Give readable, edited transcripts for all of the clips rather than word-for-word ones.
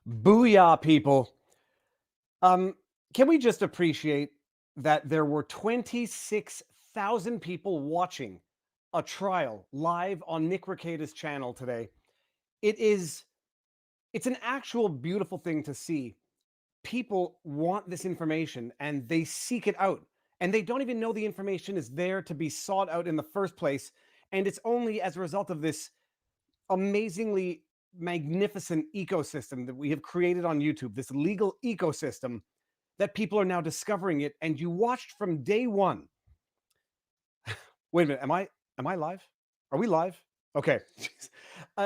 Booyah, people. Um, can we just appreciate that there were 26,000 people watching a trial live on Nick Rekieta's channel today? It's an actual beautiful thing to see. People want this information and they seek it out. And they don't even know the information is there to be sought out in the first place. And it's only as a result of this amazingly magnificent ecosystem that we have created on YouTube, this legal ecosystem, that people are now discovering it. And you watched from day one. Wait a minute, am I live? Are we live? Okay.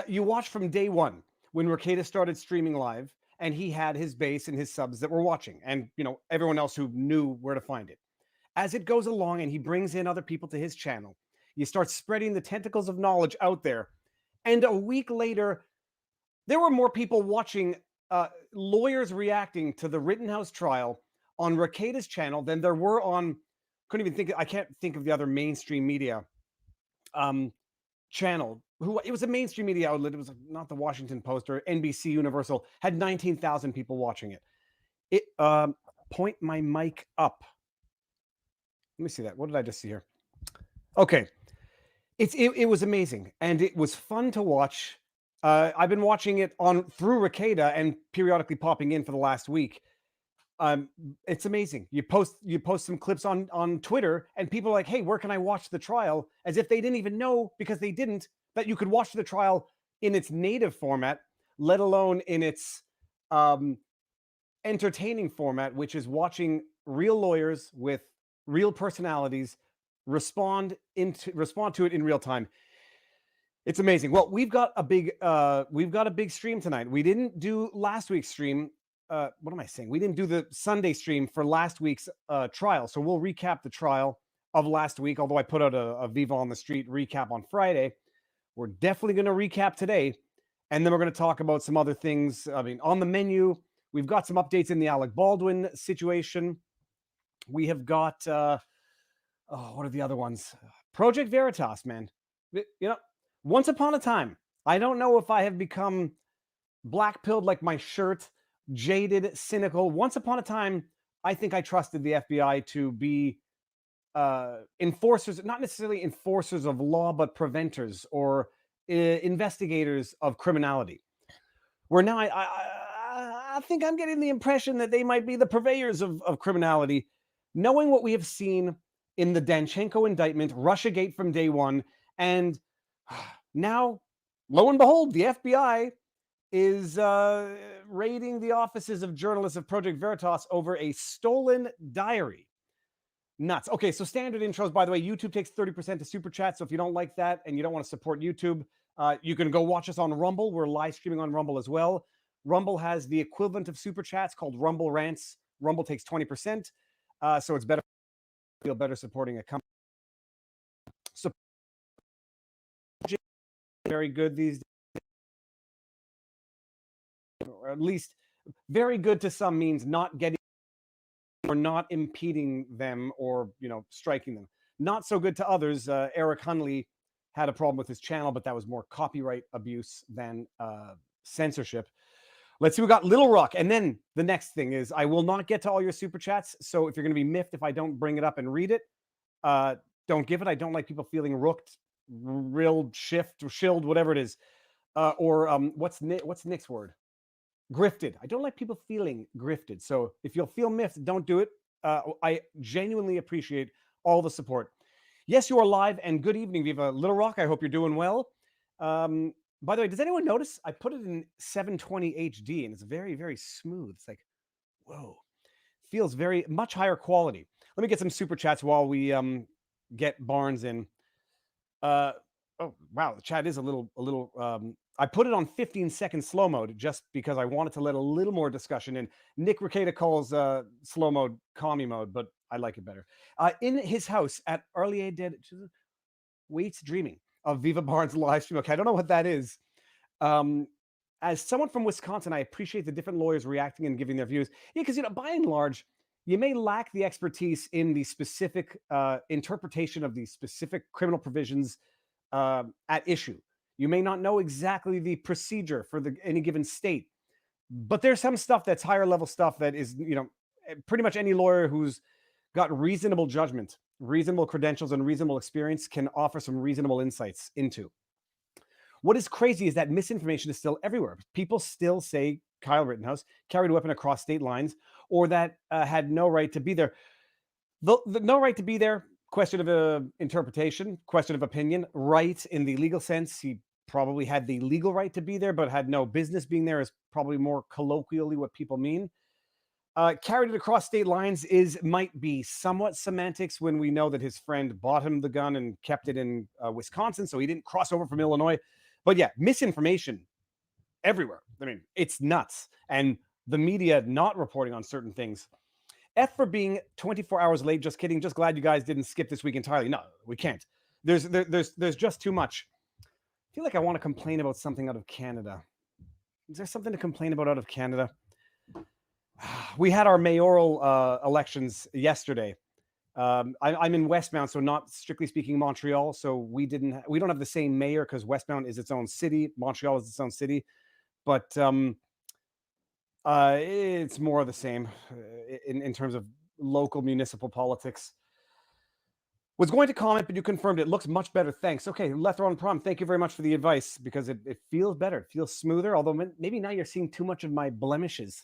You watched from day one when Rekieta started streaming live, and he had his base and his subs that were watching, and everyone else who knew where to find it. As it goes along and he brings in other people to his channel, you start spreading the tentacles of knowledge out there. And a week later, there were more people watching lawyers reacting to the Rittenhouse trial on Rekieta's channel than there were on, I can't think of the other mainstream media channel. It was a mainstream media outlet. It was not the Washington Post or NBC Universal. Had 19,000 people watching it. Point my mic up. Let me see that. What did I just see here? Okay. It was amazing, and it was fun to watch. I've been watching it through Rekieta and periodically popping in for the last week. It's amazing. You post some clips on Twitter, and people are like, "Hey, where can I watch the trial?" As if they didn't even know, because they didn't, that you could watch the trial in its native format, let alone in its entertaining format, which is watching real lawyers with real personalities respond to it in real time. It's amazing. Well, we've got a big stream tonight. We didn't do last week's stream. What am I saying? We didn't do the Sunday stream for last week's trial. So we'll recap the trial of last week, although I put out a Viva on the Street recap on Friday. We're definitely going to recap today. And then we're going to talk about some other things. I mean, on the menu, we've got some updates in the Alec Baldwin situation. We have got, what are the other ones? Project Veritas, man. Once upon a time, I don't know if I have become black-pilled like my shirt, jaded, cynical. Once upon a time, I think I trusted the FBI to be enforcers, not necessarily enforcers of law, but preventers or investigators of criminality. Where now I think I'm getting the impression that they might be the purveyors of criminality, knowing what we have seen in the Danchenko indictment, Russiagate from day one, and now, lo and behold, the FBI is raiding the offices of journalists of Project Veritas over a stolen diary. Nuts. Okay, so standard intros, by the way. YouTube takes 30% to Super Chat, so if you don't like that and you don't want to support YouTube, you can go watch us on Rumble. We're live streaming on Rumble as well. Rumble has the equivalent of Super Chats called Rumble Rants. Rumble takes 20%, so it's better. Feel better supporting a company. So very good these days, or at least very good to some means not getting or not impeding them or striking them. Not so good to others. Eric Hunley had a problem with his channel, but that was more copyright abuse than censorship. Let's see, we got Little Rock. And then the next thing is, I will not get to all your Super Chats. So if you're going to be miffed if I don't bring it up and read it, don't give it. I don't like people feeling rooked, rilled, shilled, whatever it is. What's Nick's word? Grifted. I don't like people feeling grifted. So if you'll feel miffed, don't do it. I genuinely appreciate all the support. Yes, you are live, and good evening, Viva Little Rock. I hope you're doing well. By the way, does anyone notice I put it in 720 HD, and it's very, very smooth. It's like, whoa, feels very much higher quality. Let me get some Super Chats while we get Barnes in. Oh, wow, the chat is a little. I put it on 15-second slow mode just because I wanted to let a little more discussion in. Nick Rekieta calls slow mode commie mode, but I like it better. In his house at Arlier Dead, waits dreaming of Viva Barnes live stream. Okay, I don't know what that is. As someone from Wisconsin, I appreciate the different lawyers reacting and giving their views. Yeah, because by and large, you may lack the expertise in the specific interpretation of the specific criminal provisions at issue. You may not know exactly the procedure for any given state, But there's some stuff that's higher level stuff that is, pretty much any lawyer who's got reasonable judgment, reasonable credentials, and reasonable experience can offer some reasonable insights into. What is crazy is that misinformation is still everywhere. People still say Kyle Rittenhouse carried a weapon across state lines, or that had no right to be there. The no right to be there, question of interpretation, question of opinion. Right in the legal sense, he probably had the legal right to be there, but had no business being there is probably more colloquially what people mean. Carried it across state lines might be somewhat semantics when we know that his friend bought him the gun and kept it in Wisconsin, so he didn't cross over from Illinois. But yeah, misinformation everywhere. I mean, it's nuts. And the media not reporting on certain things. F for being 24 hours late. Just kidding. Just glad you guys didn't skip this week entirely. No, we can't. There's just too much. I feel like I want to complain about something out of Canada. Is there something to complain about out of Canada? We had our mayoral elections yesterday. I'm in Westmount, so not strictly speaking Montreal. So we don't have the same mayor because Westmount is its own city. Montreal is its own city, but it's more of the same in terms of local municipal politics. Was going to comment, but you confirmed it. Looks much better. Thanks. Okay, Lethro on Prom. Thank you very much for the advice because it feels better. It feels smoother. Although maybe now you're seeing too much of my blemishes.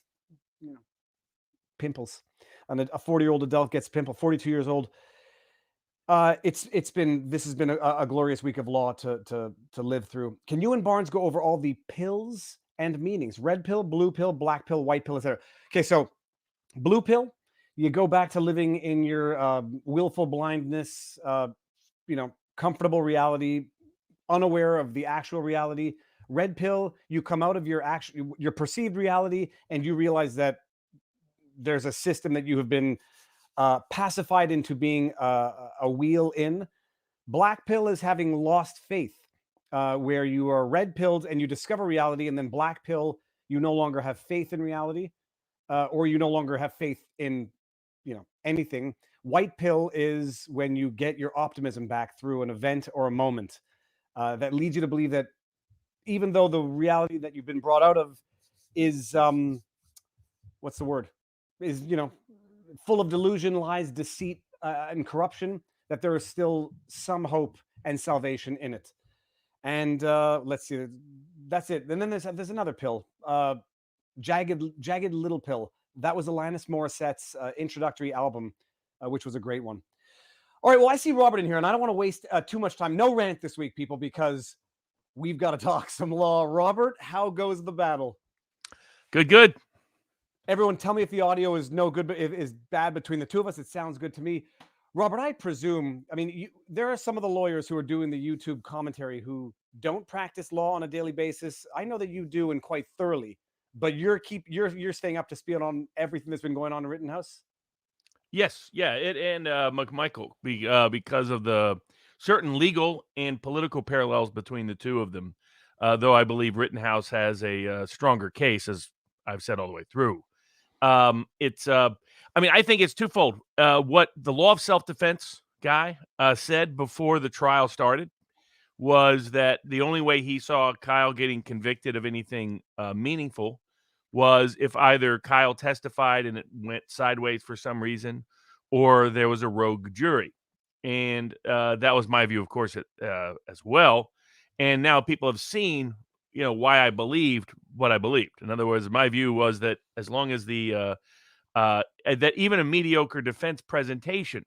Pimples. And a 40-year-old adult gets pimple. 42 years old. This has been a glorious week of law to live through. Can you and Barnes go over all the pills and meanings? Red pill, blue pill, black pill, white pill, etc. Okay, so blue pill, you go back to living in your willful blindness, comfortable reality, unaware of the actual reality. Red pill, you come out of your perceived reality and you realize that there's a system that you have been pacified into being a wheel in. Black pill is having lost faith, where you are red pilled and you discover reality, and then black pill, you no longer have faith in reality, or you no longer have faith in anything. White pill is when you get your optimism back through an event or a moment that leads you to believe that even though the reality that you've been brought out of is what's the word? Is full of delusion, lies, deceit, and corruption, that there is still some hope and salvation in it. And let's see, that's it. And then there's another pill, Jagged Little Pill. That was Alanis Morissette's introductory album, which was a great one. All right, well, I see Robert in here, and I don't want to waste too much time. No rant this week, people, because we've got to talk some law. Robert, how goes the battle? Good. Everyone, tell me if the audio is no good, but is bad between the two of us. It sounds good to me. Robert, I presume, there are some of the lawyers who are doing the YouTube commentary who don't practice law on a daily basis. I know that you do, and quite thoroughly, but you're staying up to speed on everything that's been going on in Rittenhouse. Yes, yeah, and McMichael, because of the certain legal and political parallels between the two of them. Though I believe Rittenhouse has a stronger case, as I've said all the way through. I think it's twofold. What the law of self-defense guy said before the trial started was that the only way he saw Kyle getting convicted of anything meaningful was if either Kyle testified and it went sideways for some reason, or there was a rogue jury. And that was my view, of course, as well. And now people have seen, why I believed what I believed. In other words, my view was that as long as that even a mediocre defense presentation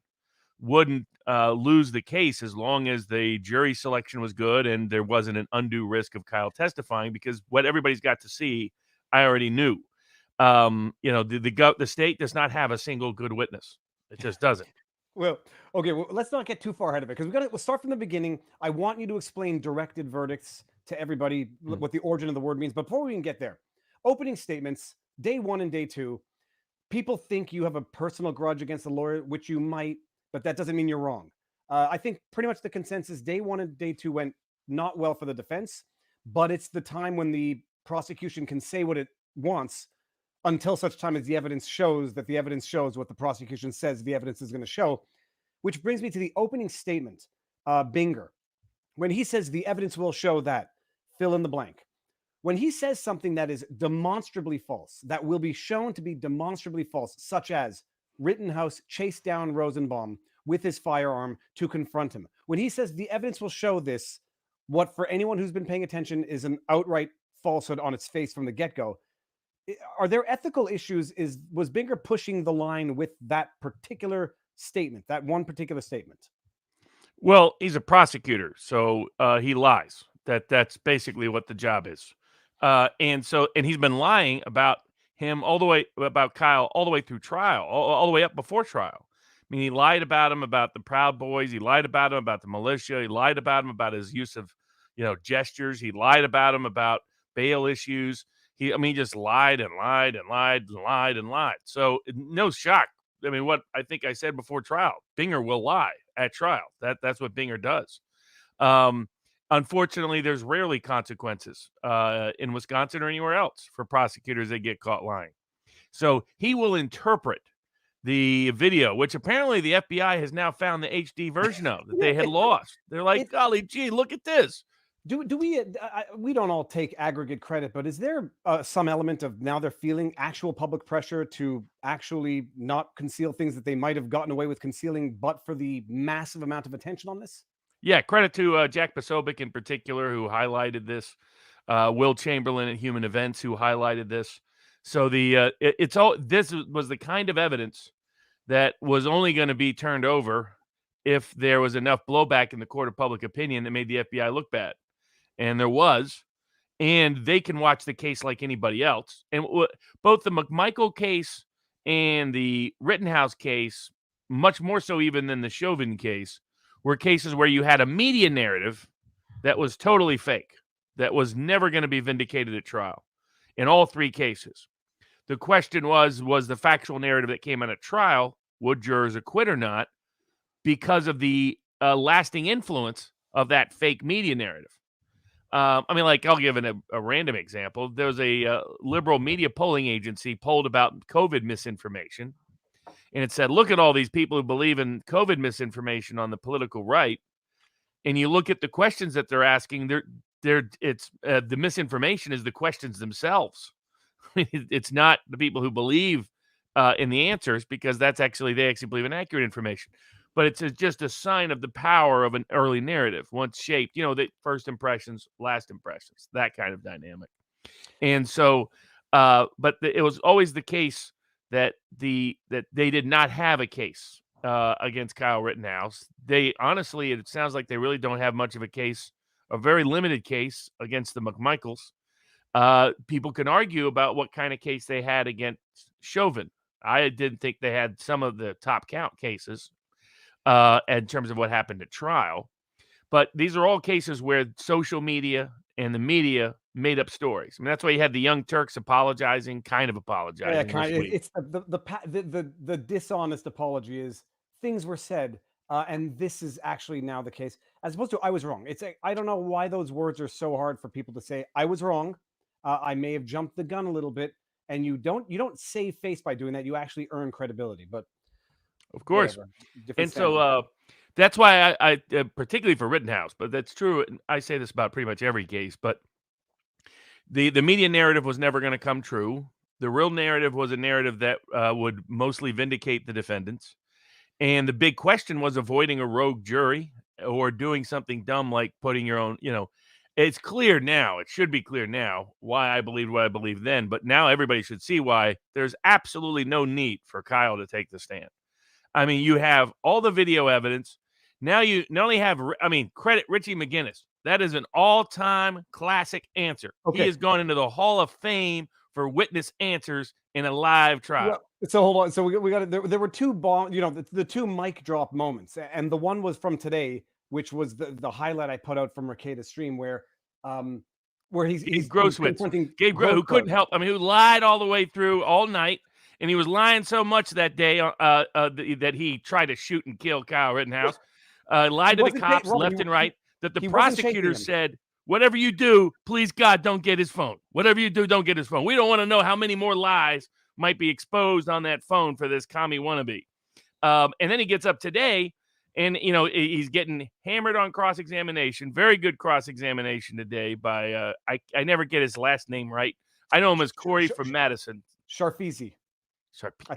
wouldn't lose the case, as long as the jury selection was good and there wasn't an undue risk of Kyle testifying, because what everybody's got to see, I already knew. The state does not have a single good witness. It just doesn't. Well, okay. Well, let's not get too far ahead of it, because we'll start from the beginning. I want you to explain directed verdicts to everybody, what the origin of the word means. But before we even get there, opening statements, day one and day two. People think you have a personal grudge against the lawyer, which you might, but that doesn't mean you're wrong. I think pretty much the consensus, day one and day two went not well for the defense, but it's the time when the prosecution can say what it wants until such time as the evidence shows that the evidence shows what the prosecution says the evidence is going to show, which brings me to the opening statement, Binger. When he says the evidence will show that, fill in the blank. when he says something that is demonstrably false, that will be shown to be demonstrably false, such as Rittenhouse chased down Rosenbaum with his firearm to confront him. When he says the evidence will show this, what for anyone who's been paying attention is an outright falsehood on its face from the get-go. Are there ethical issues? Was Binger pushing the line with that particular statement, that one particular statement? Well, he's a prosecutor, so he lies. That's basically what the job is. And he's been lying about him about Kyle all the way through trial, all the way up before trial. I mean, he lied about him about the Proud Boys. He lied about him about the militia. He lied about him about his use of, gestures. He lied about him about bail issues. He just lied and lied and lied and lied and lied. So no shock. I mean, what I think I said before trial, Binger will lie at trial. That's what Binger does. Unfortunately, there's rarely consequences in Wisconsin or anywhere else for prosecutors that get caught lying. So he will interpret the video, which apparently the FBI has now found the HD version of that they had lost. They're like, golly gee, look at this. Do we don't all take aggregate credit, but is there some element of now they're feeling actual public pressure to actually not conceal things that they might have gotten away with concealing, but for the massive amount of attention on this? Yeah, credit to Jack Posobiec in particular, who highlighted this. Will Chamberlain at Human Events, who highlighted this. So this was the kind of evidence that was only going to be turned over if there was enough blowback in the court of public opinion that made the FBI look bad. And there was, and they can watch the case like anybody else. And both the McMichael case and the Rittenhouse case, much more so even than the Chauvin case, were cases where you had a media narrative that was totally fake, that was never going to be vindicated at trial in all three cases. The question was the factual narrative that came out at trial, would jurors acquit or not, because of the lasting influence of that fake media narrative. I'll give a random example. There was a liberal media polling agency polled about COVID misinformation. And it said, look at all these people who believe in COVID misinformation on the political right. And you look at the questions that they're asking, the misinformation is the questions themselves. It's not the people who believe in the answers, because they actually believe in accurate information. But it's just a sign of the power of an early narrative once shaped, the first impressions, last impressions, that kind of dynamic. And so, it was always the case that they did not have a case against Kyle Rittenhouse. Honestly, it sounds like they really don't have much of a case, a very limited case against the McMichaels. People can argue about what kind of case they had against Chauvin. I didn't think they had some of the top count cases in terms of what happened at trial. But these are all cases where social media and the media made up stories. I mean, that's why you had the Young Turks apologizing. Yeah, it's the dishonest apology is things were said, and this is actually now the case, as opposed to I was wrong. I don't know why those words are so hard for people to say. I was wrong. I may have jumped the gun a little bit, and you don't save face by doing that. You actually earn credibility. But of course, and so that's why I particularly for Rittenhouse, but that's true. I say this about pretty much every case, but the media narrative was never going to come true. The real narrative was a narrative that would mostly vindicate the defendants. And the big question was avoiding a rogue jury or doing something dumb like putting your own, it's clear now. It should be clear now why I believed what I believed then. But now everybody should see why there's absolutely no need for Kyle to take the stand. I mean, you have all the video evidence. Now you not only have, credit Richie McGinnis. That is an all-time classic answer. Okay. He has gone into the Hall of Fame for witness answers in a live trial. Well, so hold on. So we got there were two the two mic drop moments, and the one was from today, which was the highlight I put out from Mercator's stream, where he's confronting who couldn't help. I mean, who lied all the way through all night. And he was lying so much that day that he tried to shoot and kill Kyle Rittenhouse. Lied to the cops left and right. That the prosecutor said, whatever you do, please God, don't get his phone. Whatever you do, don't get his phone. We don't want to know how many more lies might be exposed on that phone for this commie wannabe. And then he gets up today And, you know, he's getting hammered on cross-examination. Very good cross-examination today by, I never get his last name right. I know him as Corey from Madison. Sharfizi.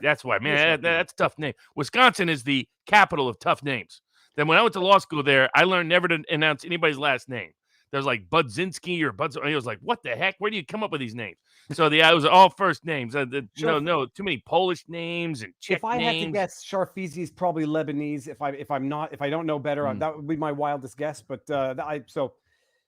That's why, man, Sharfizi. that's a tough name. Wisconsin is the capital of tough names. Then when I went to law school there, I learned never to announce anybody's last name. There's like Budzinski or Buds. I was like, what the heck? Where do you come up with these names? So it was all first names. No, too many Polish names and Czech If I had to names. guess, Sharfizi is probably Lebanese. If I don't know better, that would be my wildest guess. But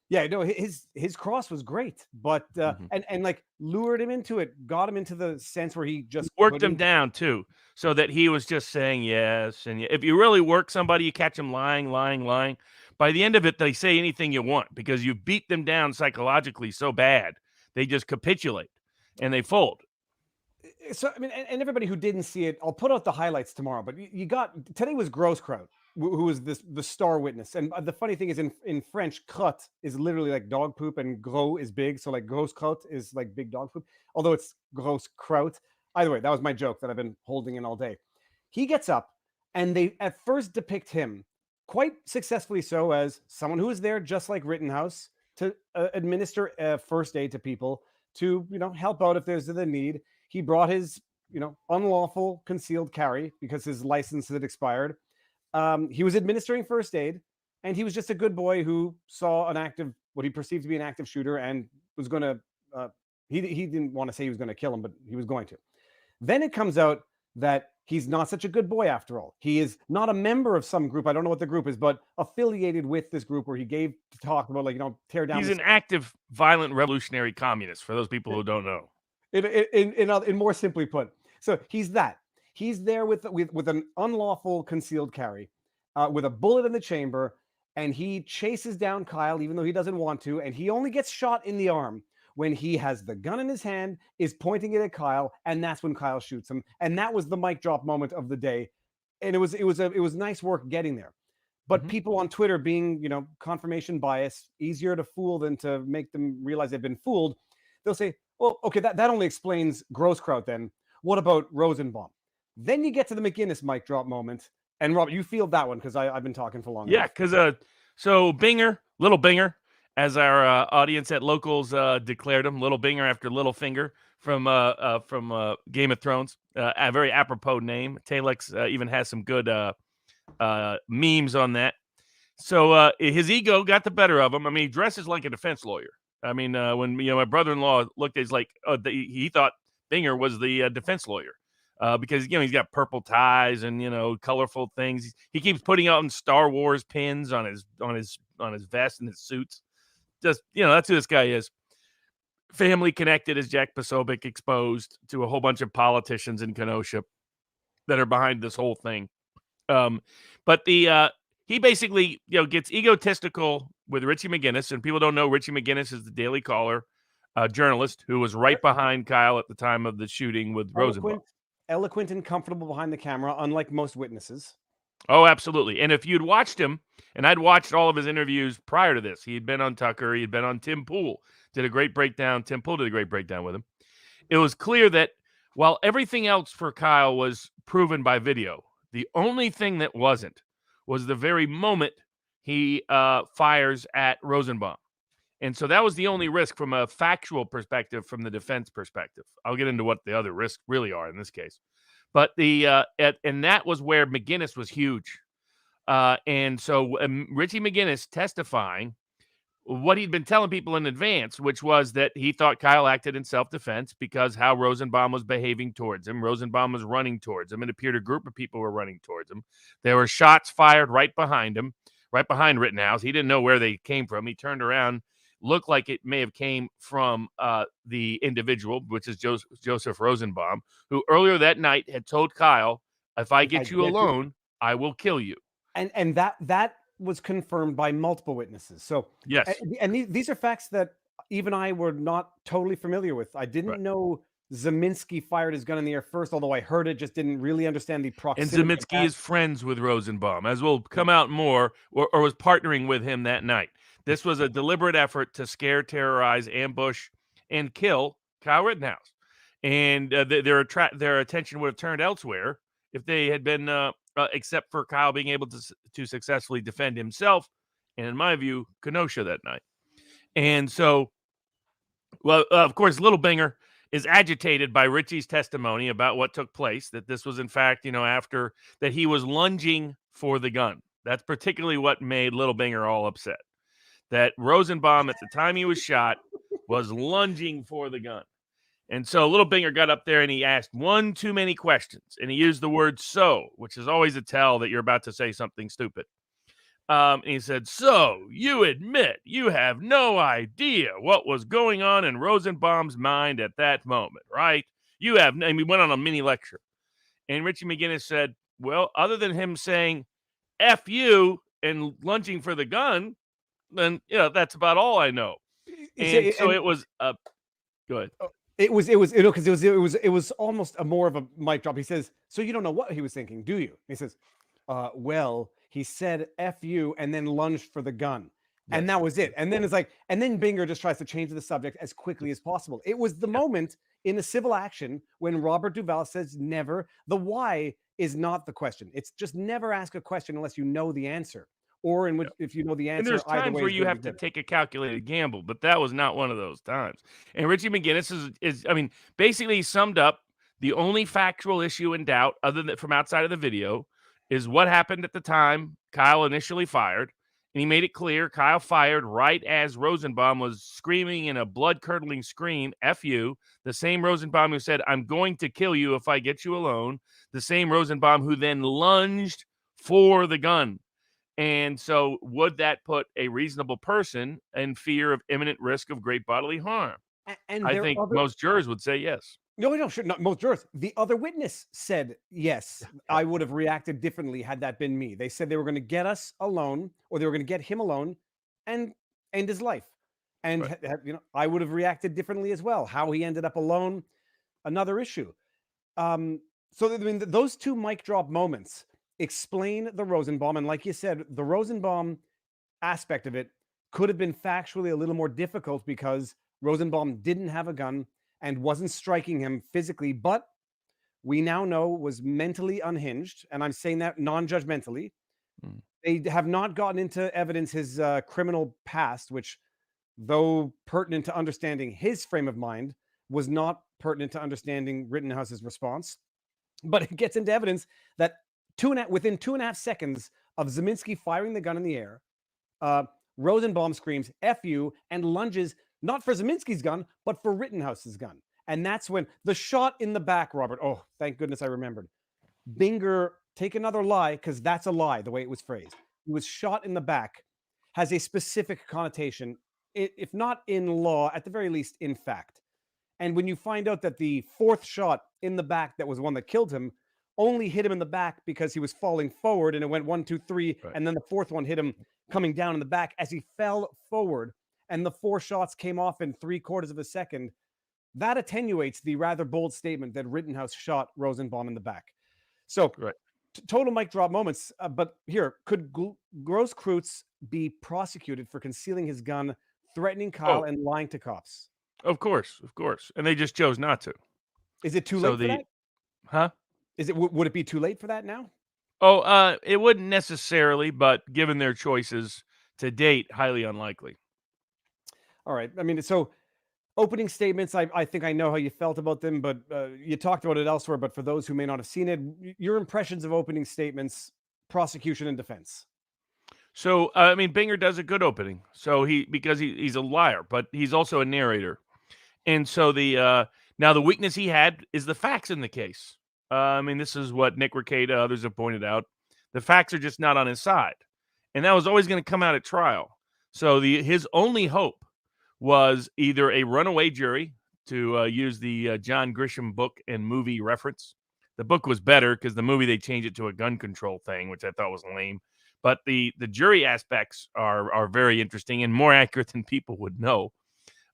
yeah, no, his cross was great, but and like lured him into it, got him into the sense where he just worked him down too, so that he was just saying yes. And if you really work somebody, you catch them lying. By the end of it, they say anything you want because you beat them down psychologically so bad, they just capitulate and they fold. So I mean, and everybody who didn't see it, I'll put out the highlights tomorrow. But you got today was Groskraut, who was the star witness. And the funny thing is, in French, crotte is literally like dog poop, and gros is big. So like Groskraut is like big dog poop, although it's Groskraut. Either way, that was my joke that I've been holding in all day. He gets up, and they at first depict him quite successfully so as someone who is there just like Rittenhouse to administer first aid to people, to help out if there's the need. He brought his unlawful concealed carry because his license had expired. He was administering first aid, and he was just a good boy who saw what he perceived to be an active shooter and was going to he didn't want to say he was going to kill him, but he was going to. Then it comes out that he's not such a good boy after all. He is not a member of some group. I don't know what the group is, but affiliated with this group where he gave to talk about tear down. He's an active, violent, revolutionary communist, for those people who don't know. In more simply put, so he's there with an unlawful concealed carry, with a bullet in the chamber, and he chases down Kyle even though he doesn't want to, and he only gets shot in the arm when he has the gun in his hand, is pointing it at Kyle, and that's when Kyle shoots him. And that was the mic drop moment of the day, and it was nice work getting there. But people on Twitter, being confirmation bias, easier to fool than to make them realize they've been fooled, they'll say, well, okay, that only explains Groskraut then. What about Rosenbaum? Then you get to the McGinnis mic drop moment. And Robert, you feel that one because I've been talking for long enough. Yeah, because so Little Binger, as our audience at Locals declared him, Little Binger after Littlefinger from Game of Thrones. A very apropos name. Telex even has some good memes on that. So his ego got the better of him. I mean, he dresses like a defense lawyer. I mean, when my brother-in-law looked, he's like, he thought Binger was the defense lawyer because he's got purple ties and colorful things. He keeps putting out Star Wars pins on his vest and his suits. Just that's who this guy is. Family connected, as Jack Posobiec exposed, to a whole bunch of politicians in Kenosha that are behind this whole thing. But he basically gets egotistical with Richie McGinnis, and people don't know Richie McGinnis is the Daily Caller journalist who was right behind Kyle at the time of the shooting with Rosenbaum. Eloquent and comfortable behind the camera, unlike most witnesses. Oh, absolutely. And if you'd watched him, and I'd watched all of his interviews prior to this, he had been on Tucker, he had been on Tim Pool, did a great breakdown. Tim Pool did a great breakdown with him. It was clear that while everything else for Kyle was proven by video, the only thing that wasn't was the very moment he fires at Rosenbaum. And so that was the only risk from a factual perspective, from the defense perspective. I'll get into what the other risks really are in this case. But and that was where McGinnis was huge. And so Richie McGinnis testifying what he'd been telling people in advance, which was that he thought Kyle acted in self-defense because how Rosenbaum was behaving towards him. Rosenbaum was running towards him. It appeared a group of people were running towards him. There were shots fired right behind him, right behind Rittenhouse. He didn't know where they came from. He turned around, looked like it may have came from the individual, which is Joseph Rosenbaum, who earlier that night had told Kyle, if I get you alone, I will kill you. And that was confirmed by multiple witnesses. So yes, and these are facts that even I were not totally familiar with. I didn't know Zeminski fired his gun in the air first, although I heard it, just didn't really understand the proximity. And Zeminski is friends with Rosenbaum, as will come out more, or was partnering with him that night. This was a deliberate effort to scare, terrorize, ambush, and kill Kyle Rittenhouse. And their attention would have turned elsewhere if they had been except for Kyle being able to successfully defend himself, and in my view, Kenosha that night. And so, well, of course, Little Binger is agitated by Richie's testimony about what took place, that this was, in fact, after that he was lunging for the gun. That's particularly what made Little Binger all upset. That Rosenbaum, at the time he was shot, was lunging for the gun. And so Little Binger got up there and he asked one too many questions. And he used the word "so," which is always a tell that you're about to say something stupid. And he said, "So you admit you have no idea what was going on in Rosenbaum's mind at that moment, right? You have." And we went on a mini lecture. And Richie McGinnis said, "Well, other than him saying F you and lunging for the gun, then that's about all I know." And so it was go ahead. It was almost more of a mic drop. He says, "So you don't know what he was thinking, do you?" He says, "Well, he said F you and then lunged for the gun." Yes. And that was it. And then it's like, and then Binger just tries to change the subject as quickly as possible. It was the moment in a civil action when Robert Duvall says never. The why is not the question. It's just never ask a question unless you know the answer. Or in which, if you know the answer, and there's times where you have to take a calculated gamble, but that was not one of those times. And Richie McGinnis is basically summed up the only factual issue in doubt, other than from outside of the video, is what happened at the time Kyle initially fired. And he made it clear Kyle fired right as Rosenbaum was screaming in a blood-curdling scream, F you, the same Rosenbaum who said, "I'm going to kill you if I get you alone," the same Rosenbaum who then lunged for the gun. And so would that put a reasonable person in fear of imminent risk of great bodily harm? And I think most jurors would say yes. No, sure. Not most jurors. The other witness said, yes, I would have reacted differently had that been me. They said they were going to get us alone, or they were going to get him alone and end his life. And, I would have reacted differently as well. How he ended up alone, another issue. So, I mean, those two mic drop moments explain the Rosenbaum. And like you said, the Rosenbaum aspect of it could have been factually a little more difficult because Rosenbaum didn't have a gun and wasn't striking him physically, but we now know was mentally unhinged. And I'm saying that non-judgmentally. They have not gotten into evidence his criminal past, which, though pertinent to understanding his frame of mind, was not pertinent to understanding Rittenhouse's response. But it gets into evidence that within 2.5 seconds of Zeminski firing the gun in the air, Rosenbaum screams "F you" and lunges not for Zeminski's gun, but for Rittenhouse's gun. And that's when the shot in the back, Robert. Oh, thank goodness I remembered. Binger, take another lie, because that's a lie, the way it was phrased. He was shot in the back, has a specific connotation, if not in law, at the very least in fact. And when you find out that the fourth shot in the back, that was one that killed him, only hit him in the back because he was falling forward, and it went 1, 2, 3, and then the fourth one hit him coming down in the back as he fell forward, and the 4 shots came off in 3/4 of a second, that attenuates the rather bold statement that Rittenhouse shot Rosenbaum in the back. So, total mic drop moments. But here, could Grosskreutz be prosecuted for concealing his gun, threatening Kyle, and lying to cops? Of course. And they just chose not to. Is it too late for that? Huh? Would it be too late for that now? It wouldn't necessarily, but given their choices to date, highly unlikely. All right. I mean, so opening statements, I think I know how you felt about them, but you talked about it elsewhere. But for those who may not have seen it, your impressions of opening statements, prosecution and defense. So, I mean, Binger does a good opening. So because he's a liar, but he's also a narrator. And so now the weakness he had is the facts in the case. I mean, this is what Nick Rekieta, others have pointed out. The facts are just not on his side. And that was always going to come out at trial. So his only hope was either a runaway jury, to use the John Grisham book and movie reference. The book was better because the movie, they changed it to a gun control thing, which I thought was lame. But the jury aspects are very interesting and more accurate than people would know.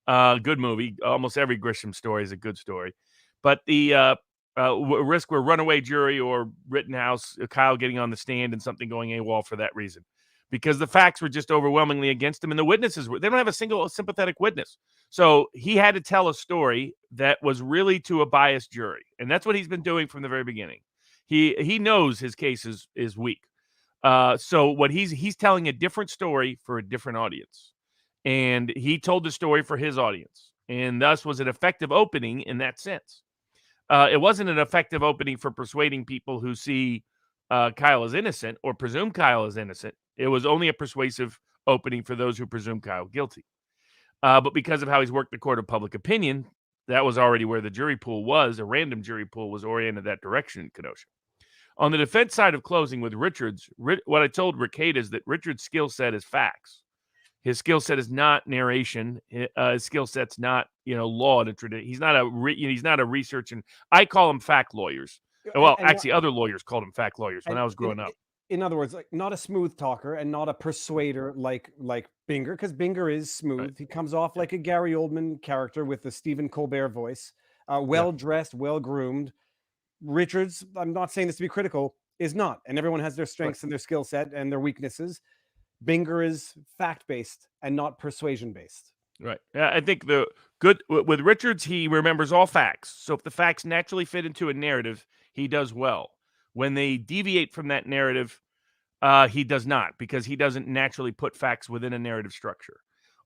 Good movie. Almost every Grisham story is a good story. But the risk were runaway jury or Rittenhouse, Kyle getting on the stand and something going AWOL for that reason. Because the facts were just overwhelmingly against him, and the witnesses they don't have a single sympathetic witness. So he had to tell a story that was really to a biased jury. And that's what he's been doing from the very beginning. He knows his case is weak. So what he's telling a different story for a different audience, and he told the story for his audience, and thus was an effective opening in that sense. It wasn't an effective opening for persuading people who see Kyle as innocent or presume Kyle is innocent. It was only a persuasive opening for those who presume Kyle guilty. But because of how he's worked the court of public opinion, that was already where the jury pool was. A random jury pool was oriented that direction in Kenosha. On the defense side of closing with Richards, what I told Rickade is that Richards' skill set is facts. His skill set is not narration. His skill set's not, law to tradition. He's not a research, and I call them fact lawyers. Well, actually, other lawyers called them fact lawyers when I was growing up. In other words, like not a smooth talker and not a persuader like Binger, because Binger is smooth. Right. He comes off like a Gary Oldman character with the Stephen Colbert voice, well dressed, well groomed. Richards, I'm not saying this to be critical, is not, and everyone has their strengths and their skill set and their weaknesses. Binger is fact-based and not persuasion-based. Right. I think the good with Richards, he remembers all facts. So if the facts naturally fit into a narrative, he does well. When they deviate from that narrative, he does not, because he doesn't naturally put facts within a narrative structure.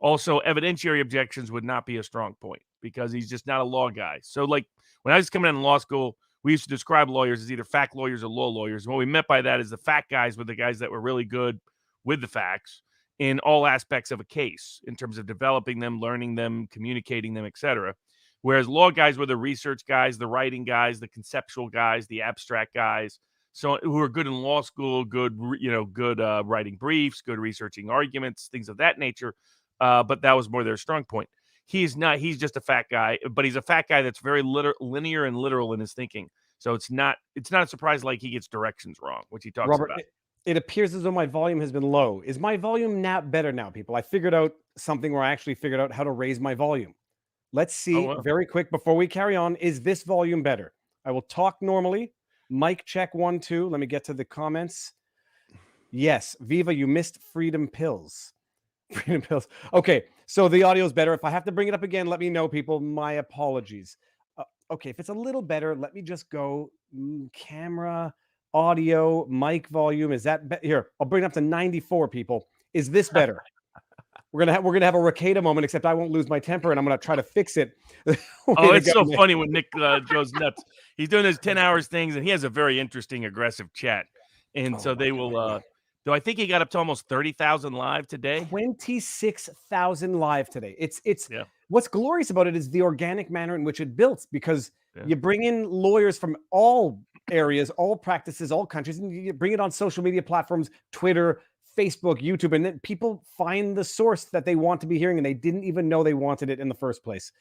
Also, evidentiary objections would not be a strong point because he's just not a law guy. So like when I was coming in law school, we used to describe lawyers as either fact lawyers or law lawyers. And what we meant by that is the fact guys were the guys that were really good with the facts in all aspects of a case in terms of developing them, learning them, communicating them, etc. Whereas law guys were the research guys, the writing guys, the conceptual guys, the abstract guys, so who are good in law school, good writing briefs, good researching arguments, things of that nature. But that was more their strong point. He's not. He's just a fat guy, but he's a fat guy that's very linear and literal in his thinking. So it's not a surprise like he gets directions wrong, which he talks about. It appears as though my volume has been low. Is my volume now better now, people? I figured out something where I actually figured out how to raise my volume. Let's see very quick before we carry on. Is this volume better? I will talk normally. Mic check 1, 2. Let me get to the comments. Yes, Viva, you missed freedom pills. Freedom pills. Okay, so the audio is better. If I have to bring it up again, let me know, people. My apologies. Okay, if it's a little better, let me just go camera, audio, mic volume. Is that here? I'll bring it up to 94, people. Is this better? We're gonna have a Ricada moment, except I won't lose my temper, and I'm gonna try to fix it. It's so funny when Nick goes nuts. He's doing his 10 hours things, and he has a very interesting, aggressive chat. And so they will. Though I think he got up to almost 30,000 live today. 26,000 live today. It's what's glorious about it is the organic manner in which it builds, because you bring in lawyers from all areas, all practices, all countries, and you bring it on social media platforms, Twitter, Facebook, YouTube, and then people find the source that they want to be hearing, and they didn't even know they wanted it in the first place.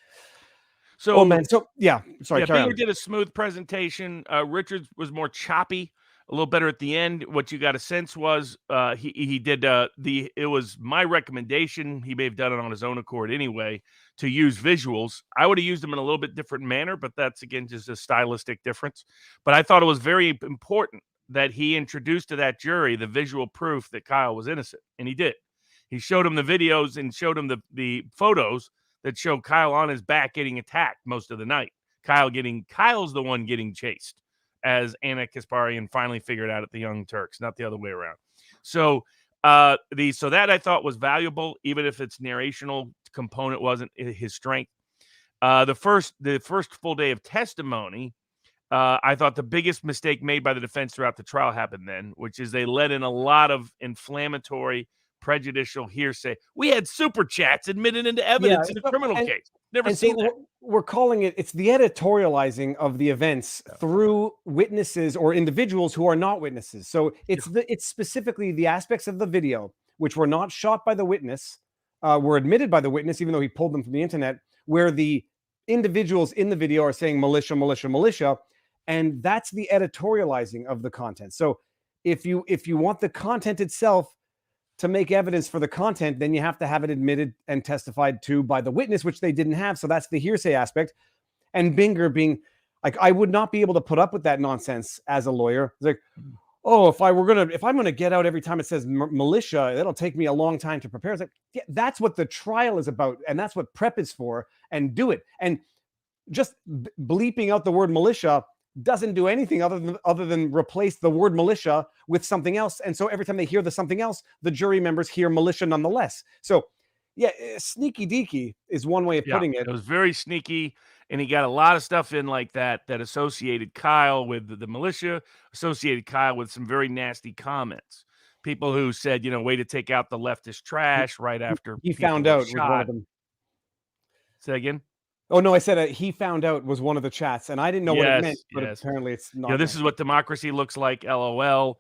So, sorry. Binger did a smooth presentation. Richards was more choppy, a little better at the end. What you got a sense was he did it was my recommendation. He may have done it on his own accord anyway, to use visuals. I would have used them in a little bit different manner, but that's again just a stylistic difference. But I thought it was very important that he introduced to that jury the visual proof that Kyle was innocent, and he did. He showed him the videos and showed him the photos that show Kyle on his back getting attacked most of the night. Kyle's the one getting chased, as Anna Kasparian finally figured out at the Young Turks, not the other way around. So that I thought was valuable, even if its narrational component wasn't his strength. The first full day of testimony, I thought the biggest mistake made by the defense throughout the trial happened then, which is they let in a lot of inflammatory, prejudicial hearsay. We had super chats admitted into evidence in a criminal case. Never seen that. We're calling it's the editorializing of the events through witnesses or individuals who are not witnesses. So it's specifically the aspects of the video which were not shot by the witness, were admitted by the witness, even though he pulled them from the internet, where the individuals in the video are saying militia, militia, militia, and that's the editorializing of the content. So if you want the content itself to make evidence for the content, then you have to have it admitted and testified to by the witness, which they didn't have. So that's the hearsay aspect. And Binger being like, I would not be able to put up with that nonsense as a lawyer. It's like, oh, if I'm gonna get out every time it says militia, it'll take me a long time to prepare. It's like, yeah, that's what the trial is about, and that's what prep is for. And do it. And just bleeping out the word militia doesn't do anything other than replace the word militia with something else. And so every time they hear the something else, the jury members hear militia nonetheless. So yeah, sneaky deaky is one way of Yeah, putting it. it was very sneaky, and he got a lot of stuff in like that associated Kyle with the militia, associated Kyle with some very nasty comments. People who said, way to take out the leftist trash right after He people found were out was one of shot. them. Say again? Oh no, I said he found out was one of the chats, and I didn't know what it meant, Yes, but yes. apparently it's not. This is what democracy looks like, LOL.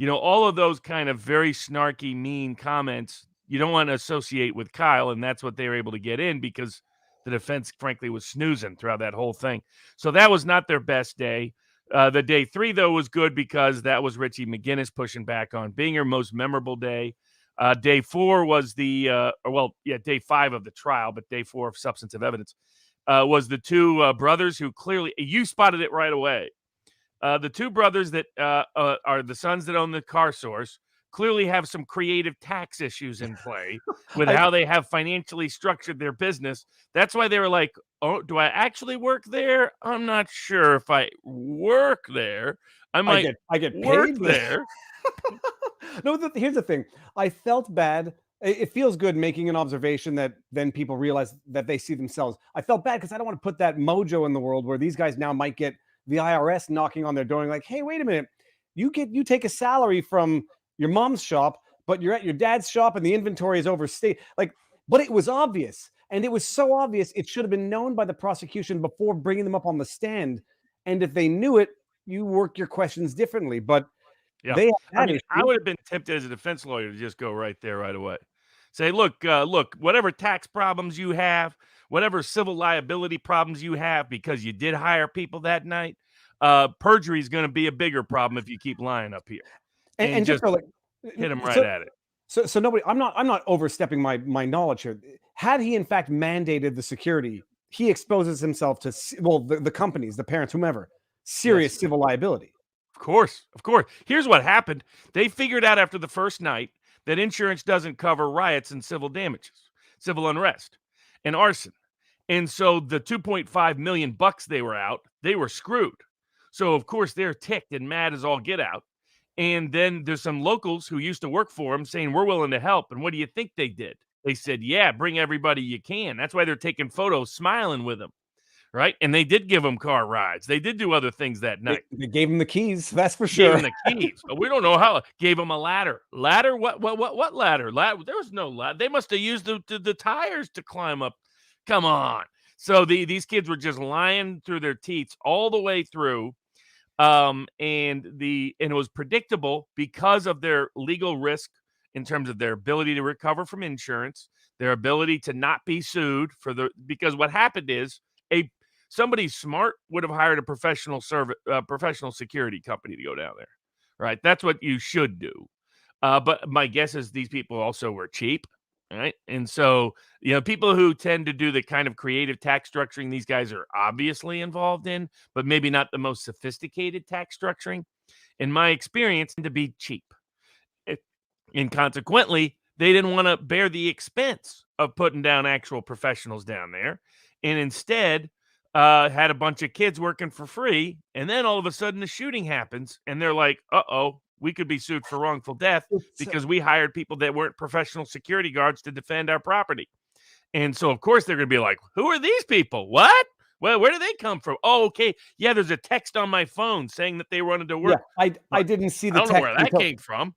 All of those kind of very snarky, mean comments you don't want to associate with Kyle, and that's what they were able to get in because the defense, frankly, was snoozing throughout that whole thing. So that was not their best day. The day 3, though, was good because that was Richie McGinnis pushing back on being her most memorable day. Day 4 was day 5 of the trial, but day 4 of substantive evidence was the two brothers who clearly, you spotted it right away. The two brothers that are the sons that own the car source clearly have some creative tax issues in play with how they have financially structured their business. That's why they were like, oh, do I actually work there? I'm not sure if I work there. I might I get work paid there. No, here's the thing. I felt bad. It feels good making an observation that then people realize that they see themselves. I felt bad because I don't want to put that mojo in the world where these guys now might get the IRS knocking on their door and like, hey, wait a minute. You take a salary from your mom's shop, but you're at your dad's shop and the inventory is overstated. But it was obvious. And it was so obvious, it should have been known by the prosecution before bringing them up on the stand. And if they knew it, you work your questions differently. But Yeah. they had that I issue. would have been tempted as a defense lawyer to just go right there right away. Say, look, whatever tax problems you have, whatever civil liability problems you have because you did hire people that night, perjury is going to be a bigger problem if you keep lying up here. And just hit them right at it. So nobody, I'm not overstepping my knowledge here. Had he in fact mandated the security, he exposes himself to the companies, the parents, whomever, serious civil liability. Of course. Here's what happened. They figured out after the first night that insurance doesn't cover riots and civil damages, civil unrest, and arson. And so the 2.5 million bucks they were out, they were screwed. So of course they're ticked and mad as all get out. And then there's some locals who used to work for them saying, we're willing to help. And what do you think they did? They said, yeah, bring everybody you can. That's why they're taking photos, smiling with them. Right. And they did give them car rides. They did do other things that night. They gave him the keys. That's for sure. Gave him the keys. We don't know how. Gave him a ladder. Ladder? What ladder? There was no ladder. They must have used the tires to climb up. Come on. So these kids were just lying through their teats all the way through. And it was predictable because of their legal risk in terms of their ability to recover from insurance, their ability to not be sued because what happened is somebody smart would have hired a professional security company to go down there, right? That's what you should do. But my guess is these people also were cheap, right? And so, people who tend to do the kind of creative tax structuring these guys are obviously involved in, but maybe not the most sophisticated tax structuring, in my experience, to be cheap. And consequently, they didn't want to bear the expense of putting down actual professionals down there. And instead, had a bunch of kids working for free, and then all of a sudden the shooting happens, and they're like, uh-oh, we could be sued for wrongful death because we hired people that weren't professional security guards to defend our property. And so, of course, they're going to be like, who are these people? What? Well, where do they come from? Oh, okay. Yeah, there's a text on my phone saying that they wanted to work. Yeah, I didn't see the text. I don't know where that came from.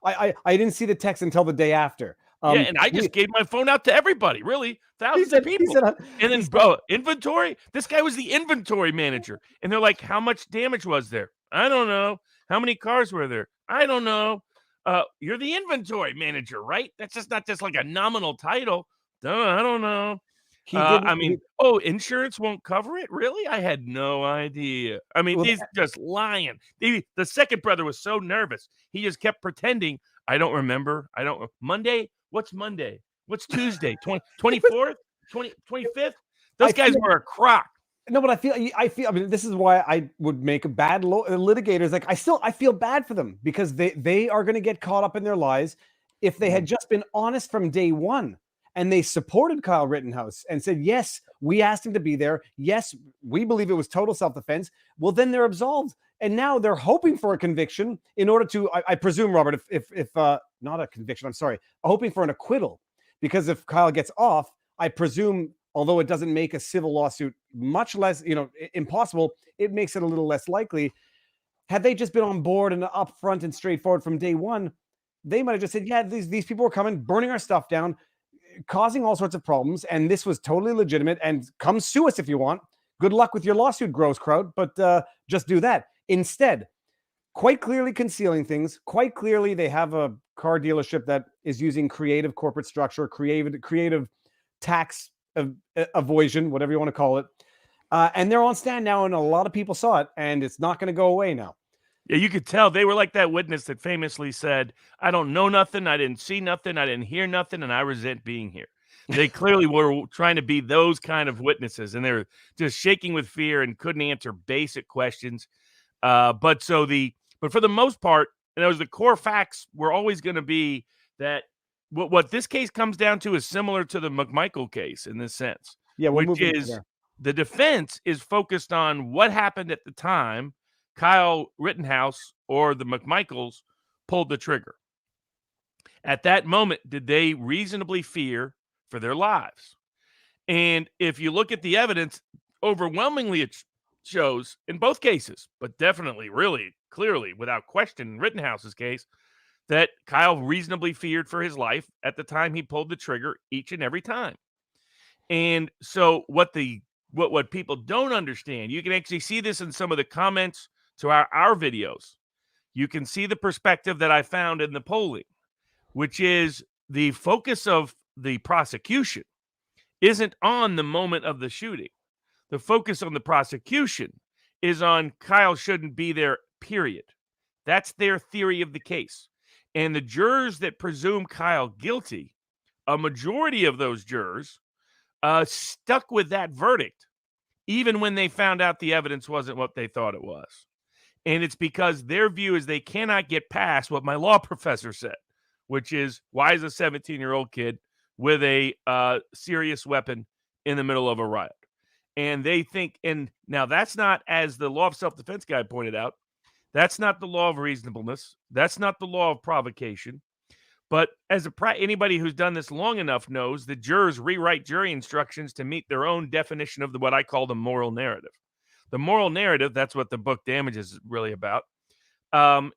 I didn't see the text until the day after. Yeah, and I just gave my phone out to everybody, really, thousands of people. And then, inventory? This guy was the inventory manager. And they're like, how much damage was there? I don't know. How many cars were there? I don't know. You're the inventory manager, right? That's just not just like a nominal title. I don't know. Insurance won't cover it? Really? I had no idea. I mean, he's just lying. The second brother was so nervous. He just kept pretending. I don't remember. Monday? What's Monday? What's Tuesday? 24th? 25th? Those guys were a crock. No, but I feel. I mean, this is why I would make a bad litigators. Like I feel bad for them because they are going to get caught up in their lies if they had just been honest from day one. and they supported Kyle Rittenhouse and said, yes, we asked him to be there. Yes, we believe it was total self-defense. Well, then they're absolved. And now they're hoping for a conviction in order to, I presume, Robert, if not a conviction, I'm sorry, hoping for an acquittal. Because if Kyle gets off, I presume, although it doesn't make a civil lawsuit much less, impossible, it makes it a little less likely. Had they just been on board and upfront and straightforward from day one, they might have just said, yeah, these people were coming, burning our stuff down, causing all sorts of problems, and this was totally legitimate, and come sue us if you want. Good luck with your lawsuit, gross crowd, but just do that. Instead, quite clearly concealing things, quite clearly they have a car dealership that is using creative corporate structure, creative tax avoidance, whatever you want to call it. And they're on stand now, and a lot of people saw it, and it's not going to go away now. Yeah, you could tell they were like that witness that famously said, I don't know nothing, I didn't see nothing, I didn't hear nothing, and I resent being here. They clearly were trying to be those kind of witnesses, and they're just shaking with fear and couldn't answer basic questions. But for the most part, and those the core facts were always going to be that what this case comes down to is similar to the McMichael case in this sense. Yeah, which is the defense is focused on what happened at the time Kyle Rittenhouse or the McMichaels pulled the trigger. At that moment, did they reasonably fear for their lives? And if you look at the evidence, overwhelmingly it shows in both cases, but definitely, really clearly, without question, in Rittenhouse's case, that Kyle reasonably feared for his life at the time he pulled the trigger each and every time. And so what people don't understand, you can actually see this in some of the comments to our videos. You can see the perspective that I found in the polling, which is the focus of the prosecution isn't on the moment of the shooting. The focus on the prosecution is on Kyle shouldn't be there, period. That's their theory of the case. And the jurors that presume Kyle guilty, a majority of those jurors stuck with that verdict, even when they found out the evidence wasn't what they thought it was. And it's because their view is they cannot get past what my law professor said, which is, why is a 17-year-old kid with a serious weapon in the middle of a riot? And they think, and now that's not, as the law of self-defense guy pointed out, that's not the law of reasonableness. That's not the law of provocation. But as anybody who's done this long enough knows that jurors rewrite jury instructions to meet their own definition of what I call the moral narrative. The moral narrative, that's what the book Damages is really about. And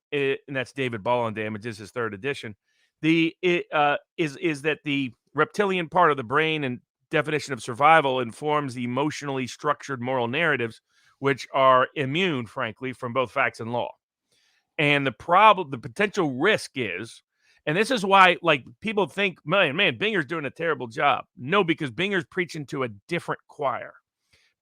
that's David Ball on Damages, his third edition. Is that the reptilian part of the brain and definition of survival informs the emotionally structured moral narratives, which are immune, frankly, from both facts and law. And the potential risk is, and this is why, like, people think, man, Binger's doing a terrible job. No, because Binger's preaching to a different choir.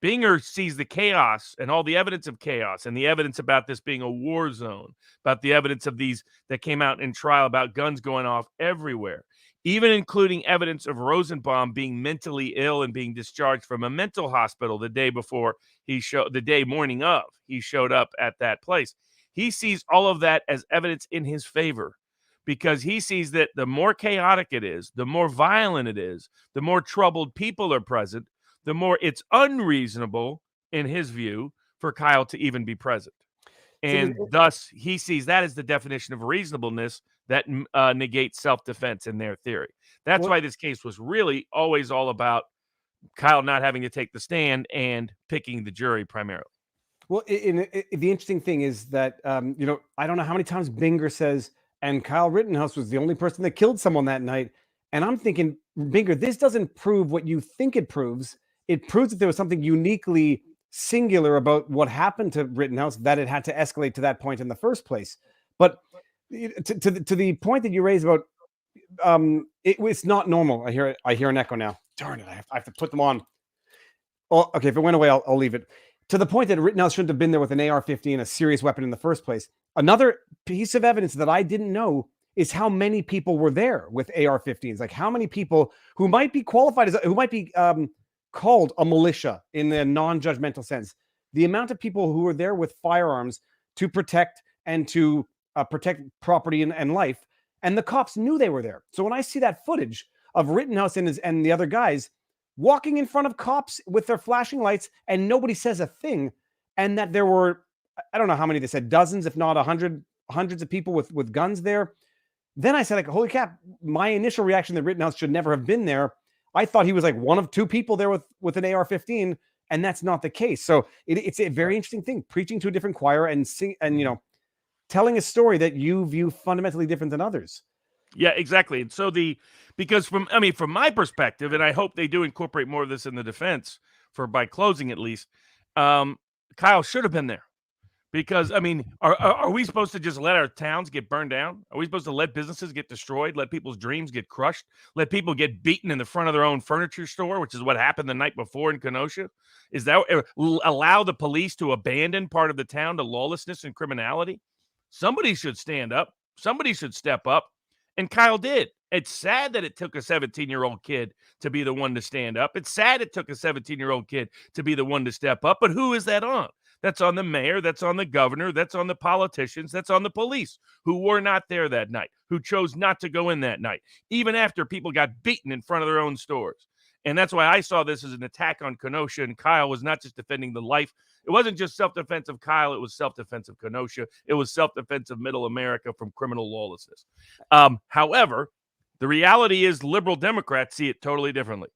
Binger sees the chaos and all the evidence of chaos and the evidence about this being a war zone, about the evidence of these that came out in trial about guns going off everywhere, even including evidence of Rosenbaum being mentally ill and being discharged from a mental hospital the day before morning of he showed up at that place. He sees all of that as evidence in his favor, because he sees that the more chaotic it is, the more violent it is, the more troubled people are present, the more it's unreasonable, in his view, for Kyle to even be present. And thus, he sees that as the definition of reasonableness that negates self-defense in their theory. That's why this case was really always all about Kyle not having to take the stand and picking the jury primarily. Well, the interesting thing is that, I don't know how many times Binger says, and Kyle Rittenhouse was the only person that killed someone that night. And I'm thinking, Binger, this doesn't prove what you think it proves. It proves that there was something uniquely singular about what happened to Rittenhouse, that it had to escalate to that point in the first place. But to the point that you raised about, it's not normal. I hear an echo now. Darn it! I have to put them on. Oh, okay. If it went away, I'll leave it. To the point that Rittenhouse shouldn't have been there with an AR-15, a serious weapon in the first place. Another piece of evidence that I didn't know is how many people were there with AR-15s. Like, how many people who might be qualified who might be called a militia in the non-judgmental sense. The amount of people who were there with firearms to protect and to protect property and life, and the cops knew they were there. So when I see that footage, of Rittenhouse and the other guys walking in front of cops with their flashing lights, and nobody says a thing. And that there were, I don't know how many they said, dozens, if not hundreds of people with guns there. Then I said, like, holy crap, my initial reaction that Rittenhouse should never have been there. I thought he was like one of two people there with an AR-15, and that's not the case. So it's a very interesting thing, preaching to a different choir and telling a story that you view fundamentally different than others. Yeah, exactly. And so because from my perspective, and I hope they do incorporate more of this in the defense by closing at least, Kyle should have been there. Because, I mean, are we supposed to just let our towns get burned down? Are we supposed to let businesses get destroyed, let people's dreams get crushed, let people get beaten in the front of their own furniture store, which is what happened the night before in Kenosha? Is that allow the police to abandon part of the town to lawlessness and criminality? Somebody should stand up. Somebody should step up. And Kyle did. It's sad that it took a 17-year-old kid to be the one to stand up. It's sad it took a 17-year-old kid to be the one to step up. But who is that on? That's on the mayor, that's on the governor, that's on the politicians, that's on the police who were not there that night, who chose not to go in that night, even after people got beaten in front of their own stores. And that's why I saw this as an attack on Kenosha, and Kyle was not just defending the life. It wasn't just self-defense of Kyle, it was self-defense of Kenosha. It was self-defense of middle America from criminal lawlessness. However, the reality is liberal Democrats see it totally differently.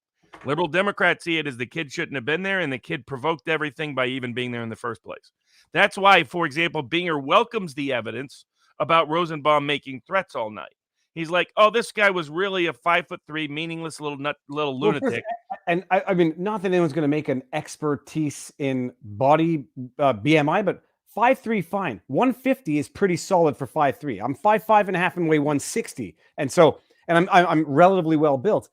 Liberal Democrats see it as the kid shouldn't have been there, and the kid provoked everything by even being there in the first place. That's why, for example, Binger welcomes the evidence about Rosenbaum making threats all night. He's like, "Oh, this guy was really a 5'3", meaningless little lunatic." And I mean, not that anyone's going to make an expertise in body BMI, but 5'3", fine. 150 is pretty solid for 5'3". I'm 5'5" and a half and weigh 160, and I'm relatively well built.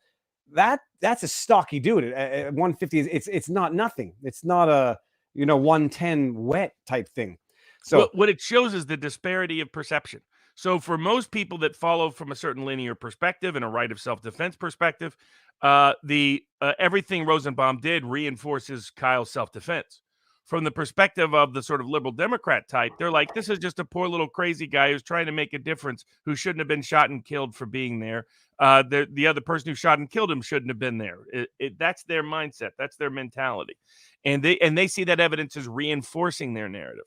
That's a stocky dude at 150. It's not nothing. It's not a 110 wet type thing. So what it shows is the disparity of perception. So for most people that follow from a certain linear perspective and a right of self-defense perspective, everything Rosenbaum did reinforces Kyle's self-defense. From the perspective of the sort of liberal Democrat type, they're like, this is just a poor little crazy guy who's trying to make a difference, who shouldn't have been shot and killed for being there. The other person who shot and killed him shouldn't have been there. That's their mindset. That's their mentality. And they see that evidence as reinforcing their narrative.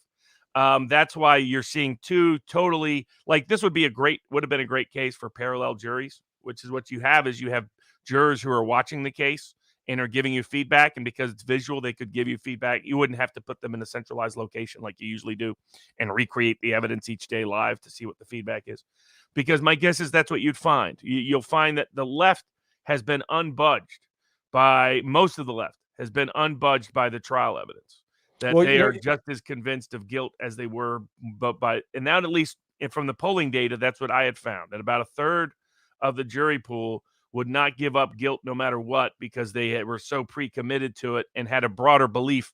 That's why you're seeing two totally, like, this would have been a great case for parallel juries, which is what you have jurors who are watching the case and are giving you feedback. And because it's visual, they could give you feedback. You wouldn't have to put them in a centralized location like you usually do and recreate the evidence each day live to see what the feedback is. Because my guess is that's what you'd find. You'll find that the left has been unbudged most of the left has been unbudged by the trial evidence. That they are just as convinced of guilt as they were, and now at least from the polling data, that's what I had found. That about a third of the jury pool would not give up guilt no matter what, because they were so pre-committed to it and had a broader belief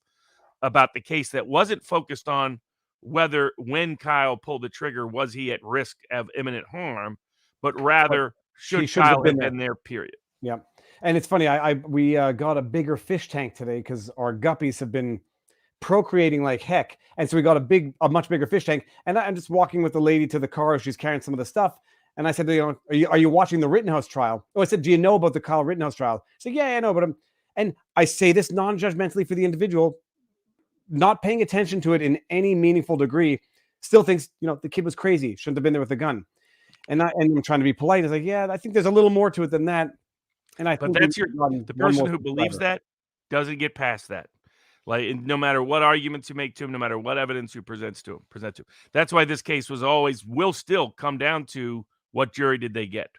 about the case that wasn't focused on when Kyle pulled the trigger, was he at risk of imminent harm, but rather should Kyle have been there, period. Yeah. And it's funny, we got a bigger fish tank today because our guppies have been procreating like heck. And so we got a much bigger fish tank. And I'm just walking with the lady to the car. She's carrying some of the stuff. And I said, are you watching the Rittenhouse trial? Oh, I said, do you know about the Kyle Rittenhouse trial? She said, yeah, I know, but and I say this non-judgmentally for the individual, not paying attention to it in any meaningful degree, still thinks, the kid was crazy, shouldn't have been there with a gun. And I'm trying to be polite. It's like, yeah, I think there's a little more to it than that. And but that's the person who believes that doesn't get past that. Like, no matter what arguments you make to him, no matter what evidence you present to him. That's why this case will still come down to what jury did they get,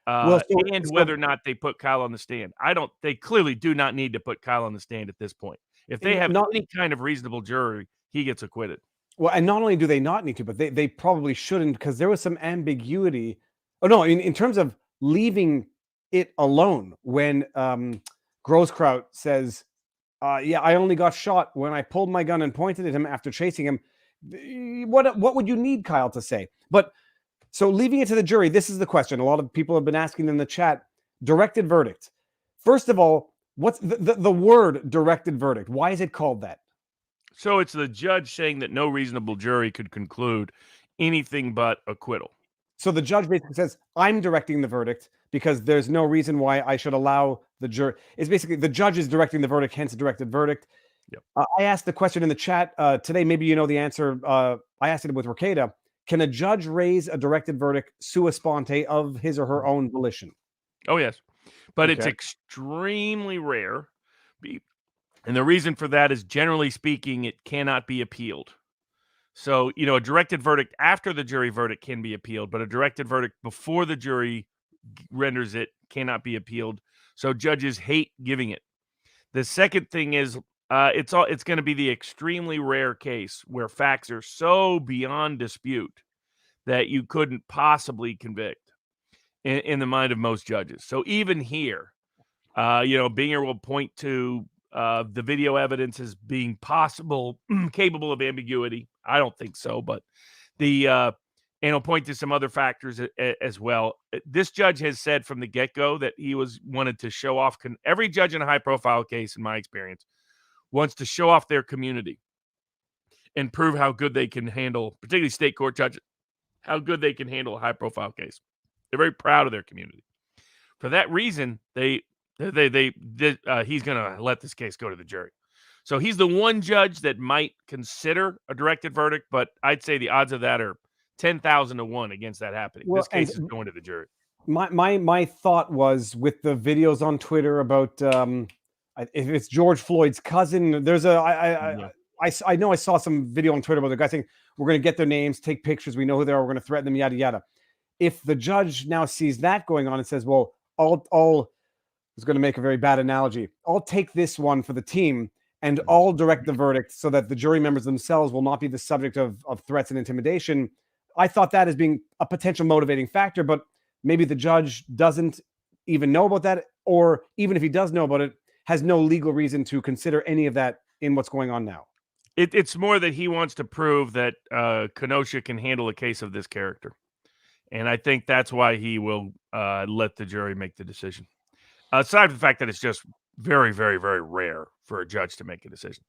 and whether or not they put Kyle on the stand. They clearly do not need to put Kyle on the stand at this point. If they have any kind of reasonable jury, he gets acquitted. Well, and not only do they not need to, but they probably shouldn't, because there was some ambiguity. Oh no, in terms of leaving it alone when Groskraut says, yeah, I only got shot when I pulled my gun and pointed at him after chasing him. What would you need Kyle to say? But so leaving it to the jury, this is the question. A lot of people have been asking in the chat. Directed verdict. First of all, what's the word directed verdict? Why is it called that? So it's the judge saying that no reasonable jury could conclude anything but acquittal. So the judge basically says, I'm directing the verdict because there's no reason why I should allow the jury. It's basically the judge is directing the verdict, hence a directed verdict. Yep. I asked the question in the chat today. Maybe you know the answer. I asked it with Ricada. Can a judge raise a directed verdict sua sponte of his or her own volition? Oh, yes. But it's Okay. extremely rare. And the reason for that is, generally speaking, it cannot be appealed. So, a directed verdict after the jury verdict can be appealed, but a directed verdict before the jury renders it cannot be appealed. So judges hate giving it. The second thing is, it's going to be the extremely rare case where facts are so beyond dispute that you couldn't possibly convict in the mind of most judges. So even here, Binger will point to the video evidence as being possible, capable of ambiguity. I don't think so, but and he'll point to some other factors as well. This judge has said from the get-go that he wanted to show off. Every judge in a high-profile case, in my experience, wants to show off their community and prove how good they can handle, particularly state court judges, how good they can handle a high-profile case. They're very proud of their community. For that reason, he's going to let this case go to the jury. So he's the one judge that might consider a directed verdict, but I'd say the odds of that are 10,000 to 1 against that happening. This case is going to the jury. My thought was, with the videos on Twitter about if it's George Floyd's cousin, there's I know I saw some video on Twitter about the guy saying, we're going to get their names, take pictures, we know who they are, we're going to threaten them, yada yada. If the judge now sees that going on and says, well, I'll is going to make a very bad analogy. I'll take this one for the team and I'll direct the verdict so that the jury members themselves will not be the subject of threats and intimidation. I thought that as being a potential motivating factor, but maybe the judge doesn't even know about that, or even if he does know about it, has no legal reason to consider any of that in what's going on now. It's more that he wants to prove that Kenosha can handle a case of this character. And I think that's why he will let the jury make the decision. Aside from the fact that it's just very, very, very rare for a judge to make a decision.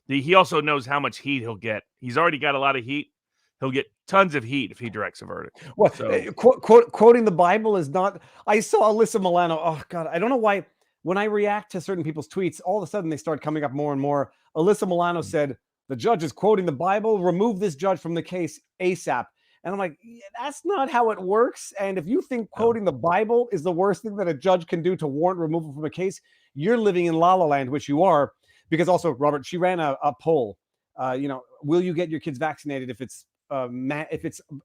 He also knows how much heat he'll get. He's already got a lot of heat. He'll get tons of heat if he directs a verdict. Well, so, quoting the Bible is not... I saw Alyssa Milano. Oh, God. I don't know why. When I react to certain people's tweets, all of a sudden they start coming up more and more. Alyssa Milano said, the judge is quoting the Bible. Remove this judge from the case ASAP. And I'm like, yeah, that's not how it works. And if you think quoting the Bible is the worst thing that a judge can do to warrant removal from a case, you're living in La La Land, which you are. Because also, Robert, she ran a poll. Will you get your kids vaccinated if it's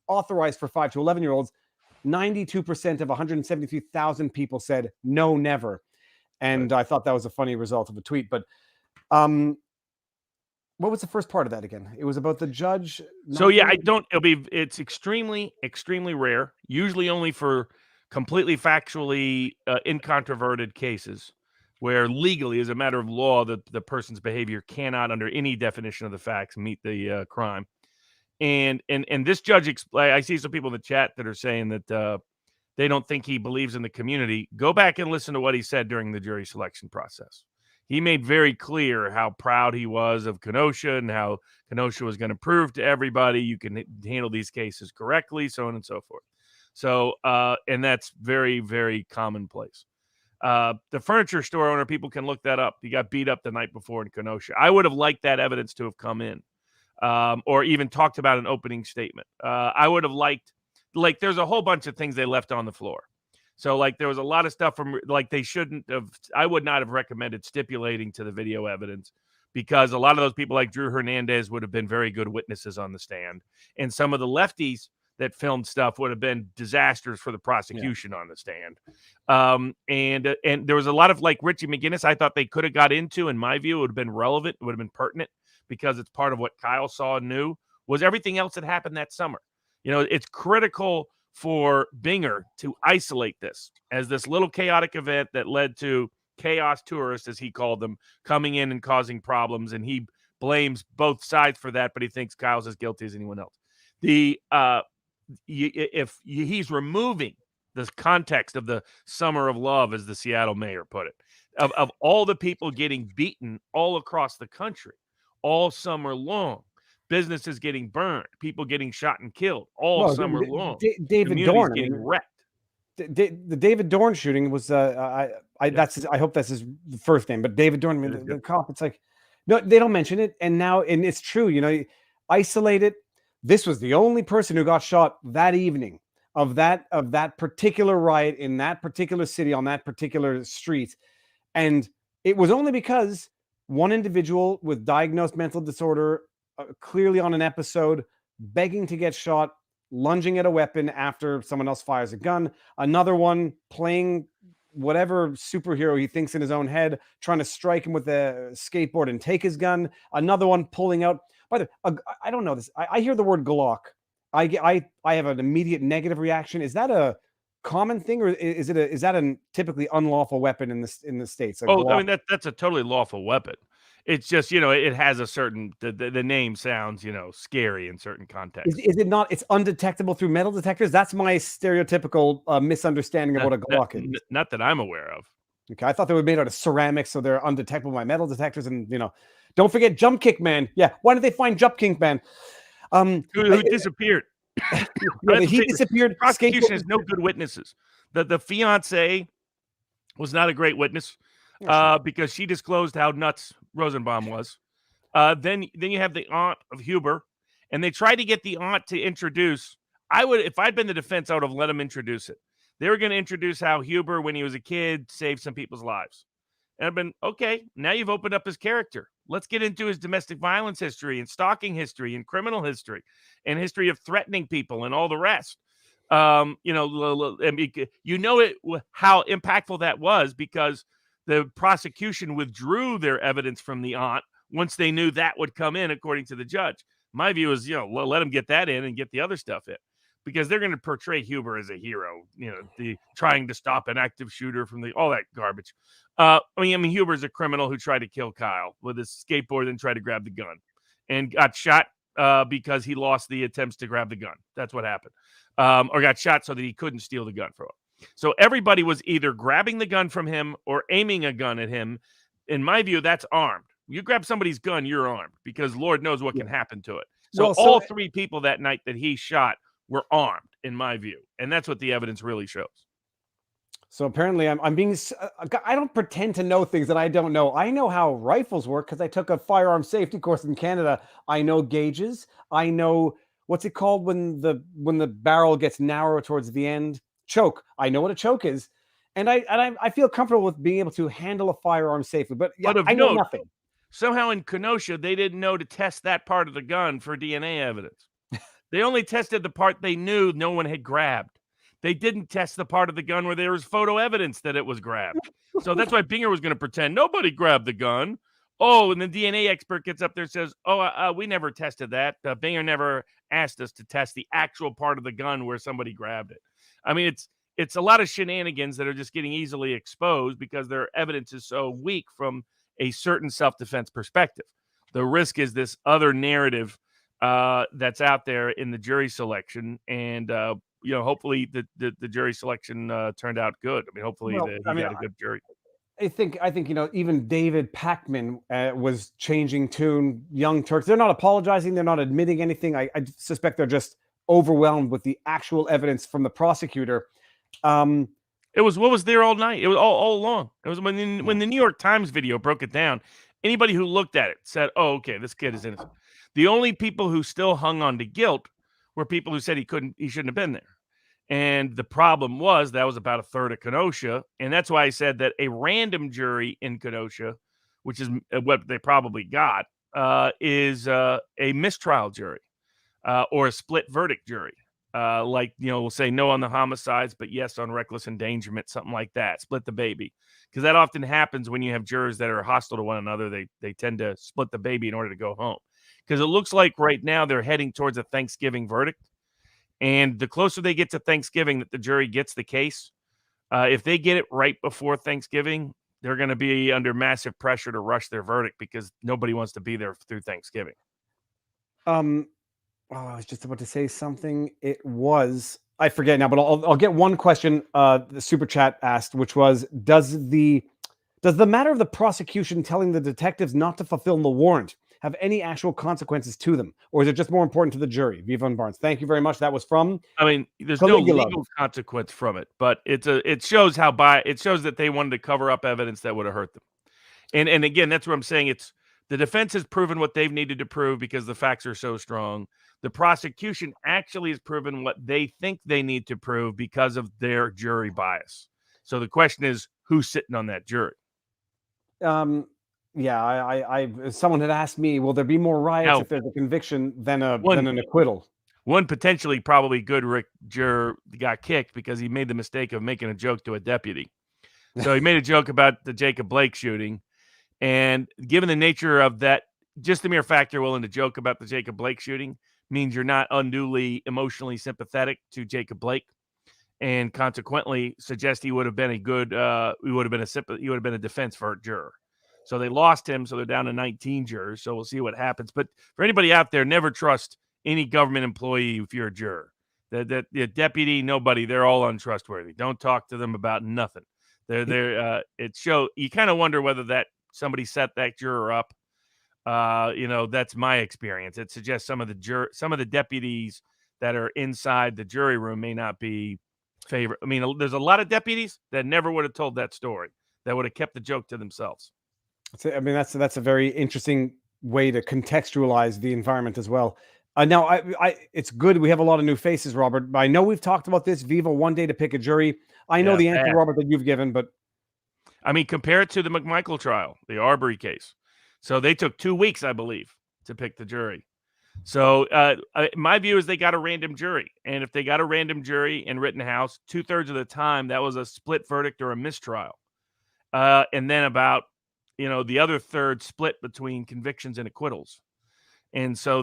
authorized for 5 to 11-year-olds? 92% of 173,000 people said no, never. And I thought that was a funny result of a tweet. But what was the first part of that again? It was about the judge. So yeah, it's extremely, extremely rare, usually only for completely factually incontroverted cases where legally, as a matter of law, the person's behavior cannot, under any definition of the facts, meet the crime. And this judge, I see some people in the chat that are saying that they don't think he believes in the community. Go back and listen to what he said during the jury selection process. He made very clear how proud he was of Kenosha and how Kenosha was going to prove to everybody you can handle these cases correctly, so on and so forth. So, and that's very, very commonplace. The furniture store owner, people can look that up. He got beat up the night before in Kenosha. I would have liked that evidence to have come in, or even talked about an opening statement. I would have liked, there's a whole bunch of things they left on the floor. So, there was a lot of stuff from, they shouldn't have, I would not have recommended stipulating to the video evidence, because a lot of those people like Drew Hernandez would have been very good witnesses on the stand. And some of the lefties that filmed stuff would have been disasters for the prosecution on the stand. And there was a lot of, Richie McGinnis, I thought they could have got into, in my view, it would have been relevant, it would have been pertinent, because it's part of what Kyle saw and knew, was everything else that happened that summer. It's critical for Binger to isolate this as this little chaotic event that led to chaos tourists, as he called them, coming in and causing problems. And he blames both sides for that, but he thinks Kyle's as guilty as anyone else. If he's removing the context of the summer of love, as the Seattle mayor put it, of all the people getting beaten all across the country all summer long, businesses getting burned, people getting shot and killed all summer long. David Dorn getting wrecked. the David Dorn shooting was I hope that's his first name, but David Dorn, the cop. It's like, no, they don't mention it, and it's true. Isolate it. This was the only person who got shot that evening of that particular riot in that particular city on that particular street, and it was only because one individual with diagnosed mental disorder, clearly on an episode, begging to get shot, lunging at a weapon after someone else fires a gun, another one playing whatever superhero he thinks in his own head, trying to strike him with a skateboard and take his gun, another one pulling out. By the way, I don't know this. I hear the word Glock. I have an immediate negative reaction. Is that a common thing, or is that a typically unlawful weapon in the States? Oh, I mean, that's a totally lawful weapon. It's just, it has a certain, the name sounds, scary in certain contexts. Is it not? It's undetectable through metal detectors. That's my stereotypical misunderstanding of what a Glock is. Not that I'm aware of. Okay, I thought they were made out of ceramics, so they're undetectable by metal detectors. And don't forget Jump Kick Man. Yeah, why did they find Jump Kick Man? Who disappeared? He disappeared. The prosecution has no good witnesses. The fiance was not a great witness because she disclosed how nuts Rosenbaum was. Then you have the aunt of Huber, and they tried to get the aunt to introduce. If I'd been the defense, I would have let him introduce it. They were going to introduce how Huber, when he was a kid, saved some people's lives. And I've been, okay, now you've opened up his character. Let's get into his domestic violence history and stalking history and criminal history and history of threatening people and all the rest. How impactful that was because the prosecution withdrew their evidence from the aunt once they knew that would come in, according to the judge. My view is, let them get that in and get the other stuff in, because they're going to portray Huber as a hero, the trying to stop an active shooter from all that garbage. Huber's a criminal who tried to kill Kyle with his skateboard and tried to grab the gun and got shot because he lost the attempts to grab the gun. That's what happened. Or got shot so that he couldn't steal the gun from him. So everybody was either grabbing the gun from him or aiming a gun at him. In my view, that's armed. You grab somebody's gun, you're armed, because Lord knows what can happen to it. So all three people that night that he shot were armed, in my view. And that's what the evidence really shows. So apparently I'm being, I don't pretend to know things that I don't know. I know how rifles work because I took a firearm safety course in Canada. I know gauges. I know, what's it called when the barrel gets narrow towards the end? Choke. I know what a choke is. And I feel comfortable with being able to handle a firearm safely, but I know nothing. Somehow in Kenosha, they didn't know to test that part of the gun for DNA evidence. They only tested the part they knew no one had grabbed. They didn't test the part of the gun where there was photo evidence that it was grabbed. So that's why Binger was going to pretend nobody grabbed the gun. Oh, and the DNA expert gets up there and says, we never tested that. Binger never asked us to test the actual part of the gun where somebody grabbed it. I mean, it's a lot of shenanigans that are just getting easily exposed because their evidence is so weak from a certain self-defense perspective. The risk is this other narrative that's out there in the jury selection, and hopefully the jury selection turned out good. I mean, hopefully he got a good jury. I think even David Pakman was changing tune. Young Turks, they're not apologizing, they're not admitting anything. I suspect they're just overwhelmed with the actual evidence from the prosecutor. It was what was there all night. It was all along. It was when the New York Times video broke it down. Anybody who looked at it said, "Oh, okay, this kid is innocent." The only people who still hung on to guilt were people who said he shouldn't have been there. And the problem was that was about a third of Kenosha, and that's why I said that a random jury in Kenosha, which is what they probably got, is a mistrial jury or a split verdict jury. We'll say no on the homicides, but yes on reckless endangerment, something like that. Split the baby. Because that often happens when you have jurors that are hostile to one another. They tend to split the baby in order to go home. Because it looks like right now they're heading towards a Thanksgiving verdict. And the closer they get to Thanksgiving that the jury gets the case, if they get it right before Thanksgiving, they're going to be under massive pressure to rush their verdict because nobody wants to be there through Thanksgiving. I was just about to say something. I forget now, but I'll get one question the super chat asked, which was, does the matter of the prosecution telling the detectives not to fulfill the warrant have any actual consequences to them, or is it just more important to the jury? Viva Barnes, thank you very much. That was from I mean, there's no Caligula. legal consequence from it, but it shows it shows that they wanted to cover up evidence that would have hurt them. And again, that's what I'm saying. It's the defense has proven what they've needed to prove because the facts are so strong. The prosecution actually has proven what they think they need to prove because of their jury bias. So the question is, who's sitting on that jury? Yeah, someone had asked me, will there be more riots Now, if there's a conviction than an acquittal? one potentially probably good juror got kicked because he made the mistake of making a joke to a deputy. So he made a joke about the Jacob Blake shooting. And given the nature of that, just the mere fact you're willing to joke about the Jacob Blake shooting means you're not unduly emotionally sympathetic to Jacob Blake, and consequently suggest he would have been a good, he would have been a defense for a juror. So they lost him, so they're down to 19 jurors. So we'll see what happens. But for anybody out there, never trust any government employee if you're a juror. The deputy, nobody, they're all untrustworthy. Don't talk to them about nothing. It show you kind of wonder whether that somebody set that juror up. That's my experience. It suggests some of the deputies that are inside the jury room may not be favorite. I mean, there's a lot of deputies that never would have told that story, that would have kept the joke to themselves. I mean, that's a very interesting way to contextualize the environment as well. Now, it's good we have a lot of new faces, Robert. I know we've talked about this. Viva, one day to pick a jury. I know the answer, Robert, that you've given, but I mean, compare it to the McMichael trial, the Arbery case. So they took 2 weeks, I believe, to pick the jury. So my view is they got a random jury. And if they got a random jury in Rittenhouse, 2/3 of the time, that was a split verdict or a mistrial. And then about, the other third split between convictions and acquittals. And so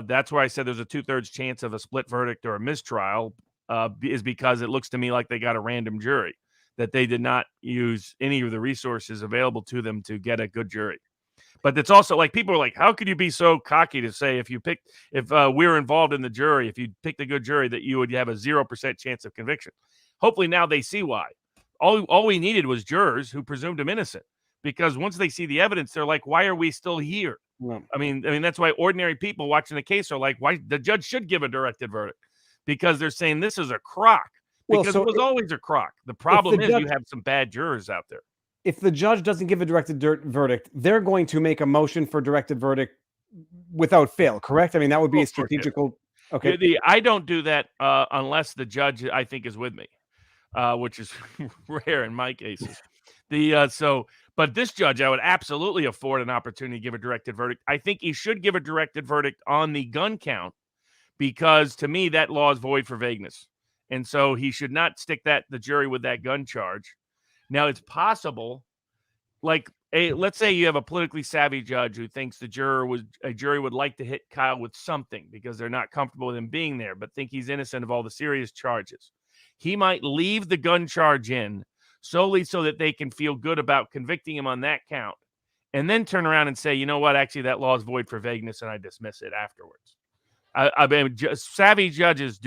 that's where I said there's a 2/3 chance of a split verdict or a mistrial is because it looks to me like they got a random jury, that they did not use any of the resources available to them to get a good jury. But it's also like people are like, how could you be so cocky to say if we're involved in the jury, if you picked a good jury, that you would have a 0% chance of conviction? Hopefully now they see why. All we needed was jurors who presumed him innocent, because once they see the evidence, they're like, why are we still here? no. I mean, that's why ordinary people watching the case are like, why the judge should give a directed verdict, because they're saying this is a crock. Because it was always a crock. The problem is you have some bad jurors out there. If the judge doesn't give a directed verdict, they're going to make a motion for directed verdict without fail, correct? I mean, that would be a strategical. Okay. I don't do that unless the judge, I think, is with me, which is rare in my cases. But this judge, I would absolutely afford an opportunity to give a directed verdict. I think he should give a directed verdict on the gun count, because to me that law is void for vagueness, and so he should not stick the jury with that gun charge. Now, it's possible, let's say you have a politically savvy judge who thinks a jury would like to hit Kyle with something because they're not comfortable with him being there, but think he's innocent of all the serious charges. He might leave the gun charge in solely so that they can feel good about convicting him on that count, and then turn around and say, you know what, actually that law is void for vagueness, and I dismiss it afterwards. I mean, savvy judges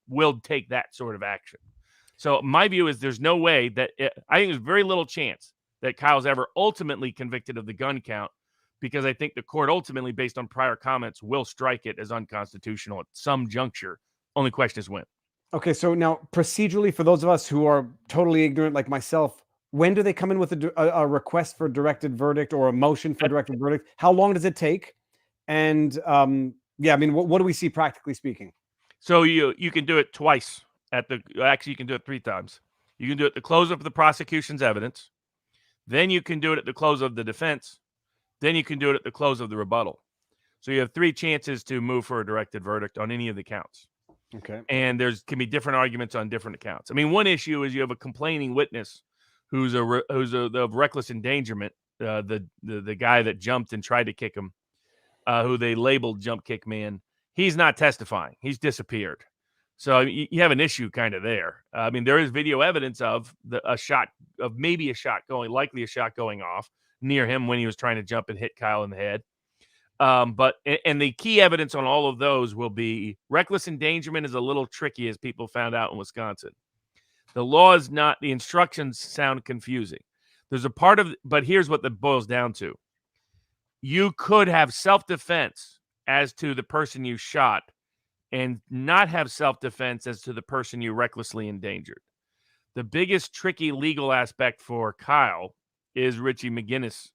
will take that sort of action. So my view is there's no way I think there's very little chance that Kyle's ever ultimately convicted of the gun count, because I think the court ultimately, based on prior comments, will strike it as unconstitutional at some juncture. Only question is when. Okay, so now procedurally, for those of us who are totally ignorant like myself, when do they come in with a request for directed verdict or a motion for directed verdict? How long does it take? And I mean, what do we see practically speaking? So you can do it twice. Actually, you can do it 3 times. You can do it at the close of the prosecution's evidence. Then you can do it at the close of the defense. Then you can do it at the close of the rebuttal. So you have 3 chances to move for a directed verdict on any of the counts. Okay. And can be different arguments on different accounts. I mean, one issue is you have a complaining witness who's the reckless endangerment, the guy that jumped and tried to kick him, who they labeled jump kick man. He's not testifying. He's disappeared. So you have an issue kind of there. I mean, there is video evidence of likely a shot going off near him when he was trying to jump and hit Kyle in the head. But the key evidence on all of those will be reckless endangerment is a little tricky, as people found out in Wisconsin. The law is not, the instructions sound confusing. But here's what that boils down to. you could have self-defense as to the person you shot and not have self-defense as to the person you recklessly endangered. The biggest tricky legal aspect for Kyle is Richie McGinnis,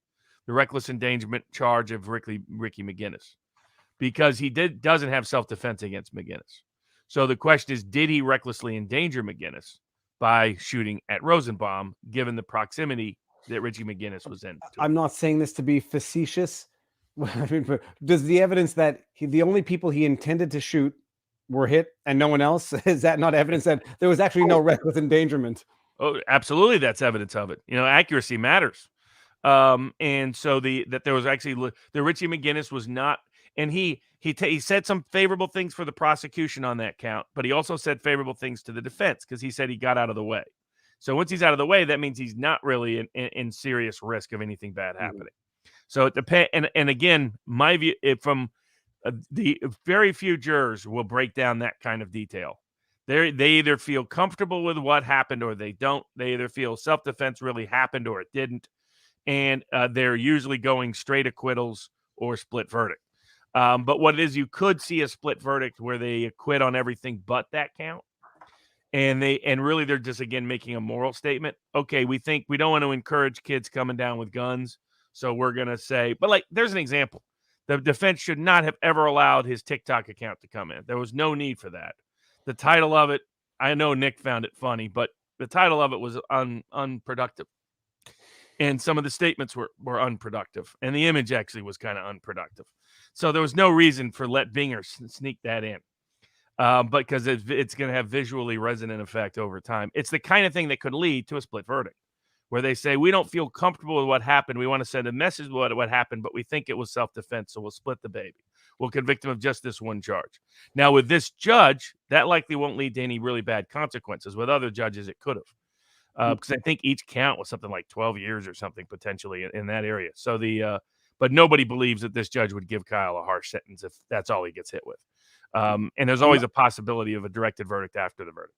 the reckless endangerment charge of Ricky McGinnis, because he doesn't have self-defense against McGinnis. So the question is, did he recklessly endanger McGinnis by shooting at Rosenbaum, given the proximity that Richie McGinnis was in? I'm not saying this to be facetious. I mean, but does the evidence that the only people he intended to shoot were hit and no one else, is that not evidence that there was actually no reckless endangerment? Oh, absolutely, that's evidence of it. Accuracy matters. And so that there was actually the Richie McGinnis was not, and he said some favorable things for the prosecution on that count, but he also said favorable things to the defense because he said he got out of the way. So once he's out of the way, that means he's not really in serious risk of anything bad happening. So it depends. And again, my view from the very few jurors will break down that kind of detail. They either feel comfortable with what happened or they don't. They either feel self-defense really happened or it didn't. And they're usually going straight acquittals or split verdict. But what it is, you could see a split verdict where they acquit on everything but that count. And really they're just, again, making a moral statement. Okay, we think we don't want to encourage kids coming down with guns. So we're going to say, but like, there's an example. The defense should not have ever allowed his TikTok account to come in. There was no need for that. The title of it, I know Nick found it funny, but the title of it was unproductive. And some of the statements were unproductive. And the image actually was kind of unproductive. So there was no reason for let Binger sneak that in. But because it's going to have visually resonant effect over time. It's the kind of thing that could lead to a split verdict, where they say, we don't feel comfortable with what happened. We want to send a message with what happened, but we think it was self-defense, so we'll split the baby. We'll convict him of just this one charge. Now, with this judge, that likely won't lead to any really bad consequences. With other judges, it could have. Because I think each count was something like 12 years or something potentially in that area. So but nobody believes that this judge would give Kyle a harsh sentence if that's all he gets hit with. And there's always a possibility of a directed verdict after the verdict.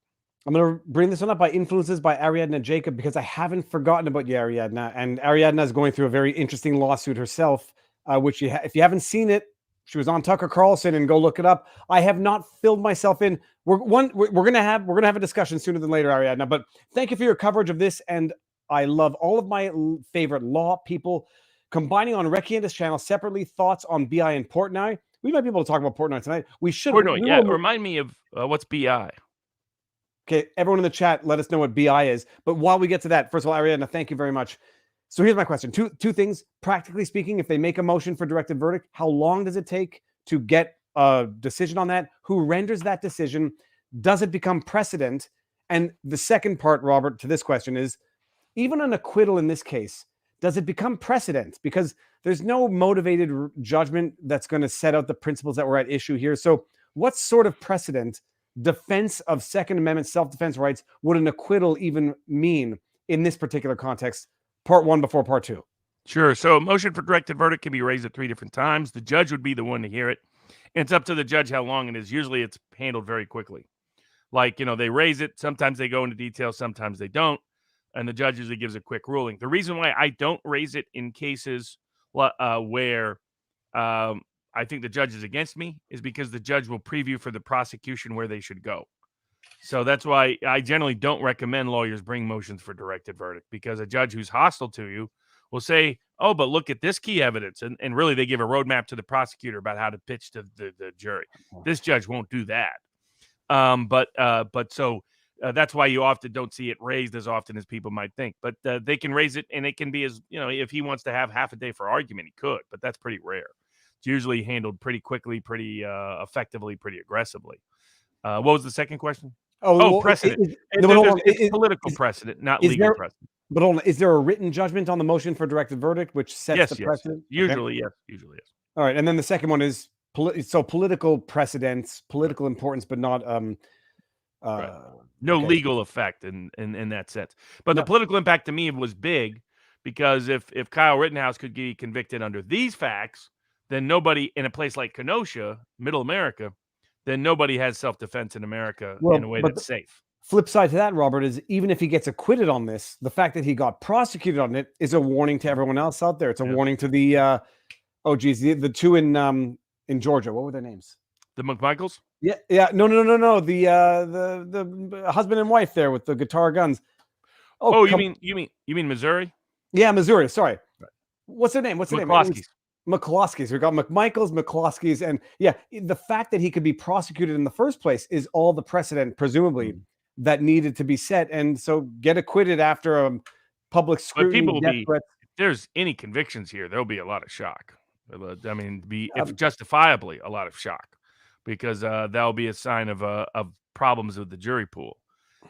I'm going to bring this one up by Influences by Ariadna Jacob because I haven't forgotten about you, Ariadna. And Ariadna is going through a very interesting lawsuit herself, which if you haven't seen it, she was on Tucker Carlson, and go look it up. I have not filled myself in. We're gonna have a discussion sooner than later, Ariadna. But thank you for your coverage of this, and I love all of my favorite law people combining on Recchi and his channel separately thoughts on BI and Portnoy. We might be able to talk about Portnoy tonight. We should. Portnoy, yeah. Remind me of what's BI. Okay, everyone in the chat, let us know what BI is. But while we get to that, first of all, Ariadna, thank you very much. So here's my question. Two things. Practically speaking, if they make a motion for directed verdict, how long does it take to get a decision on that? Who renders that decision? Does it become precedent? And the second part, Robert, to this question is, even an acquittal in this case, does it become precedent? Because there's no motivated judgment that's going to set out the principles that were at issue here. So what sort of precedent, defense of Second Amendment self-defense rights, would an acquittal even mean in this particular context? Part one before part two. Sure. So a motion for directed verdict can be raised at 3 different times. The judge would be the one to hear it. And it's up to the judge how long it is. Usually it's handled very quickly. Like, they raise it. Sometimes they go into detail. Sometimes they don't. And the judge usually gives a quick ruling. The reason why I don't raise it in cases where I think the judge is against me is because the judge will preview for the prosecution where they should go. So that's why I generally don't recommend lawyers bring motions for directed verdict, because a judge who's hostile to you will say, oh, but look at this key evidence. And really they give a roadmap to the prosecutor about how to pitch to the jury. This judge won't do that. So that's why you often don't see it raised as often as people might think. But they can raise it, and it can be as, if he wants to have half a day for argument, he could, but that's pretty rare. It's usually handled pretty quickly, pretty effectively, pretty aggressively. What was the second question? Precedent. It's political precedent, not legal precedent. But hold on, is there a written judgment on the motion for directed verdict which sets the precedent? Usually, yes. Usually, yes. All right, and then the second one is political precedence, political importance, but not no legal effect in that sense. But the political impact to me was big, because if Kyle Rittenhouse could be convicted under these facts, then nobody in a place like Kenosha, Middle America, then nobody has self-defense in America in a way that's safe. Flip side to that, Robert, is even if he gets acquitted on this, the fact that he got prosecuted on it is a warning to everyone else out there. It's a warning to the Oh, geez, the two in Georgia. What were their names? The McMichaels? Yeah. No. The husband and wife there with the guitar guns. Oh, you mean Missouri? Yeah, Missouri. Sorry. Right. What's their name? McCloskeys. McCloskeys. We got McMichaels, McCloskeys, and yeah, the fact that he could be prosecuted in the first place is all the precedent, presumably, that needed to be set, and so get acquitted after a public But scrutiny. people will be, if there's any convictions here, there'll be a lot of shock. I mean, if justifiably a lot of shock, because that'll be a sign of problems with the jury pool.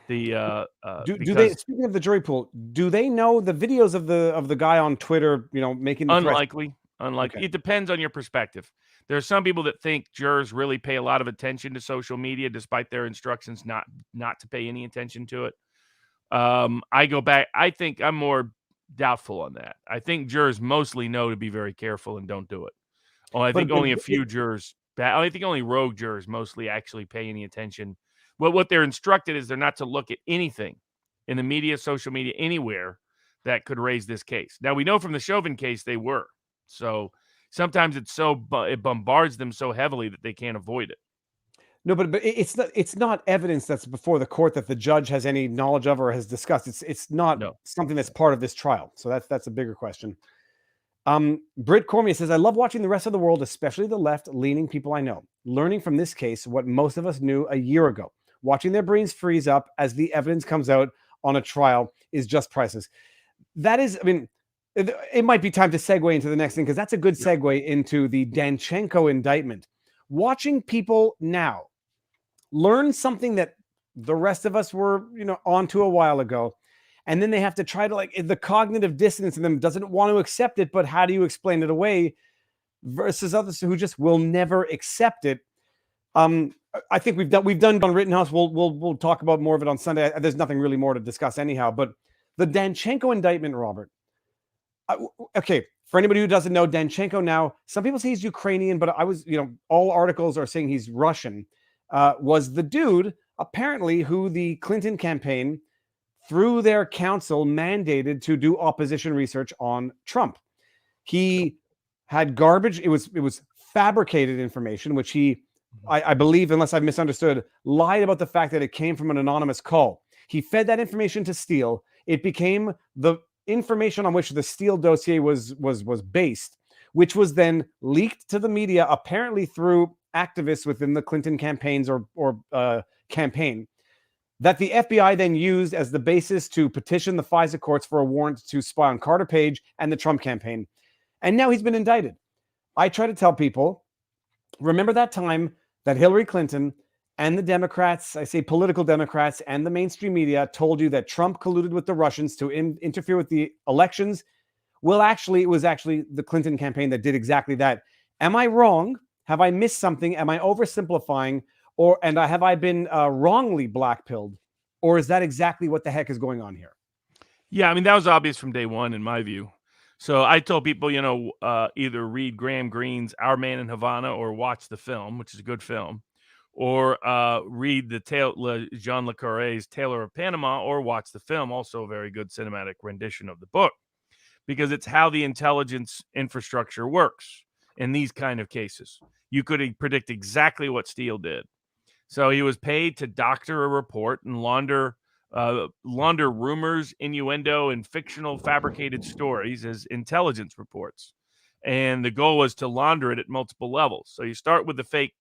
Do they, speaking of the jury pool, do they know the videos of the guy on Twitter, making the unlikely. Okay. It depends on your perspective. There are some people that think jurors really pay a lot of attention to social media, despite their instructions not to pay any attention to it. I go back. I think I'm more doubtful on that. I think jurors mostly know to be very careful and don't do it. I think only a few jurors. I think only rogue jurors mostly actually pay any attention. Well, what they're instructed is they're not to look at anything in the media, social media, anywhere that could raise this case. Now, we know from the Chauvin case they were. So sometimes it bombards them so heavily that they can't avoid it. No, but it's not evidence that's before the court that the judge has any knowledge of or has discussed. It's not something that's part of this trial. So that's a bigger question. Britt Cormier says, I love watching the rest of the world, especially the left-leaning people I know, learning from this case what most of us knew a year ago. Watching their brains freeze up as the evidence comes out on a trial is just priceless. That is, I mean, it might be time to segue into the next thing, because that's a good segue into the Danchenko indictment. Watching people now learn something that the rest of us were, onto a while ago, and then they have to try to, the cognitive dissonance in them doesn't want to accept it, but how do you explain it away, versus others who just will never accept it. I think we've done on Rittenhouse. We'll talk about more of it on Sunday. There's nothing really more to discuss anyhow, but the Danchenko indictment, Robert. Okay, for anybody who doesn't know, Danchenko now, some people say he's Ukrainian, but all articles are saying he's Russian. Was the dude apparently who the Clinton campaign, through their counsel, mandated to do opposition research on Trump. He had garbage. It was fabricated information, which he, I believe, unless I've misunderstood, lied about the fact that it came from an anonymous call. He fed that information to Steele. It became the information on which the Steele dossier was based, which was then leaked to the media, apparently through activists within the Clinton campaigns or campaign, that the FBI then used as the basis to petition the FISA courts for a warrant to spy on Carter Page and the Trump campaign. And now he's been indicted. I try to tell people, remember that time that Hillary Clinton and the Democrats, I say political Democrats, and the mainstream media told you that Trump colluded with the Russians to interfere with the elections? Well, actually, it was actually the Clinton campaign that did exactly that. Am I wrong? Have I missed something? Am I oversimplifying? Have I been wrongly blackpilled? Or is that exactly what the heck is going on here? Yeah, I mean, that was obvious from day one, in my view. So I told people, either read Graham Greene's Our Man in Havana or watch the film, which is a good film, or read Jean Le Carré's Taylor of Panama, or watch the film, also a very good cinematic rendition of the book, because it's how the intelligence infrastructure works in these kind of cases. You could predict exactly what Steele did. So he was paid to doctor a report and launder rumors, innuendo, and fictional fabricated stories as intelligence reports. And the goal was to launder it at multiple levels. So you start with the fake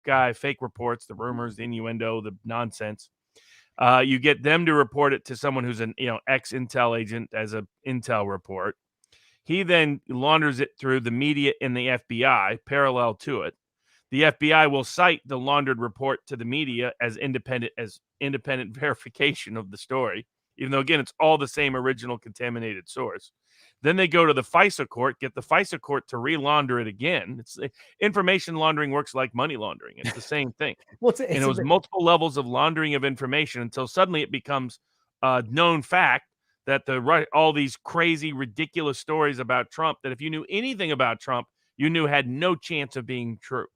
reports, the rumors, the innuendo, the nonsense. You get them to report it to someone who's an ex-intel agent as an intel report. He then launders it through the media and the FBI parallel to it. The FBI will cite the laundered report to the media as independent verification of the story, even though, again, it's all the same original contaminated source. Then they go to the FISA court, get the FISA court to re-launder it again. Information laundering works like money laundering. It's the same thing. And it was multiple levels of laundering of information until suddenly it becomes a known fact that all these crazy, ridiculous stories about Trump, that if you knew anything about Trump, you knew had no chance of being true.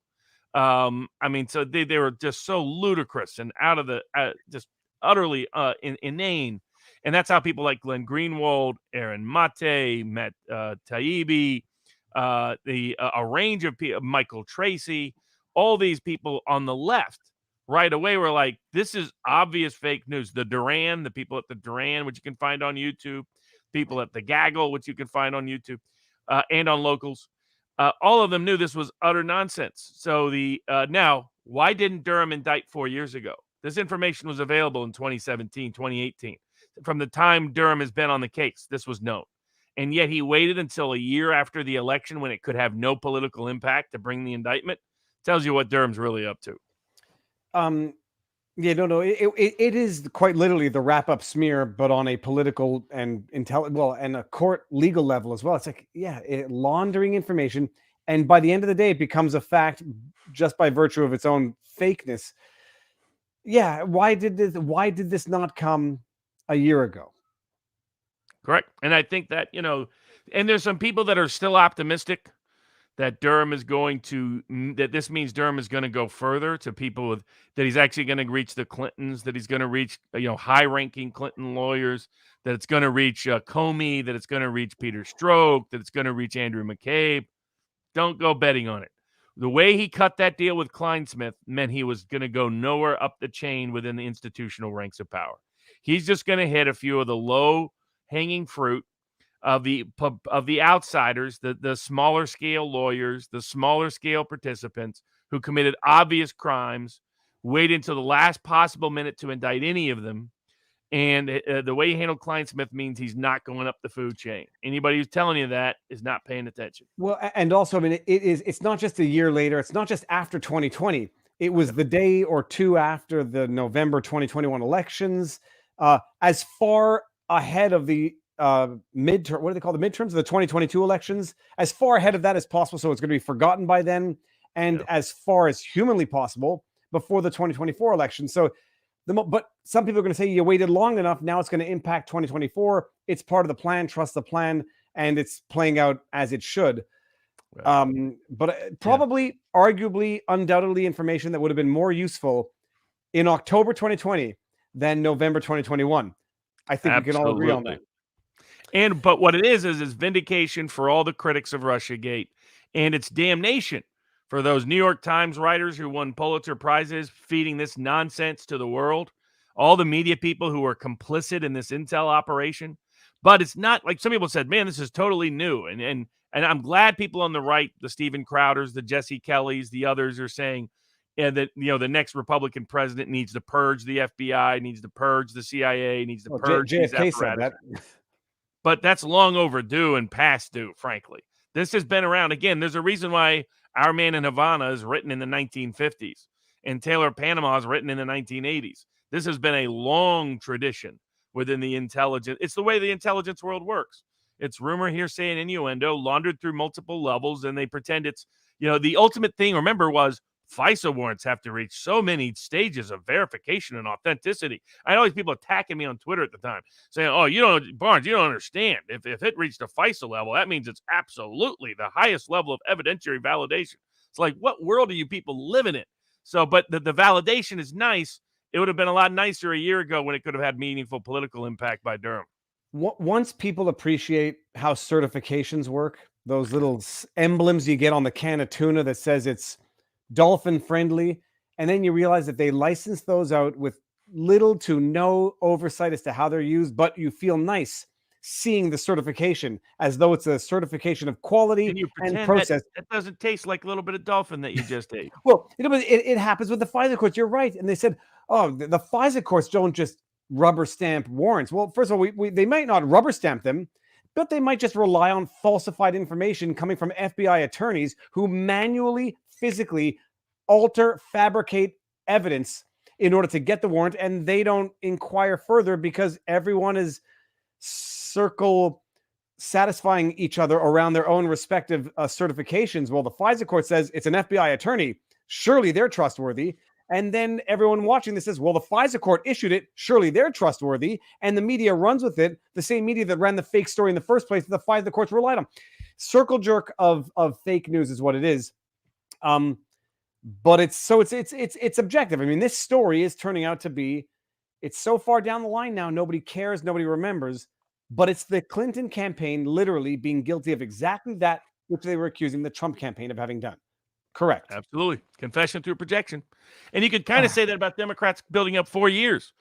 So they were just so ludicrous and out of the just utterly inane. And that's how people like Glenn Greenwald, Aaron Mate, Matt Taibbi, a range of people, Michael Tracy, all these people on the left right away were like, this is obvious fake news. The Duran, the people at the Duran, which you can find on YouTube, people at the Gaggle, which you can find on YouTube and on Locals, all of them knew this was utter nonsense. So now, why didn't Durham indict 4 years ago? This information was available in 2017, 2018. From the time Durham has been on the case, this was known. And yet he waited until a year after the election when it could have no political impact to bring the indictment. Tells you what Durham's really up to. Yeah, no. It is quite literally the wrap-up smear, but on a political and and a court legal level as well. It's like, laundering information, and by the end of the day, it becomes a fact just by virtue of its own fakeness. Yeah, why did this not come a year ago? Correct. And I think that, and there's some people that are still optimistic that Durham is that this means Durham is going to go further to people that he's actually going to reach the Clintons, that he's going to reach, high-ranking Clinton lawyers, that it's going to reach Comey, that it's going to reach Peter Strzok, that it's going to reach Andrew McCabe. Don't go betting on it. The way he cut that deal with Kleinsmith meant he was going to go nowhere up the chain within the institutional ranks of power. He's just going to hit a few of the low-hanging fruit of the outsiders, the smaller scale lawyers, the smaller scale participants who committed obvious crimes, wait until the last possible minute to indict any of them. And the way he handled Kleinsmith means he's not going up the food chain. Anybody who's telling you that is not paying attention. Well, and also, I mean, it's not just a year later. It's not just after 2020. It was the day or two after the November 2021 elections, as far ahead of the midterm. What do they call the midterms? The 2022 elections, as far ahead of that as possible. So it's going to be forgotten by then, and as far as humanly possible before the 2024 election. So, but some people are going to say you waited long enough. Now it's going to impact 2024. It's part of the plan. Trust the plan, and it's playing out as it should. Right. But probably, arguably, undoubtedly, information that would have been more useful in October 2020 than November 2021. I think we can all agree on that. But what it is vindication for all the critics of Russiagate, and it's damnation for those New York Times writers who won Pulitzer Prizes feeding this nonsense to the world, all the media people who were complicit in this intel operation. But it's not like some people said, man, this is totally new. And I'm glad people on the right, the Stephen Crowders, the Jesse Kellys, the others are saying that, the next Republican president needs to purge the FBI, needs to purge the CIA, needs to purge these apparatus. Said that. But that's long overdue and past due, frankly. This has been around. Again, there's a reason why Our Man in Havana is written in the 1950s and Taylor Panama is written in the 1980s. This has been a long tradition within the intelligence. It's the way the intelligence world works. It's rumor, hearsay, and innuendo laundered through multiple levels, and they pretend it's, the ultimate thing, remember, was FISA warrants have to reach so many stages of verification and authenticity. I had all these people attacking me on Twitter at the time, saying, "Oh, Barnes, you don't understand. If it reached a FISA level, that means it's absolutely the highest level of evidentiary validation." It's like, what world are you people living in? So, but the validation is nice. It would have been a lot nicer a year ago when it could have had meaningful political impact by Durham. Once people appreciate how certifications work, those little emblems you get on the can of tuna that says it's dolphin friendly, and then you realize that they license those out with little to no oversight as to how they're used, but you feel nice seeing the certification as though it's a certification of quality and process. That doesn't taste like a little bit of dolphin that you just ate. Well, it happens with the FISA courts. You're right. And they said, the FISA courts don't just rubber stamp warrants. Well, first of all, they might not rubber stamp them, but they might just rely on falsified information coming from FBI attorneys who manually, physically alter, fabricate evidence in order to get the warrant, and they don't inquire further because everyone is circle satisfying each other around their own respective certifications. Well, the FISA court says it's an FBI attorney. Surely they're trustworthy. And then everyone watching this says, well, the FISA court issued it. Surely they're trustworthy. And the media runs with it. The same media that ran the fake story in the first place that the FISA courts relied on. Circle jerk of fake news is what it is. But it's objective. I mean, this story is turning out to be, it's so far down the line now, nobody cares, nobody remembers. But it's the Clinton campaign literally being guilty of exactly that which they were accusing the Trump campaign of having done. Correct. Absolutely. Confession through projection. And you could kind of say that about Democrats building up 4 years.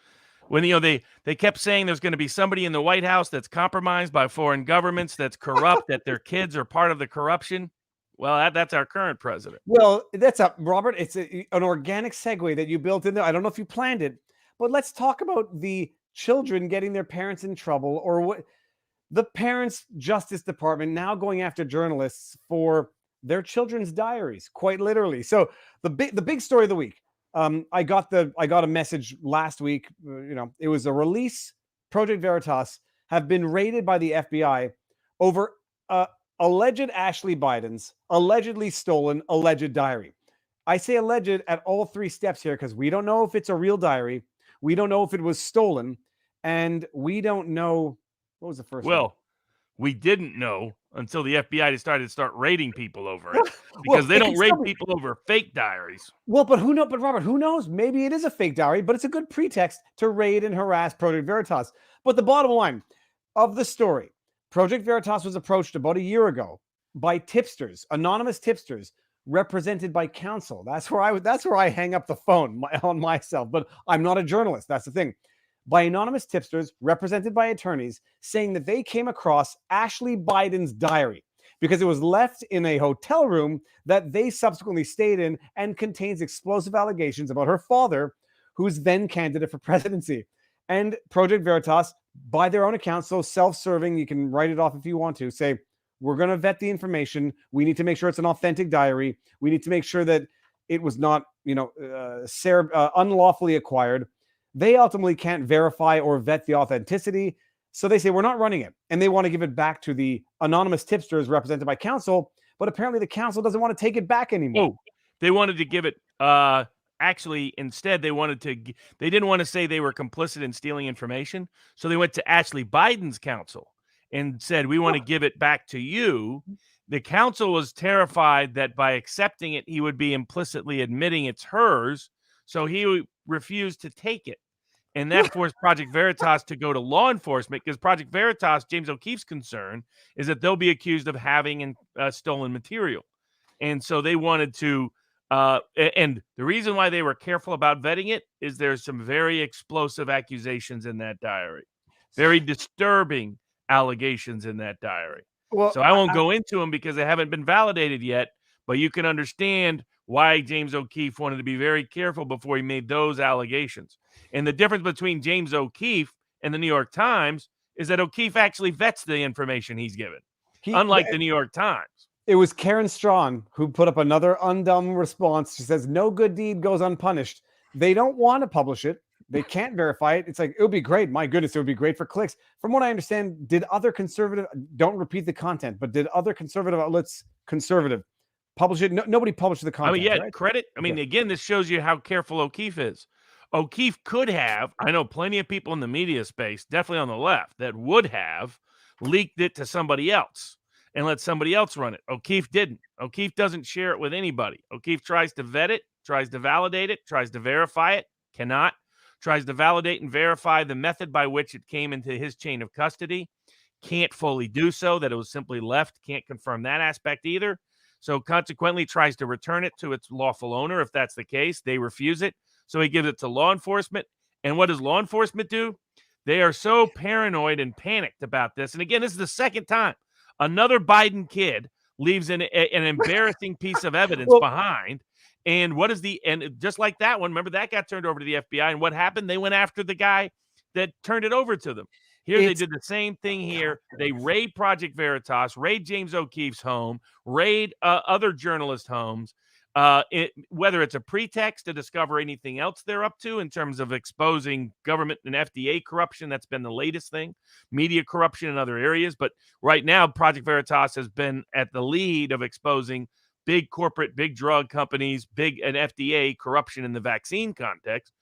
When they kept saying there's going to be somebody in the White House that's compromised by foreign governments, that's corrupt, that their kids are part of the corruption. Well, that's our current president. Well, that's up, Robert. It's an organic segue that you built in there. I don't know if you planned it, but let's talk about the children getting their parents in trouble, or what the parents' Justice Department now going after journalists for their children's diaries, quite literally. So the big story of the week. I got a message last week. It was a release. Project Veritas have been raided by the FBI over alleged Ashley Biden's allegedly stolen alleged diary. I say alleged at all three steps here because we don't know if it's a real diary. We don't know if it was stolen, and we don't know what was the first one? Well, we didn't know until the FBI decided to start raiding people over it, because they don't raid people over fake diaries. Well, but who knows? But Robert, who knows? Maybe it is a fake diary, but it's a good pretext to raid and harass Project Veritas. But the bottom line of the story, Project Veritas was approached about a year ago by tipsters, anonymous tipsters, represented by counsel. That's where I hang up the phone on myself. But I'm not a journalist. That's the thing. By anonymous tipsters represented by attorneys, saying that they came across Ashley Biden's diary because it was left in a hotel room that they subsequently stayed in and contains explosive allegations about her father, who's then candidate for presidency. And Project Veritas, by their own account, so self-serving, you can write it off if you want to, say, we're going to vet the information. We need to make sure it's an authentic diary. We need to make sure that it was not, unlawfully acquired. They ultimately can't verify or vet the authenticity. So they say, we're not running it. And they want to give it back to the anonymous tipsters represented by counsel. But apparently the counsel doesn't want to take it back anymore. Oh, they wanted to give it, actually, instead, they didn't want to say they were complicit in stealing information. So they went to Ashley Biden's counsel and said, we want to give it back to you. The counsel was terrified that by accepting it, he would be implicitly admitting it's hers. So he refused to take it. And that forced Project Veritas to go to law enforcement, because Project Veritas, James O'Keefe's concern, is that they'll be accused of having stolen material. And so they wanted to, and the reason why they were careful about vetting it is there's some very explosive accusations in that diary, very disturbing allegations in that diary. Well, so I won't go into them because they haven't been validated yet, but you can understand why James O'Keefe wanted to be very careful before he made those allegations. And the difference between James O'Keefe and the New York Times is that O'Keefe actually vets the information he's given, unlike the New York Times. It was Karen Strawn who put up another undumb response. She says, no good deed goes unpunished. They don't want to publish it. They can't verify it. It's like, it would be great. My goodness, it would be great for clicks. From what I understand, did other conservative, don't repeat the content, but did other conservative outlets, publish it? No, nobody published the content. Right? Credit. Again, this shows you how careful O'Keefe is. O'Keefe could have, I know plenty of people in the media space, definitely on the left, that would have leaked it to somebody else and let somebody else run it. O'Keefe didn't. O'Keefe doesn't share it with anybody. O'Keefe tries to vet it, tries to validate it, tries to verify it, cannot. Tries to validate and verify the method by which it came into his chain of custody. Can't fully do so, that it was simply left. Can't confirm that aspect either. So consequently tries to return it to its lawful owner. If that's the case, they refuse it. So he gives it to law enforcement. And what does law enforcement do? They are so paranoid and panicked about this. And again, this is the second time another Biden kid leaves an embarrassing piece of evidence behind. And and just like that one, remember that got turned over to the FBI. And what happened? They went after the guy that turned it over to them. Here they did the same thing here. They raid Project Veritas, raid James O'Keefe's home, raid other journalist homes, whether it's a pretext to discover anything else they're up to in terms of exposing government and FDA corruption. That's been the latest thing, media corruption in other areas. But right now, Project Veritas has been at the lead of exposing big corporate, big drug companies, big and FDA corruption in the vaccine context,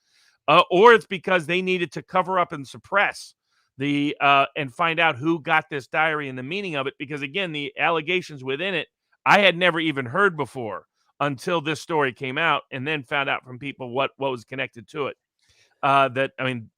or it's because they needed to cover up and suppress the and find out who got this diary and the meaning of it. Because again, the allegations within it, I had never even heard before until this story came out, and then found out from people what was connected to it.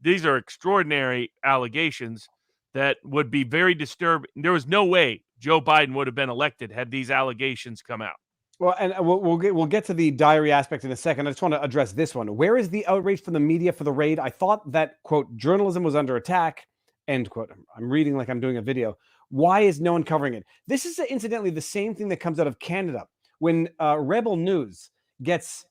These are extraordinary allegations that would be very disturbing. There was no way Joe Biden would have been elected had these allegations come out. Well, and we'll get to the diary aspect in a second. I just want to address this one. Where is the outrage from the media for the raid? I thought that, quote, journalism was under attack, end quote. I'm reading like I'm doing a video. Why is no one covering it? This is incidentally the same thing that comes out of Canada when Rebel News gets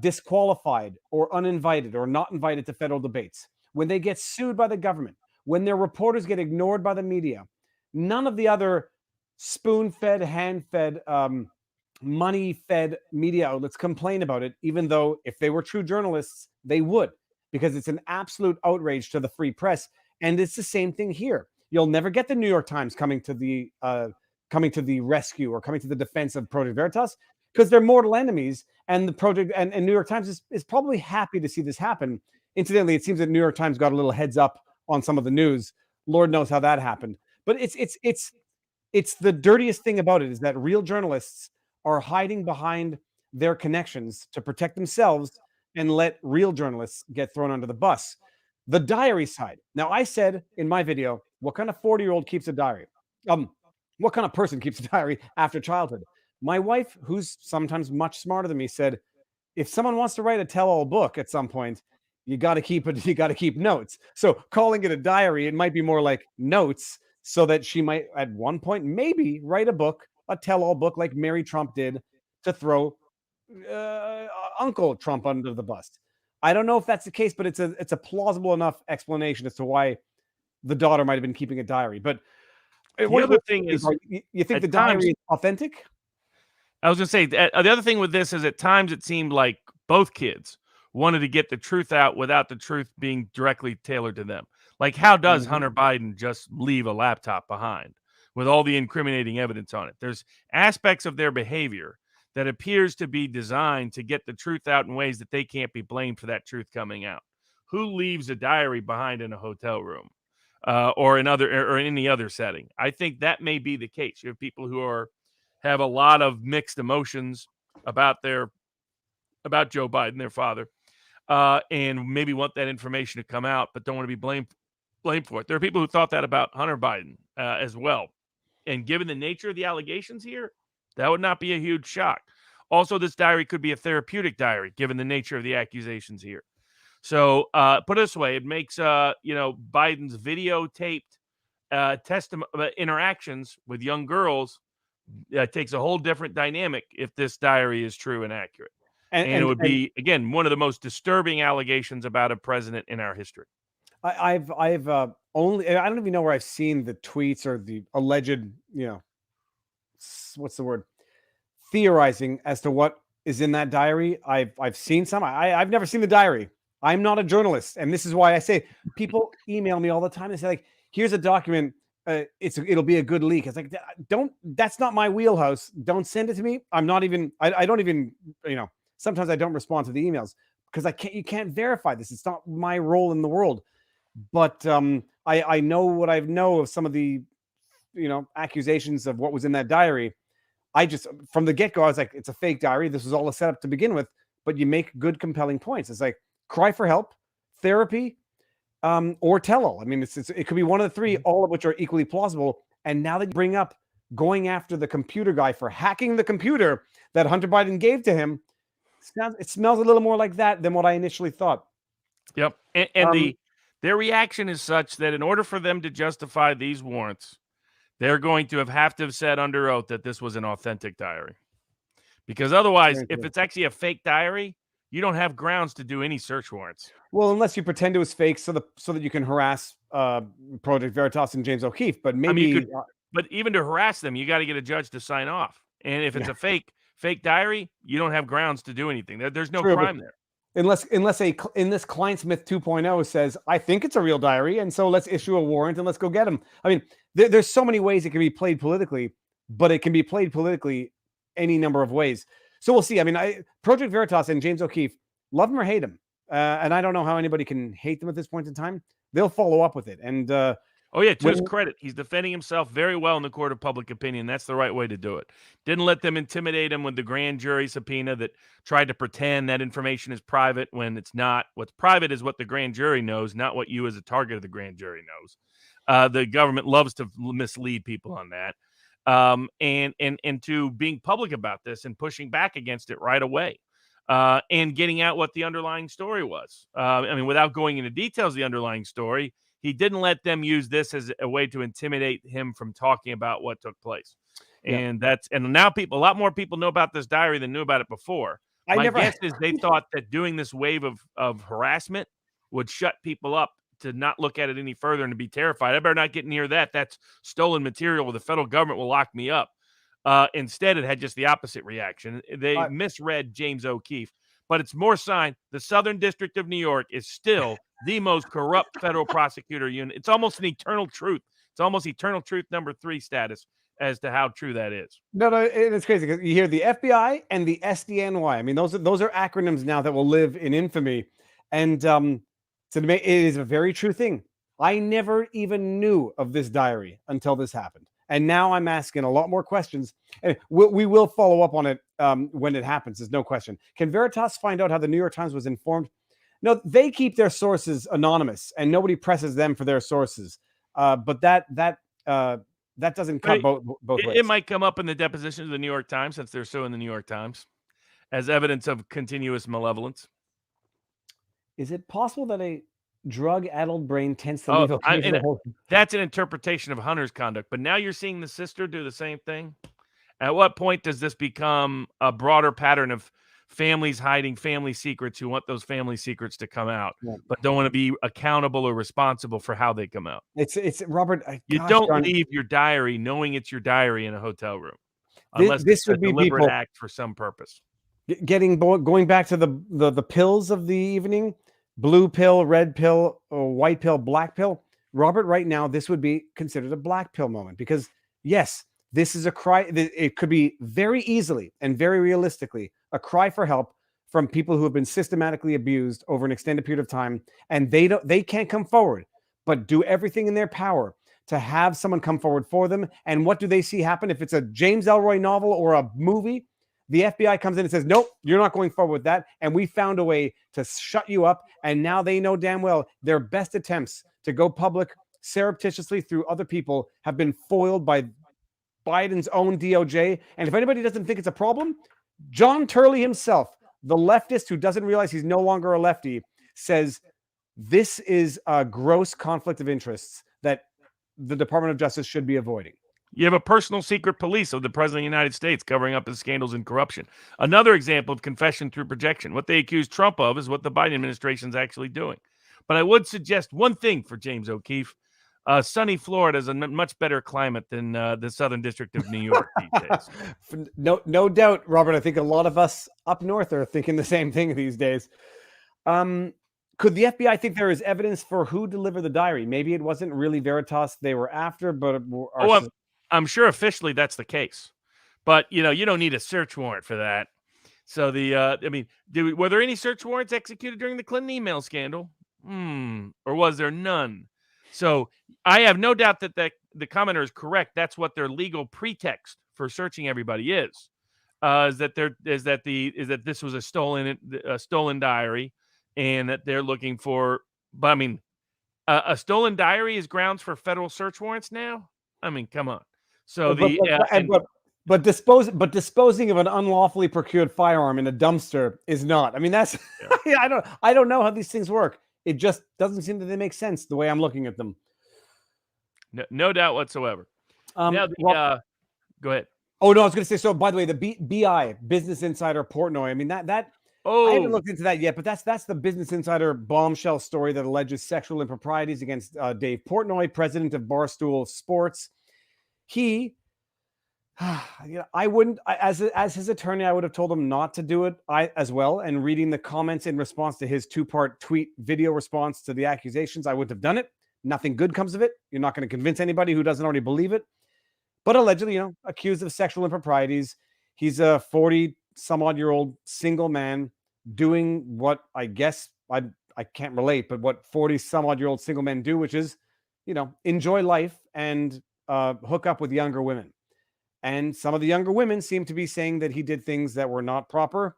disqualified or uninvited or not invited to federal debates, when they get sued by the government, when their reporters get ignored by the media. None of the other spoon-fed, hand-fed, money-fed media outlets complain about it, even though if they were true journalists, they would, because it's an absolute outrage to the free press. And it's the same thing here. You'll never get the New York Times coming to the rescue or coming to the defense of Project Veritas, because they're mortal enemies. And the project and New York Times is probably happy to see this happen. Incidentally, it seems that New York Times got a little heads up on some of the news. Lord knows how that happened. But it's the dirtiest thing about it is that real journalists are hiding behind their connections to protect themselves and let real journalists get thrown under the bus. The diary side. Now, I said in my video, what kind of 40-year-old keeps a diary? What kind of person keeps a diary after childhood? My wife, who's sometimes much smarter than me, said, if someone wants to write a tell-all book at some point, you got to keep it. You got to keep notes. So calling it a diary, it might be more like notes, so that she might at one point maybe write a book, a tell-all book like Mary Trump did, to throw Uncle Trump under the bus. I don't know if that's the case, but it's a plausible enough explanation as to why the daughter might have been keeping a diary. But the other thing is, you think the diary is authentic? I was going to say, the other thing with this is at times it seemed like both kids wanted to get the truth out without the truth being directly tailored to them. Like, how does Hunter Biden just leave a laptop behind with all the incriminating evidence on it? There's aspects of their behavior that appears to be designed to get the truth out in ways that they can't be blamed for that truth coming out. Who leaves a diary behind in a hotel room or in any other setting? I think that may be the case. You have people who have a lot of mixed emotions about Joe Biden, their father, and maybe want that information to come out, but don't want to be blamed for it. There are people who thought that about Hunter Biden as well. And given the nature of the allegations here, that would not be a huge shock. Also, this diary could be a therapeutic diary, given the nature of the accusations here. So put it this way, it makes Biden's videotaped interactions with young girls takes a whole different dynamic if this diary is true and accurate. And it would be, again, one of the most disturbing allegations about a president in our history. I've only, I don't even know where I've seen the tweets or the alleged, what's the word, theorizing as to what is in that diary. I've seen some. I've never seen the diary. I'm not a journalist, and this is why I say people email me all the time and say, like, here's a document. It'll be a good leak. It's like, that's not my wheelhouse. Don't send it to me. I'm not even. I don't even. Sometimes I don't respond to the emails because you can't verify this. It's not my role in the world. But I know what I know of some of the accusations of what was in that diary. I just, from the get-go, I was like, it's a fake diary. This was all a setup to begin with. But you make good, compelling points. It's like cry for help, therapy, or tell-all. I mean, it could be one of the three, all of which are equally plausible. And now that you bring up going after the computer guy for hacking the computer that Hunter Biden gave to him, it smells a little more like that than what I initially thought. Yep. And their reaction is such that in order for them to justify these warrants, they're going to have said under oath that this was an authentic diary. Because otherwise, if it's actually a fake diary, you don't have grounds to do any search warrants. Well, unless you pretend it was fake so that you can harass Project Veritas and James O'Keefe. But maybe, but even to harass them, you got to get a judge to sign off. And if it's a fake diary, you don't have grounds to do anything. There's no crime there. Unless in this Kleinsmith 2.0 says, I think it's a real diary, and so let's issue a warrant and let's go get him. I mean, there's so many ways it can be played politically, but it can be played politically any number of ways. So we'll see. I mean, Project Veritas and James O'Keefe, love him or hate him. And I don't know how anybody can hate them at this point in time. They'll follow up with it. And to his credit, he's defending himself very well in the court of public opinion. That's the right way to do it. Didn't let them intimidate him with the grand jury subpoena that tried to pretend that information is private when it's not. What's private is what the grand jury knows, not what you as a target of the grand jury knows. The government loves to mislead people on that. and to being public about this and pushing back against it right away, and getting out what the underlying story was. I mean, without going into details of the underlying story, he didn't let them use this as a way to intimidate him from talking about what took place. Yeah. And now a lot more people know about this diary than knew about it before. My guess is they thought that doing this wave of harassment would shut people up to not look at it any further and to be terrified. I better not get near that. That's stolen material. The federal government will lock me up. Instead, it had just the opposite reaction. They misread James O'Keefe, but it's more sign the Southern District of New York is still the most corrupt federal prosecutor unit. It's almost an eternal truth. It's almost eternal truth number 3 status as to how true that is. No, it's crazy because you hear the FBI and the SDNY. I mean, those are acronyms now that will live in infamy. And so it is a very true thing. I never even knew of this diary until this happened. And now I'm asking a lot more questions. And we will follow up on it when it happens. There's no question. Can Veritas find out how the New York Times was informed? No, they keep their sources anonymous and nobody presses them for their sources. But that doesn't cut both ways. It might come up in the deposition of the New York Times, since they're suing the New York Times, as evidence of continuous malevolence. Is it possible that a drug-addled brain tends to leave that's an interpretation of Hunter's conduct, but now you're seeing the sister do the same thing. At what point does this become a broader pattern of families hiding family secrets who want those family secrets to come out, but don't want to be accountable or responsible for how they come out? It's Robert. You don't leave your diary knowing it's your diary in a hotel room, unless this would be a deliberate act for some purpose. Going back to the pills of the evening. Blue pill, red pill, or white pill, black pill. Robert, right now, this would be considered a black pill moment because, yes, this is a cry. It could be very easily and very realistically a cry for help from people who have been systematically abused over an extended period of time, and they can't come forward, but do everything in their power to have someone come forward for them. And what do they see happen? If it's a James Ellroy novel or a movie, the FBI comes in and says, nope, you're not going forward with that. And we found a way to shut you up. And now they know damn well their best attempts to go public surreptitiously through other people have been foiled by Biden's own DOJ. And if anybody doesn't think it's a problem, John Turley himself, the leftist who doesn't realize he's no longer a lefty, says this is a gross conflict of interests that the Department of Justice should be avoiding. You have a personal secret police of the President of the United States covering up his scandals and corruption. Another example of confession through projection. What they accuse Trump of is what the Biden administration is actually doing. But I would suggest one thing for James O'Keefe. Sunny Florida is a much better climate than the Southern District of New York these days. No doubt, Robert. I think a lot of us up north are thinking the same thing these days. Could the FBI think there is evidence for who delivered the diary? Maybe it wasn't really Veritas they were after, but I'm sure officially that's the case, but you don't need a search warrant for that. So were there any search warrants executed during the Clinton email scandal? Or was there none? So I have no doubt that the commenter is correct. That's what their legal pretext for searching everybody is that this was a stolen diary, and that they're looking for. But I mean, a stolen diary is grounds for federal search warrants now. I mean, come on. So disposing of an unlawfully procured firearm in a dumpster is not. I mean, that's I don't know how these things work. It just doesn't seem that they make sense the way I'm looking at them. No doubt whatsoever. Go ahead. Oh no, I was going to say. So by the way, the BI Business Insider Portnoy. I mean I haven't looked into that yet, but that's the Business Insider bombshell story that alleges sexual improprieties against Dave Portnoy, president of Barstool Sports. He, I wouldn't, as his attorney, I would have told him not to do it as well. And reading the comments in response to his 2-part tweet video response to the accusations, I wouldn't have done it. Nothing good comes of it. You're not going to convince anybody who doesn't already believe it. But allegedly, accused of sexual improprieties. He's a 40-some-odd-year-old single man doing what I guess I can't relate, but what 40-some-odd-year-old single men do, which is, enjoy life and hook up with younger women. And some of the younger women seem to be saying that he did things that were not proper.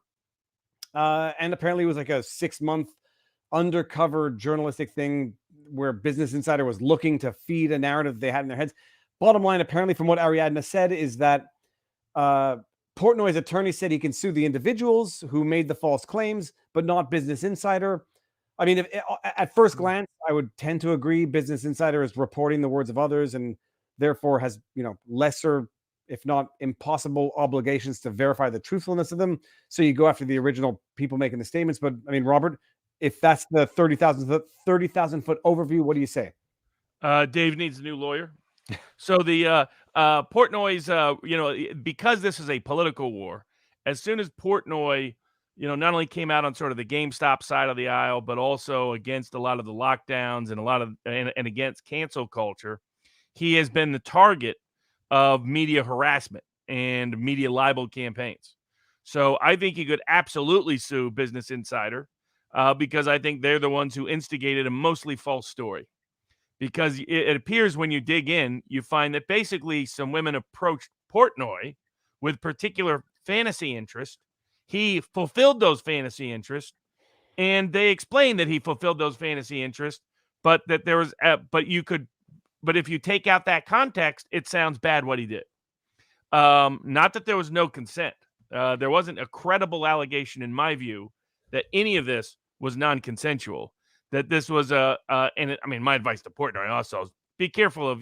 And apparently it was like a 6-month undercover journalistic thing where Business Insider was looking to feed a narrative they had in their heads. Bottom line, apparently, from what Ariadna said, is that Portnoy's attorney said he can sue the individuals who made the false claims, but not Business Insider. I mean, at first glance, I would tend to agree. Business Insider is reporting the words of others and therefore has, lesser, if not impossible, obligations to verify the truthfulness of them. So you go after the original people making the statements. But I mean, Robert, if that's the 30,000 foot overview, what do you say? Dave needs a new lawyer. So the Portnoy's, because this is a political war, as soon as Portnoy, not only came out on sort of the GameStop side of the aisle, but also against a lot of the lockdowns and a lot of and against cancel culture, he has been the target of media harassment and media libel campaigns. So I think he could absolutely sue Business Insider because I think they're the ones who instigated a mostly false story. Because it appears when you dig in, you find that basically some women approached Portnoy with particular fantasy interest. He fulfilled those fantasy interests, and they explained that he fulfilled those fantasy interests, but that there was, but if you take out that context, it sounds bad what he did. Not that there was no consent. There wasn't a credible allegation, in my view, that any of this was non-consensual. That this was my advice to Portnoy also is be careful of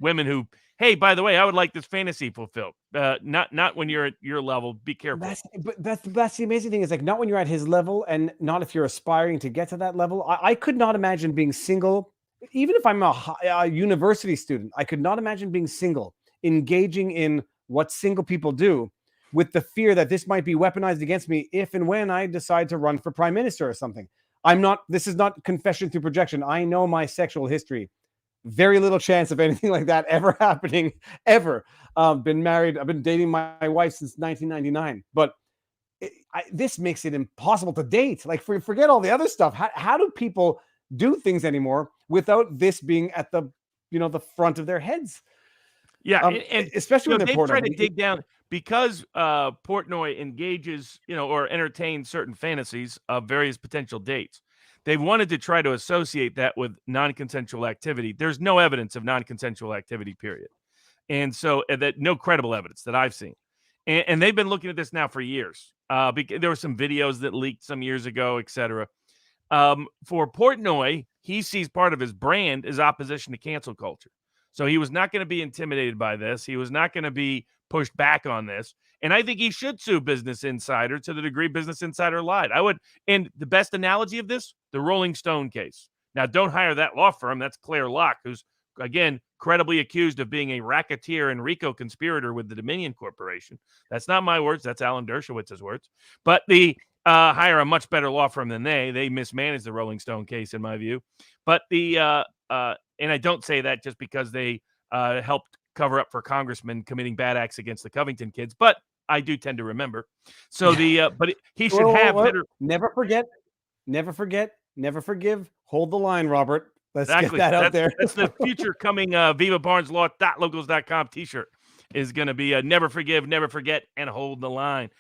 women who, hey, by the way, I would like this fantasy fulfilled. Not when you're at your level. Be careful. That's the amazing thing is like not when you're at his level and not if you're aspiring to get to that level. I could not imagine being single, even if I'm a university student. I could not imagine being single, engaging in what single people do, with the fear that this might be weaponized against me if and when I decide to run for prime minister or something. This is not confession through projection. I know my sexual history. Very little chance of anything like that ever happening, ever. Been married. I've been dating my wife since 1999. But this makes it impossible to date. Like, forget all the other stuff. How do people do things anymore without this being at the front of their heads? Yeah, and especially when they try to dig down because Portnoy engages, or entertains certain fantasies of various potential dates. They wanted to try to associate that with non-consensual activity. There's no evidence of non-consensual activity, period. And so that no credible evidence that I've seen. And they've been looking at this now for years. There were some videos that leaked some years ago, et cetera. For Portnoy, he sees part of his brand as opposition to cancel culture. So he was not going to be intimidated by this. He was not going to be pushed back on this. And I think he should sue Business Insider to the degree Business Insider lied. And the best analogy of this, the Rolling Stone case. Now, don't hire that law firm. That's Claire Locke, who's, again, credibly accused of being a racketeer and RICO conspirator with the Dominion Corporation. That's not my words. That's Alan Dershowitz's words. But the hire a much better law firm than they mismanaged the Rolling Stone case, in my view. But and I don't say that just because they helped cover up for congressmen committing bad acts against the Covington kids, but I do tend to remember. So he should have better. Never forget, never forgive. Hold the line, Robert. Let's Exactly. Get that out there. That's the future coming Viva Barnes Law.locals.com t-shirt is going to be never forgive, never forget, and hold the line.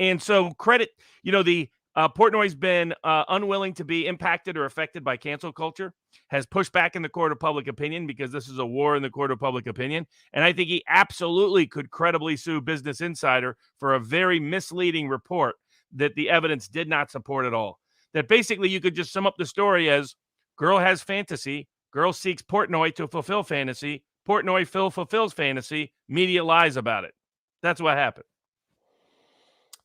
And so credit, the Portnoy's been unwilling to be impacted or affected by cancel culture, has pushed back in the court of public opinion because this is a war in the court of public opinion. And I think he absolutely could credibly sue Business Insider for a very misleading report that the evidence did not support at all. That basically you could just sum up the story as girl has fantasy, girl seeks Portnoy to fulfill fantasy, Portnoy fulfills fantasy, media lies about it. That's what happened.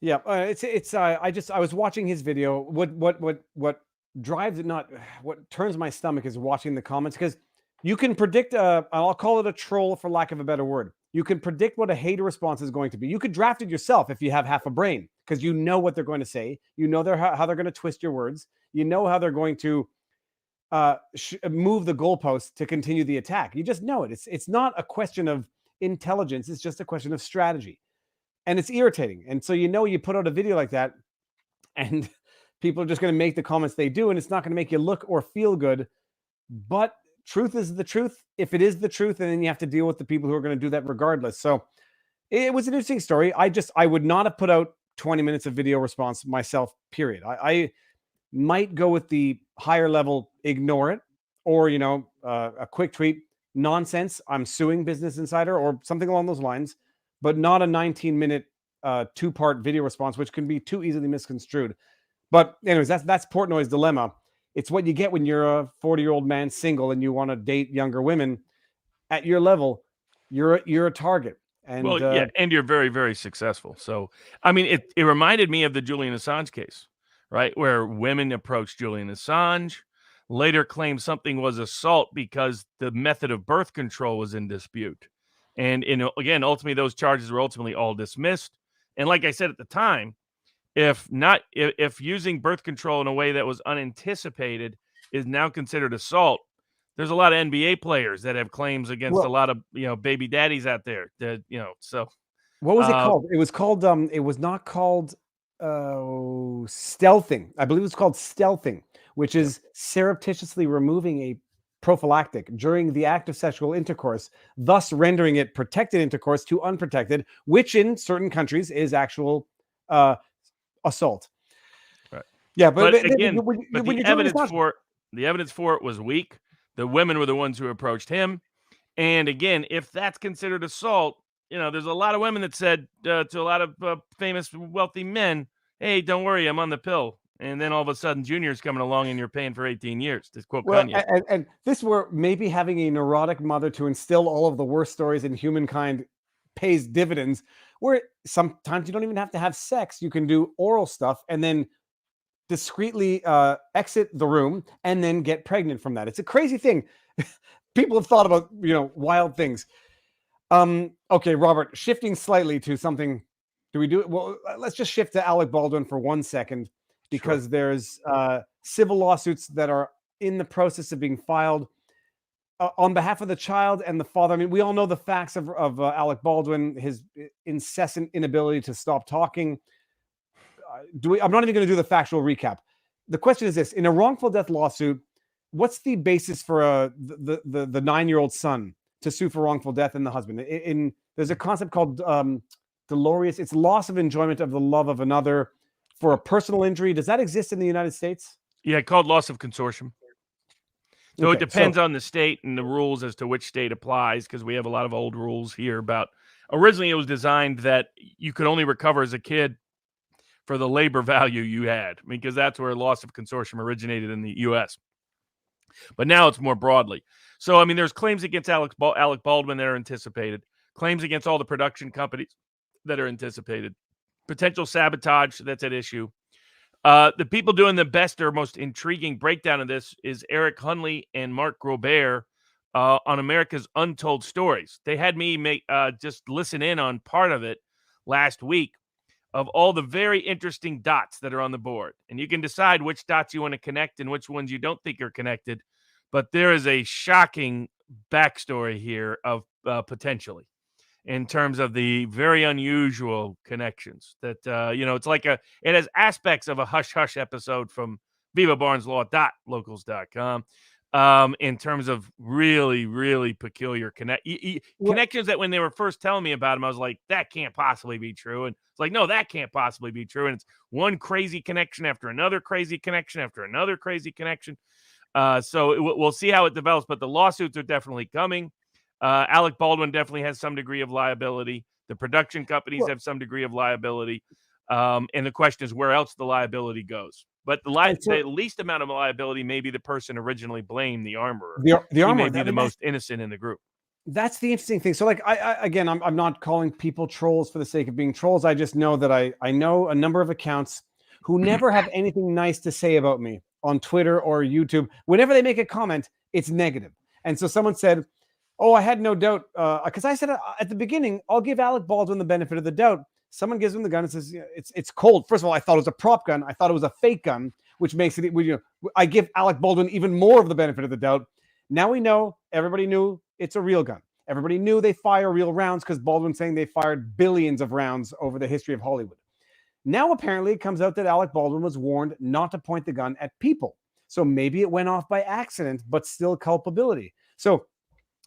Yeah, I was watching his video. What drives it, not what turns my stomach, is watching the comments, because you can predict I'll call it a troll for lack of a better word. You can predict what a hater response is going to be. You could draft it yourself if you have half a brain, because you know what they're going to say. You know how they're going to twist your words. You know how they're going to move the goalposts to continue the attack. You just know it. It's not a question of intelligence. It's just a question of strategy. And it's irritating. And so you put out a video like that and people are just going to make the comments they do, and it's not going to make you look or feel good. But truth is the truth. If it is the truth, and then you have to deal with the people who are going to do that regardless. So it was an interesting story. I would not have put out 20 minutes of video response myself, period. I might go with the higher level, ignore it, or, a quick tweet, nonsense, I'm suing Business Insider or something along those lines, but not a 19-minute two-part video response, which can be too easily misconstrued. But anyways, that's Portnoy's dilemma. It's what you get when you're a 40-year-old man single and you want to date younger women. At your level, you're a target. And Well, yeah, and you're very, very successful. So, I mean, it reminded me of the Julian Assange case, right? Where women approached Julian Assange, later claimed something was assault because the method of birth control was in dispute. And again, ultimately, those charges were ultimately all dismissed. And like I said at the time, if using birth control in a way that was unanticipated is now considered assault, there's a lot of NBA players that have claims against a lot of baby daddies out there. That so what was it called? It was called it was not called stealthing. I believe it was called stealthing, which is surreptitiously removing a prophylactic during the act of sexual intercourse, thus rendering it protected intercourse to unprotected, which in certain countries is actual assault. Right. Yeah, but again, the evidence for it was weak. The women were the ones who approached him. And again, if that's considered assault, there's a lot of women that said to a lot of famous wealthy men, hey, don't worry, I'm on the pill. And then all of a sudden, Junior's coming along and you're paying for 18 years, to quote Kanye. And this where maybe having a neurotic mother to instill all of the worst stories in humankind pays dividends, where sometimes you don't even have to have sex. You can do oral stuff and then discreetly exit the room and then get pregnant from that. It's a crazy thing. People have thought about, wild things. Okay, Robert, shifting slightly to something. Do we do it? Well, let's just shift to Alec Baldwin for 1 second, because there's civil lawsuits that are in the process of being filed on behalf of the child and the father. I mean, we all know the facts of Alec Baldwin, his incessant inability to stop talking. I'm not even going to do the factual recap. The question is this: in a wrongful death lawsuit, what's the basis for the 9-year-old son to sue for wrongful death and the husband? There's a concept called dolorous. It's loss of enjoyment of the love of another for a personal injury. Does that exist in the United States? Yeah, called loss of consortium. So it depends on the state and the rules as to which state applies, because we have a lot of old rules here about. Originally, it was designed that you could only recover as a kid for the labor value you had, because that's where loss of consortium originated in the U.S. But now it's more broadly. So, I mean, there's claims against Alec Baldwin that are anticipated, claims against all the production companies that are anticipated, potential sabotage that's at issue. The people doing the best or most intriguing breakdown of this is Eric Hunley and Mark Grobert on America's Untold Stories. They had me just listen in on part of it last week, of all the very interesting dots that are on the board. And you can decide which dots you want to connect and which ones you don't think are connected. But there is a shocking backstory here of potentially, in terms of the very unusual connections that, it's like it has aspects of a hush-hush episode from Viva Barnes Law.locals.com. In terms of really, really peculiar connections that when they were first telling me about them, I was like, that can't possibly be true. And it's like, no, that can't possibly be true. And it's one crazy connection after another crazy connection after another crazy connection. So we'll see how it develops, but the lawsuits are definitely coming. Alec Baldwin definitely has some degree of liability. The production companies have some degree of liability. And the question is where else the liability goes. But the least amount of liability may be the person originally blamed, the armorer. The armorer may be the most innocent in the group. That's the interesting thing. So, like, I'm not calling people trolls for the sake of being trolls. I just know that I know a number of accounts who never have anything nice to say about me on Twitter or YouTube. Whenever they make a comment, it's negative. And so someone said, oh, I had no doubt, because I said at the beginning, I'll give Alec Baldwin the benefit of the doubt. Someone gives him the gun and says, it's cold. First of all, I thought it was a prop gun. I thought it was a fake gun, which makes it, I give Alec Baldwin even more of the benefit of the doubt. Now we know, everybody knew it's a real gun. Everybody knew they fire real rounds, because Baldwin's saying they fired billions of rounds over the history of Hollywood. Now, apparently, it comes out that Alec Baldwin was warned not to point the gun at people. So maybe it went off by accident, but still culpability. So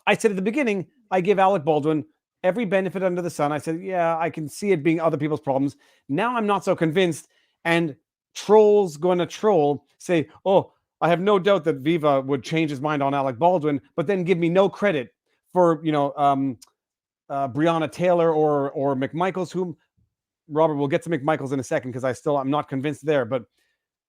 I said at the beginning, I give Alec Baldwin every benefit under the sun. I said, yeah, I can see it being other people's problems. Now I'm not so convinced. And trolls going to troll say, oh, I have no doubt that Viva would change his mind on Alec Baldwin, but then give me no credit for, Breonna Taylor or McMichaels, whom, Robert, we'll get to McMichaels in a second because I'm not convinced there. But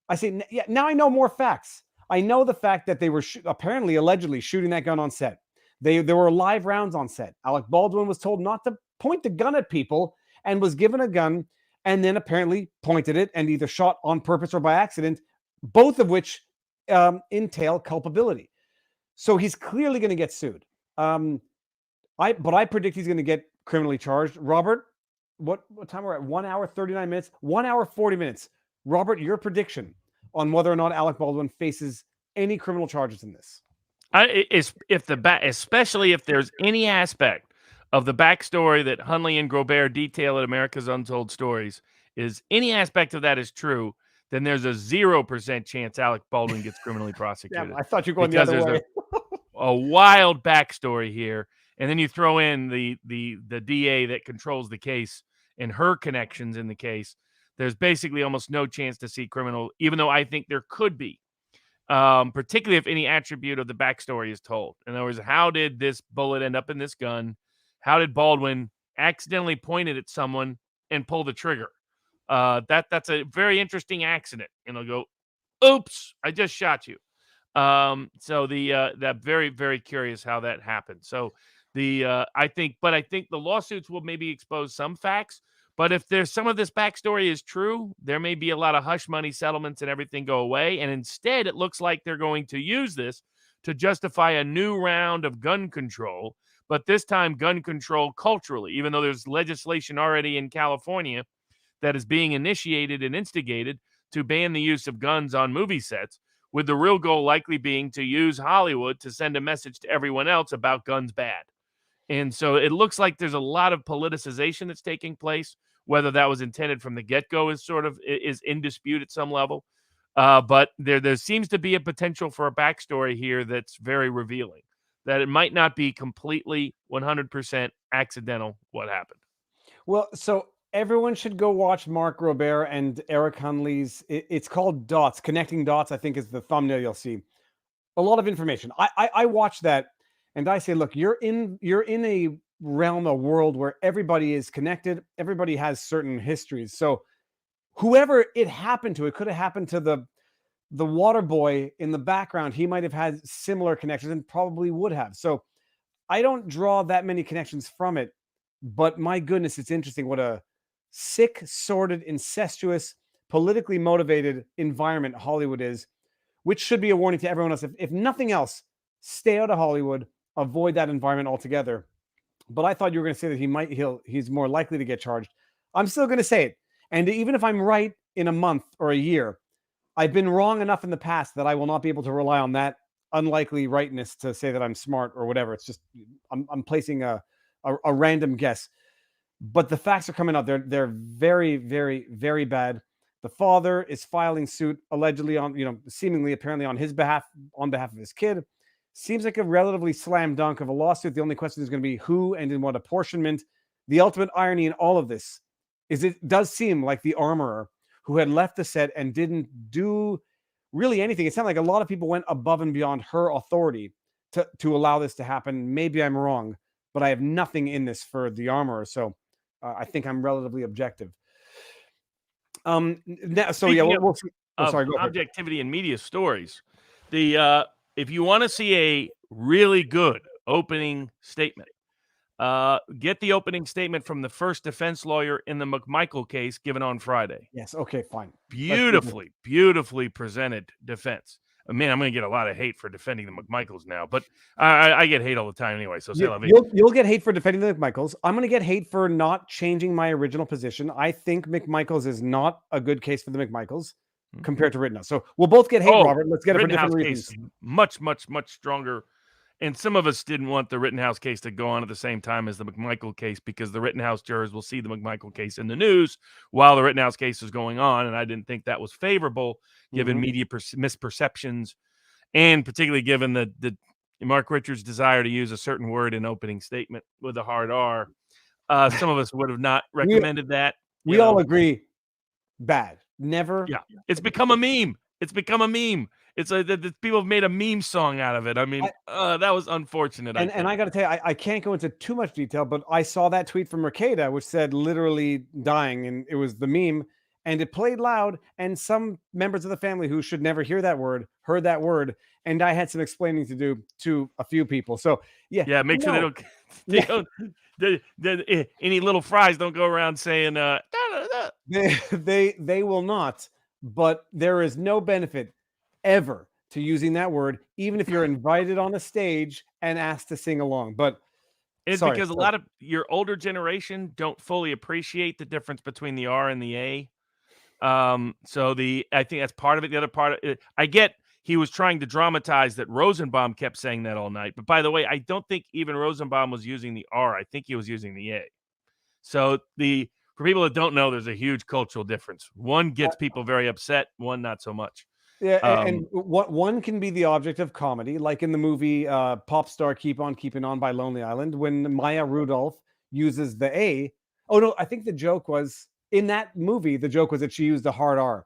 I say, yeah, now I know more facts. I know the fact that they were apparently, allegedly shooting that gun on set. There were live rounds on set. Alec Baldwin was told not to point the gun at people and was given a gun and then apparently pointed it and either shot on purpose or by accident, both of which entail culpability. So he's clearly going to get sued. But I predict he's going to get criminally charged. Robert, what time we're at? 1 hour, 39 minutes, 1 hour, 40 minutes. Robert, your prediction on whether or not Alec Baldwin faces any criminal charges in this. Especially if there's any aspect of the backstory that Hunley and Grobert detail in America's Untold Stories, is any aspect of that is true, then there's a 0% chance Alec Baldwin gets criminally prosecuted. Yeah, I thought you were going the other way. A wild backstory here, and then you throw in the DA that controls the case and her connections in the case. There's basically almost no chance to see criminal, even though I think there could be, particularly if any attribute of the backstory is told. In other words, how did this bullet end up in this gun? How did Baldwin accidentally point it at someone and pull the trigger? That's a very interesting accident. And they'll go, oops, I just shot you. So that very, very curious how that happened. So I think the lawsuits will maybe expose some facts. But if there's some of this backstory is true, there may be a lot of hush money settlements and everything go away. And instead, it looks like they're going to use this to justify a new round of gun control. But this time, gun control culturally, even though there's legislation already in California that is being initiated and instigated to ban the use of guns on movie sets, with the real goal likely being to use Hollywood to send a message to everyone else about guns bad. And so it looks like there's a lot of politicization that's taking place. Whether that was intended from the get-go is in dispute at some level. But there seems to be a potential for a backstory here that's very revealing, that it might not be completely 100% accidental what happened. Well, so everyone should go watch Mark Robert and Eric Hunley's. It's called Dots, Connecting Dots, I think is the thumbnail you'll see. A lot of information. I watched that and I say, look, you're in a realm, a world where everybody is connected. Everybody has certain histories. So whoever it happened to, it could have happened to the water boy in the background. He might have had similar connections and probably would have. So I don't draw that many connections from it. But my goodness, it's interesting what a sick, sordid, incestuous, politically motivated environment Hollywood is, which should be a warning to everyone else. If nothing else, stay out of Hollywood, avoid that environment altogether. But I thought you were going to say that he's more likely to get charged. I'm still going to say it. And even if I'm right in a month or a year, I've been wrong enough in the past that I will not be able to rely on that unlikely rightness to say that I'm smart or whatever. It's just I'm placing a random guess. But the facts are coming out. They're very, very, very bad. The father is filing suit allegedly seemingly apparently on his behalf, on behalf of his kid. Seems like a relatively slam dunk of a lawsuit. The only question is going to be who and in what apportionment. The ultimate irony in all of this is it does seem like the armorer who had left the set and didn't do really anything. It sounded like a lot of people went above and beyond her authority to allow this to happen. Maybe I'm wrong, but I have nothing in this for the armorer. So I think I'm relatively objective. We'll see. Sorry, go objectivity in media stories. If you want to see a really good opening statement, get the opening statement from the first defense lawyer in the McMichael case given on Friday. Yes. Okay, fine. Beautifully presented defense. I mean, I'm going to get a lot of hate for defending the McMichaels now, but I get hate all the time anyway. So you'll get hate for defending the McMichaels. I'm going to get hate for not changing my original position. I think McMichaels is not a good case for the McMichaels compared to Rittenhouse. So we'll both get hate, Robert. Let's get it for different reasons. Case, much stronger. And some of us didn't want the Rittenhouse case to go on at the same time as the McMichael case because the Rittenhouse jurors will see the McMichael case in the news while the Rittenhouse case is going on. And I didn't think that was favorable given media misperceptions and particularly given the Mark Richards' desire to use a certain word in opening statement with a hard R. Some of us would have not recommended that. We all agree bad. Never. Yeah. It's become a meme. It's like the people have made a meme song out of it. I mean, that was unfortunate. And I got to tell you, I can't go into too much detail, but I saw that tweet from Mercada, which said literally dying, and it was the meme, and it played loud, and some members of the family who should never hear that word heard that word, and I had some explaining to do to a few people. So yeah, make sure they don't, they don't, any little fries don't go around saying, da, da, da. They will not, but there is no benefit ever to using that word, even if you're invited on a stage and asked to sing along. But it's because a lot of your older generation don't fully appreciate the difference between the R and the A. So I think that's part of it. The other part of it, I get he was trying to dramatize that Rosenbaum kept saying that all night. But by the way, I don't think even Rosenbaum was using the R. I think he was using the A. So for people that don't know, there's a huge cultural difference. One gets people very upset, one not so much. Yeah, and what one can be the object of comedy, like in the movie Pop Star Keep On Keeping On by Lonely Island, when Maya Rudolph uses the A. Oh no, I think the joke was in that movie. The joke was that she used a hard R.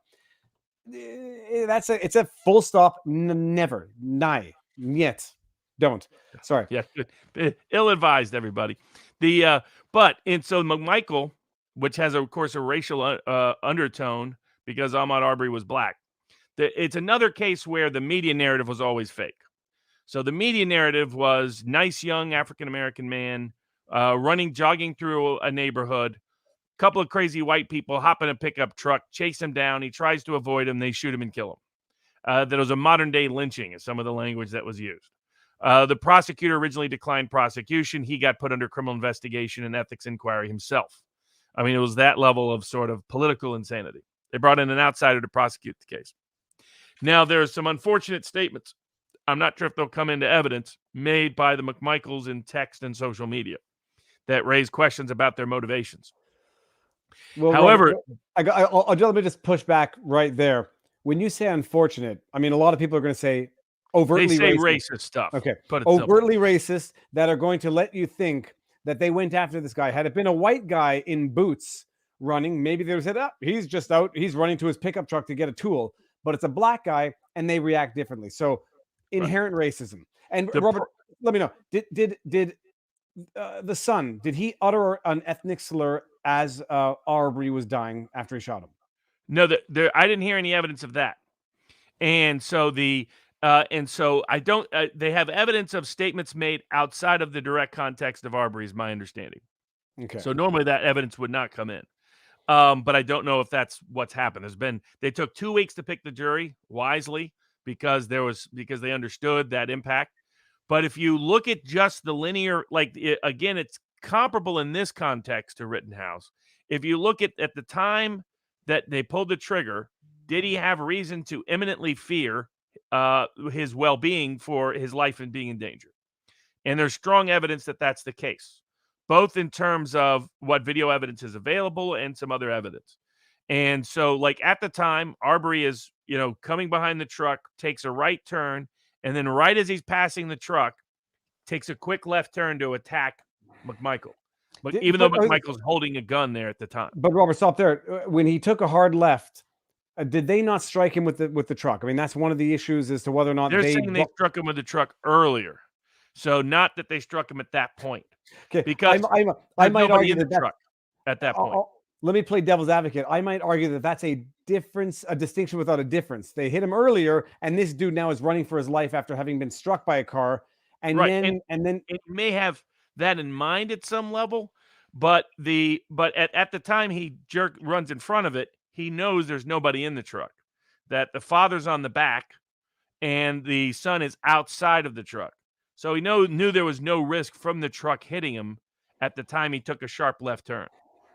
It's a full stop. Never, nigh, yet, don't. Sorry. Yeah, ill-advised, everybody. So McMichael, which has of course a racial undertone because Ahmaud Arbery was black. It's another case where the media narrative was always fake. So the media narrative was nice young African-American man jogging through a neighborhood. Couple of crazy white people hop in a pickup truck, chase him down. He tries to avoid him. They shoot him and kill him. That was a modern-day lynching is some of the language that was used. The prosecutor originally declined prosecution. He got put under criminal investigation and ethics inquiry himself. I mean, it was that level of sort of political insanity. They brought in an outsider to prosecute the case. Now, there are some unfortunate statements. I'm not sure if they'll come into evidence made by the McMichaels in text and social media that raise questions about their motivations. Well, however, let me just push back right there. When you say unfortunate, I mean, a lot of people are going to say overtly racist stuff. Okay, overtly racist that are going to let you think that they went after this guy. Had it been a white guy in boots running, maybe they would have said, he's just out. He's running to his pickup truck to get a tool. But it's a black guy, and they react differently. So inherent racism. And Robert, let me know. Did the son, did he utter an ethnic slur as Arbery was dying after he shot him? No, I didn't hear any evidence of that. And so I don't. They have evidence of statements made outside of the direct context of Arbery, is my understanding. Okay. So normally that evidence would not come in. But I don't know if that's what's happened. They took 2 weeks to pick the jury wisely because they understood that impact. But if you look at just the linear, again, it's comparable in this context to Rittenhouse. If you look at the time that they pulled the trigger, did he have reason to imminently fear his well-being for his life and being in danger? And there's strong evidence that that's the case, both in terms of what video evidence is available and some other evidence. And so, at the time, Arbery is, coming behind the truck, takes a right turn, and then right as he's passing the truck, takes a quick left turn to attack McMichael. But even though McMichael's holding a gun there at the time. But Robert, stop there. When he took a hard left, did they not strike him with the truck? I mean, that's one of the issues as to whether or not they're saying they struck him with the truck earlier. So not that they struck him at that point. Okay, because I might argue in the truck at that point. Let me play devil's advocate. I might argue that that's a distinction without a difference. They hit him earlier, and this dude now is running for his life after having been struck by a car. And then it may have that in mind at some level, but at the time he runs in front of it, he knows there's nobody in the truck, that the father's on the back and the son is outside of the truck. So he knew there was no risk from the truck hitting him at the time he took a sharp left turn,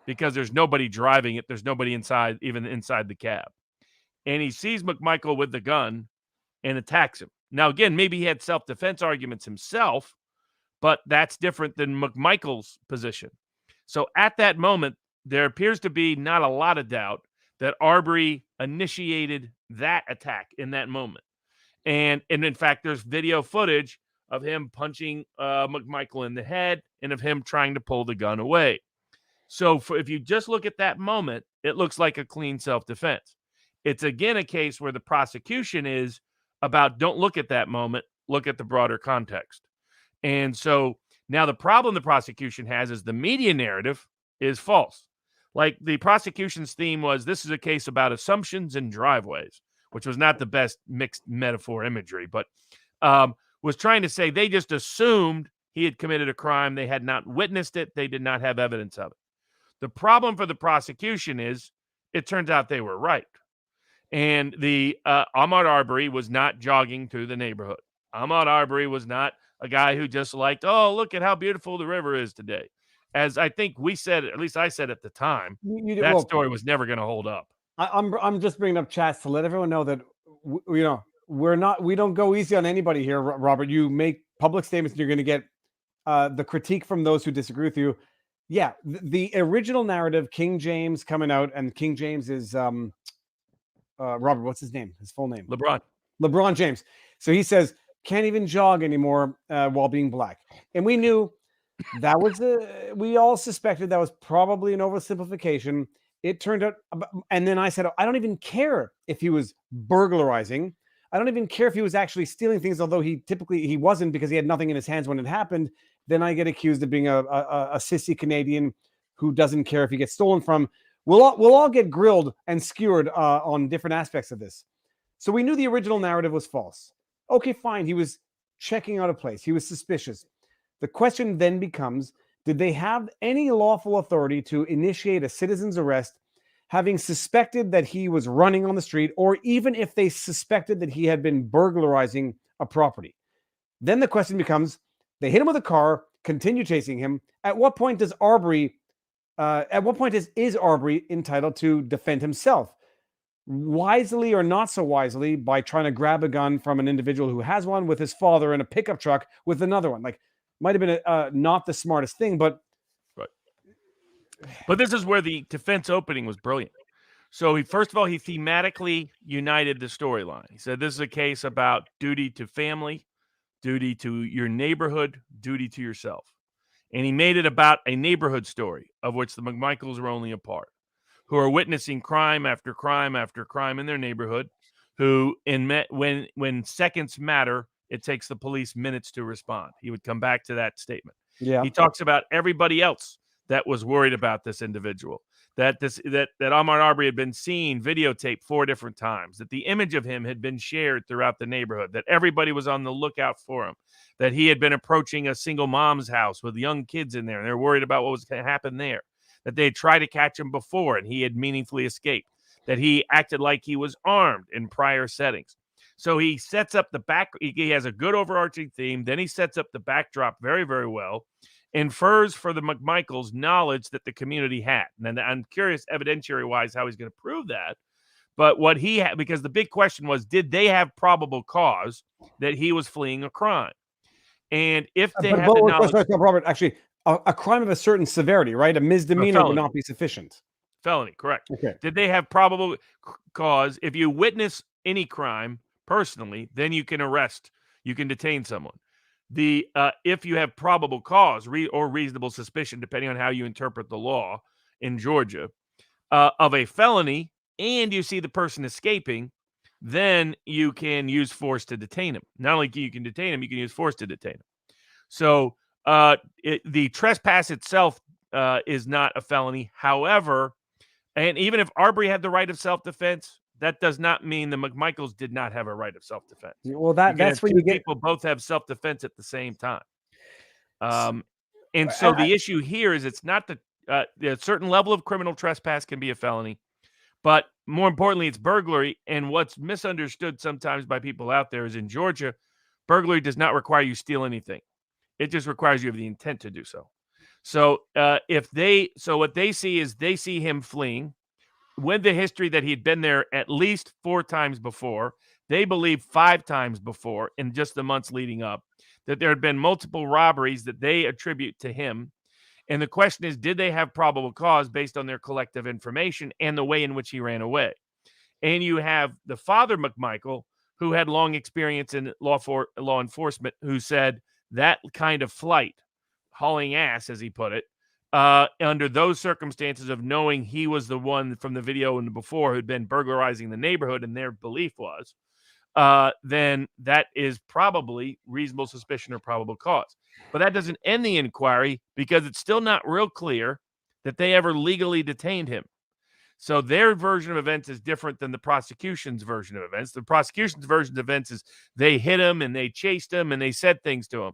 because there's nobody driving it. There's nobody even inside the cab. And he sees McMichael with the gun and attacks him. Now, again, maybe he had self-defense arguments himself, but that's different than McMichael's position. So at that moment, there appears to be not a lot of doubt that Arbery initiated that attack in that moment. And in fact, there's video footage of him punching McMichael in the head and of him trying to pull the gun away. So if you just look at that moment, it looks like a clean self-defense. It's again a case where the prosecution is about don't look at that moment, look at the broader context. And so now the problem the prosecution has is the media narrative is false. Like the prosecution's theme was this is a case about assumptions and driveways, which was not the best mixed metaphor imagery, but was trying to say they just assumed he had committed a crime. They had not witnessed it. They did not have evidence of it. The problem for the prosecution is it turns out they were right. And the Ahmaud Arbery was not jogging through the neighborhood. Ahmaud Arbery was not a guy who just liked, oh, look at how beautiful the river is today. As I think we said, at least I said at the time, that story was never going to hold up. I'm just bringing up chats to let everyone know that we don't go easy on anybody here, Robert. You make public statements and you're going to get the critique from those who disagree with you. Yeah, the original narrative, King James coming out, and King James is Robert, what's his name? His full name? LeBron James. So he says can't even jog anymore while being black, and we knew that was we all suspected that was probably an oversimplification. It turned out, and then I said, I don't even care if he was burglarizing. I don't even care if he was actually stealing things, although he wasn't because he had nothing in his hands when it happened. Then I get accused of being a sissy Canadian who doesn't care if he gets stolen from. We'll all get grilled and skewered on different aspects of this. So we knew the original narrative was false. Okay, fine. He was checking out a place. He was suspicious. The question then becomes, did they have any lawful authority to initiate a citizen's arrest, having suspected that he was running on the street, or even if they suspected that he had been burglarizing a property? Then the question becomes, they hit him with a car, continue chasing him. At what point does Arbery, is Arbery entitled to defend himself? Wisely or not so wisely, by trying to grab a gun from an individual who has one with his father in a pickup truck with another one. Like, might have been not the smartest thing, but this is where the defense opening was brilliant. So first of all, he thematically united the storyline. He said this is a case about duty to family, duty to your neighborhood, duty to yourself. And he made it about a neighborhood story of which the McMichaels are only a part, who are witnessing crime after crime after crime in their neighborhood, who when seconds matter, it takes the police minutes to respond. He would come back to that statement. Yeah. He talks about everybody else that was worried about this individual, that Ahmaud Arbery had been seen videotaped 4 different times, that the image of him had been shared throughout the neighborhood, that everybody was on the lookout for him, that he had been approaching a single mom's house with young kids in there, and they're worried about what was going to happen there, that they had tried to catch him before and he had meaningfully escaped, that he acted like he was armed in prior settings. So he sets up the back. He has a good overarching theme. Then he sets up the backdrop very, very well. Infers for the McMichaels knowledge that the community had. And I'm curious, evidentiary-wise, how he's going to prove that. But what he had, because the big question was, did they have probable cause that he was fleeing a crime? And if they had the knowledge, Robert, actually, a crime of a certain severity, right? A misdemeanor would not be sufficient. Felony, correct. Okay. Did they have probable cause? If you witness any crime personally, then you can arrest, you can detain someone. If you have probable cause or reasonable suspicion, depending on how you interpret the law in Georgia, of a felony, and you see the person escaping, then you can use force to detain him. Not only you can detain him, you can use force to detain him. So the trespass itself is not a felony. However, and even if Arbery had the right of self-defense, that does not mean the McMichaels did not have a right of self-defense. Well, that's where you get people both have self-defense at the same time. And so the issue here is it's not a certain level of criminal trespass can be a felony, but more importantly, it's burglary. And what's misunderstood sometimes by people out there is in Georgia, burglary does not require you steal anything. It just requires you have the intent to do so. So what they see is they see him fleeing. With the history that he'd been there at least 4 times before, they believe 5 times before in just the months leading up, that there had been multiple robberies that they attribute to him. And the question is, did they have probable cause based on their collective information and the way in which he ran away? And you have the father, McMichael, who had long experience in law enforcement, who said that kind of flight, hauling ass, as he put it, under those circumstances of knowing he was the one from the video and before who'd been burglarizing the neighborhood, and their belief was then that is probably reasonable suspicion or probable cause. But that doesn't end the inquiry because it's still not real clear that they ever legally detained him. So their version of events is different than the prosecution's version of events. The prosecution's version of events is they hit him and they chased him and they said things to him.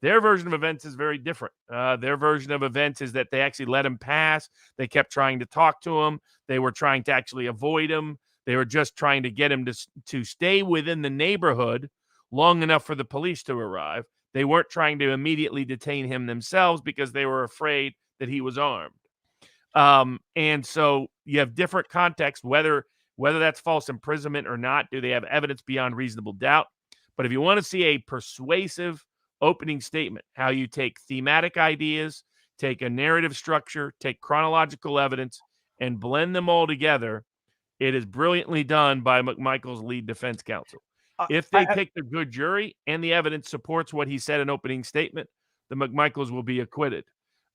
Their version of events is very different. Their version of events is that they actually let him pass. They kept trying to talk to him. They were trying to actually avoid him. They were just trying to get him to stay within the neighborhood long enough for the police to arrive. They weren't trying to immediately detain him themselves because they were afraid that he was armed. And so you have different contexts, whether that's false imprisonment or not. Do they have evidence beyond reasonable doubt? But if you want to see a persuasive opening statement, how you take thematic ideas, take a narrative structure, take chronological evidence, and blend them all together, it is brilliantly done by McMichael's lead defense counsel. If they pick a good jury and the evidence supports what he said in opening statement, the McMichaels will be acquitted.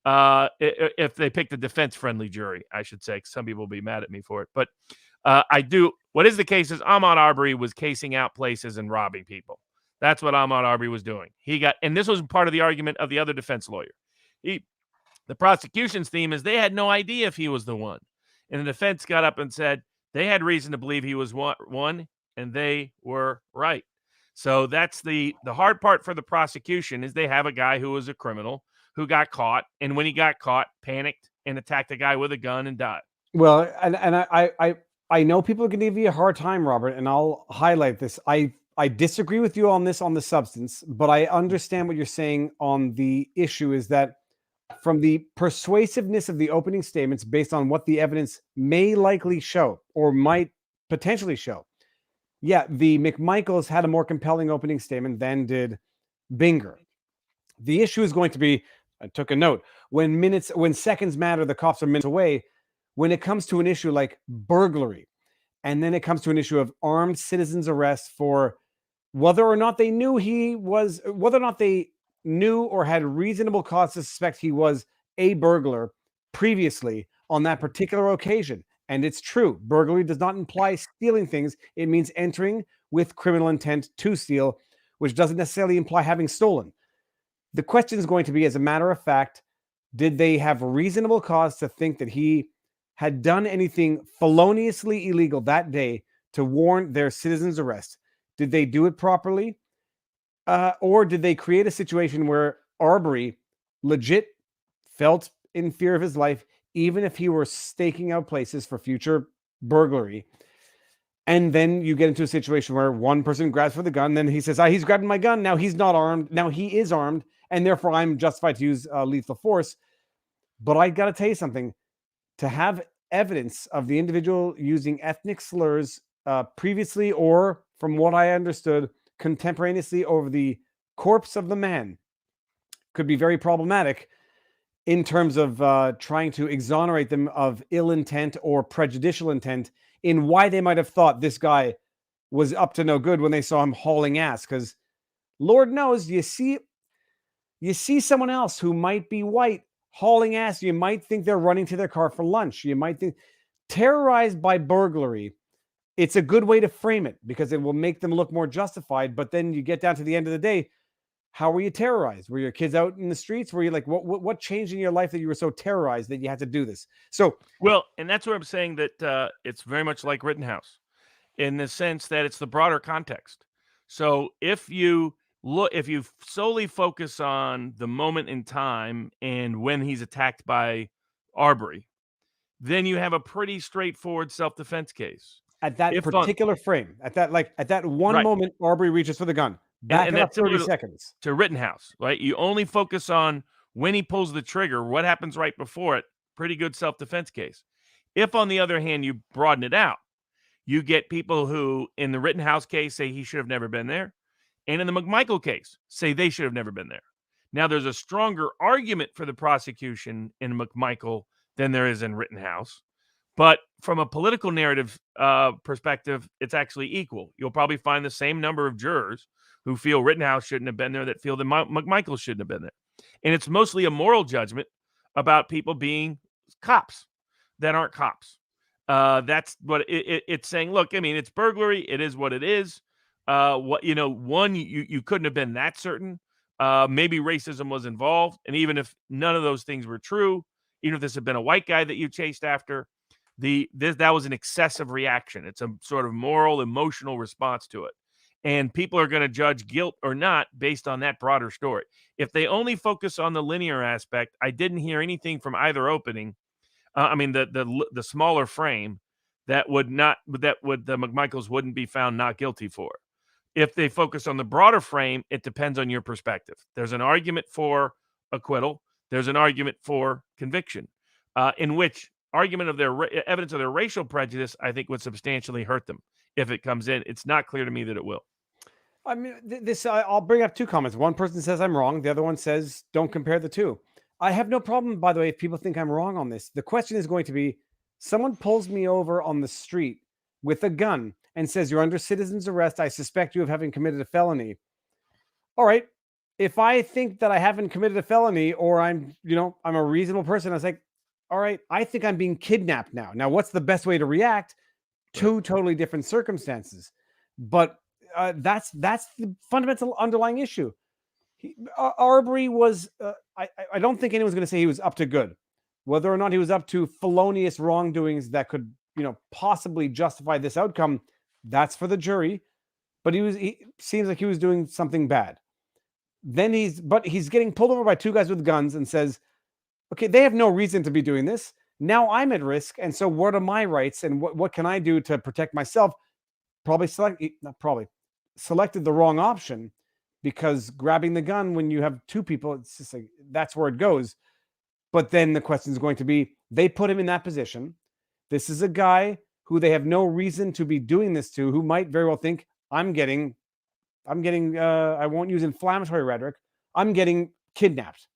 If they pick the defense-friendly jury, I should say, 'cause some people will be mad at me for it. But what is the case is Ahmaud Arbery was casing out places and robbing people. That's what Ahmaud Arbery was doing. And this was part of the argument of the other defense lawyer. The prosecution's theme is they had no idea if he was the one. And the defense got up and said they had reason to believe he was one, and they were right. So that's the hard part for the prosecution is they have a guy who was a criminal who got caught, and when he got caught, panicked and attacked a guy with a gun and died. Well, and I know people can give you a hard time, Robert, and I'll highlight this. I disagree with you on this on the substance, but I understand what you're saying on the issue is that from the persuasiveness of the opening statements based on what the evidence may likely show or might potentially show. Yeah, the McMichaels had a more compelling opening statement than did Binger. The issue is going to be, I took a note, when seconds matter, the cops are minutes away. When it comes to an issue like burglary, and then it comes to an issue of armed citizens arrest for whether or not they knew or had reasonable cause to suspect he was a burglar previously on that particular occasion. And it's true. Burglary does not imply stealing things. It means entering with criminal intent to steal, which doesn't necessarily imply having stolen. The question is going to be, as a matter of fact, did they have reasonable cause to think that he had done anything feloniously illegal that day to warrant their citizens' arrest? Did they do it properly? Or did they create a situation where Arbery legit felt in fear of his life, even if he were staking out places for future burglary? And then you get into a situation where one person grabs for the gun, then he says, he's grabbing my gun. Now he's not armed. Now he is armed. And therefore I'm justified to use lethal force. But I got to tell you something. To have evidence of the individual using ethnic slurs previously, or from what I understood, contemporaneously over the corpse of the man, could be very problematic in terms of trying to exonerate them of ill intent or prejudicial intent in why they might have thought this guy was up to no good when they saw him hauling ass. Because Lord knows, you see someone else who might be white hauling ass, you might think they're running to their car for lunch. You might think terrorized by burglary. It's a good way to frame it because it will make them look more justified. But then you get down to the end of the day, how were you terrorized? Were your kids out in the streets? Were you like, what changed in your life that you were so terrorized that you had to do this? So, well, and that's where I'm saying that it's very much like Rittenhouse in the sense that it's the broader context. So if you solely focus on the moment in time and when he's attacked by Arbery, then you have a pretty straightforward self-defense case. At that particular frame, at that one moment, Arbery reaches for the gun. Back it up 30 seconds. To Rittenhouse, right? You only focus on when he pulls the trigger, what happens right before it. Pretty good self-defense case. If, on the other hand, you broaden it out, you get people who, in the Rittenhouse case, say he should have never been there. And in the McMichael case, say they should have never been there. Now, there's a stronger argument for the prosecution in McMichael than there is in Rittenhouse. But from a political narrative perspective, it's actually equal. You'll probably find the same number of jurors who feel Rittenhouse shouldn't have been there that feel that McMichael shouldn't have been there. And it's mostly a moral judgment about people being cops that aren't cops. That's what it's saying. Look, I mean, it's burglary. It is what it is. one, you couldn't have been that certain. Maybe racism was involved, and even if none of those things were true, even if this had been a white guy that you chased after, that was an excessive reaction. It's a sort of moral, emotional response to it, and people are going to judge guilt or not based on that broader story. If they only focus on the linear aspect, I didn't hear anything from either opening. The smaller frame that would the McMichaels wouldn't be found not guilty for. If they focus on the broader frame, it depends on your perspective. There's an argument for acquittal. There's an argument for conviction, in which argument of their evidence of their racial prejudice, I think, would substantially hurt them if it comes in. It's not clear to me that it will. I mean, I'll bring up two comments. One person says I'm wrong. The other one says don't compare the two. I have no problem, by the way, if people think I'm wrong on this. The question is going to be, someone pulls me over on the street with a gun and says, you're under citizen's arrest. I suspect you of having committed a felony. All right. If I think that I haven't committed a felony, or I'm a reasonable person, I was like, all right, I think I'm being kidnapped now. Now, what's the best way to react? Two totally different circumstances. But that's the fundamental underlying issue. Arbery was, I don't think anyone's going to say he was up to good. Whether or not he was up to felonious wrongdoings that could, possibly justify this outcome, that's for the jury. But he seems like he was doing something bad. Then he's getting pulled over by two guys with guns and says, okay, they have no reason to be doing this. Now I'm at risk. And so what are my rights, and what can I do to protect myself? Selected the wrong option, because grabbing the gun when you have two people, it's just like, that's where it goes. But then the question is going to be, they put him in that position. This is a guy who they have no reason to be doing this to, who might very well think, I won't use inflammatory rhetoric, I'm getting kidnapped,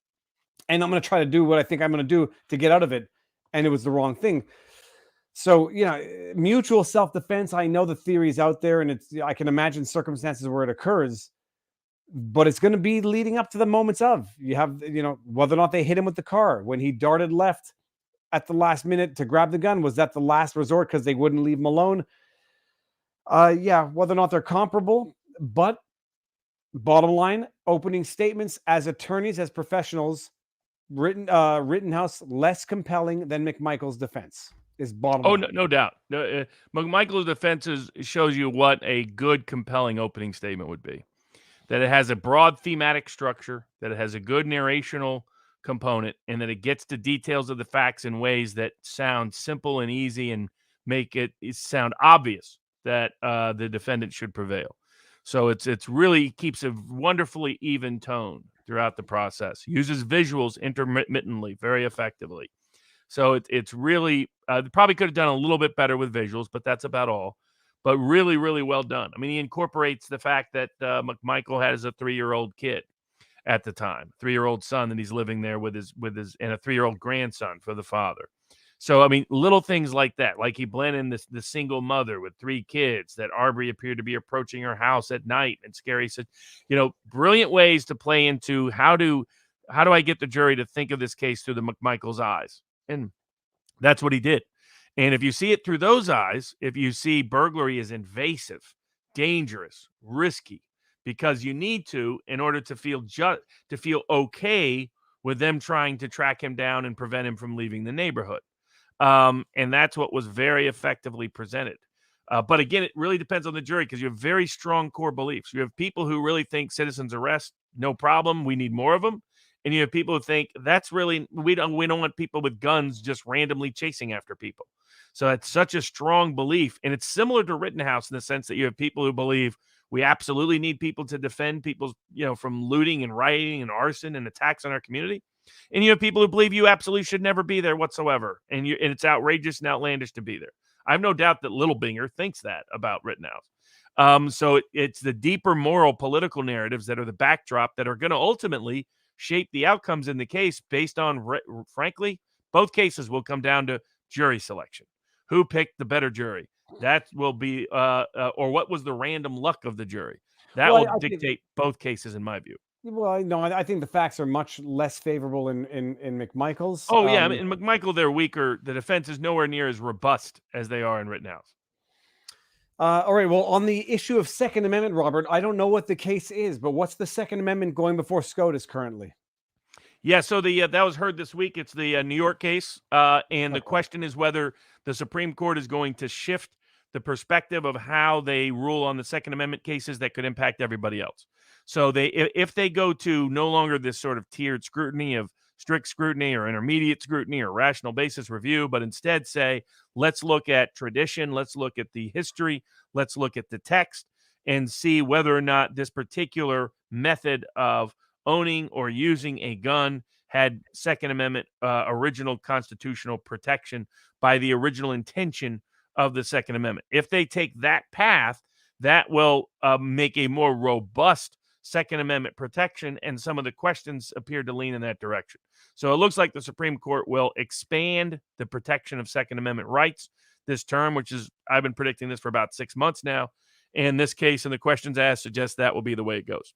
and I'm going to try to do what I think I'm going to do to get out of it. And it was the wrong thing. So, mutual self-defense, I know the theory is out there, and I can imagine circumstances where it occurs, but it's going to be leading up to the moments of, you have, whether or not they hit him with the car when he darted left at the last minute to grab the gun. Was that the last resort because they wouldn't leave him alone? Whether or not they're comparable, but bottom line, opening statements as attorneys, as professionals, Rittenhouse less compelling than McMichael's defense. Is bottom line. No doubt. McMichael's defense shows you what a good, compelling opening statement would be. That it has a broad thematic structure, that it has a good narrational component, and that it gets to details of the facts in ways that sound simple and easy and make it sound obvious that the defendant should prevail. So it's really keeps a wonderfully even tone throughout the process. Uses visuals intermittently very effectively. So it's really probably could have done a little bit better with visuals, but that's about all. But really, really well done. I mean, he incorporates the fact that McMichael has a 3-year-old kid at the time, 3-year-old son that he's living there with his and a 3-year-old grandson for the father. So, I mean, little things like that, like he blended in the single mother with 3 kids, that Arbery appeared to be approaching her house at night, and Scary said, brilliant ways to play into how do I get the jury to think of this case through the McMichael's eyes. And that's what he did. And if you see it through those eyes, if you see burglary as invasive, dangerous, risky, because you need to, in order to feel okay with them trying to track him down and prevent him from leaving the neighborhood. And that's what was very effectively presented. But again, it really depends on the jury, because you have very strong core beliefs. You have people who really think citizens arrest, no problem, we need more of them. And you have people who think that's really, we don't want people with guns just randomly chasing after people. So it's such a strong belief. And it's similar to Rittenhouse in the sense that you have people who believe we absolutely need people to defend people, from looting and rioting and arson and attacks on our community. And you have people who believe you absolutely should never be there whatsoever. And it's outrageous and outlandish to be there. I have no doubt that Little Binger thinks that about Rittenhouse. So it's the deeper moral political narratives that are the backdrop that are going to ultimately shape the outcomes in the case based on, frankly, both cases will come down to jury selection. Who picked the better jury? That will be, or what was the random luck of the jury? That will dictate both cases, in my view. Well, no, I think the facts are much less favorable in McMichael's. Oh, yeah. In McMichael, they're weaker. The defense is nowhere near as robust as they are in Rittenhouse. All right. Well, on the issue of Second Amendment, Robert, I don't know what the case is, but what's the Second Amendment going before SCOTUS currently? Yeah, so that was heard this week. It's the New York case, and the question is whether the Supreme Court is going to shift the perspective of how they rule on the Second Amendment cases that could impact everybody else. So if they go to no longer this sort of tiered scrutiny of strict scrutiny or intermediate scrutiny or rational basis review, but instead say, let's look at tradition, let's look at the history, let's look at the text, and see whether or not this particular method of owning or using a gun had Second Amendment original constitutional protection by the original intention of the Second Amendment. If they take that path, that will make a more robust Second Amendment protection, and some of the questions appear to lean in that direction. So it looks like the Supreme Court will expand the protection of Second Amendment rights this term, which is, I've been predicting this for about 6 months now. And this case and the questions asked suggest that will be the way it goes.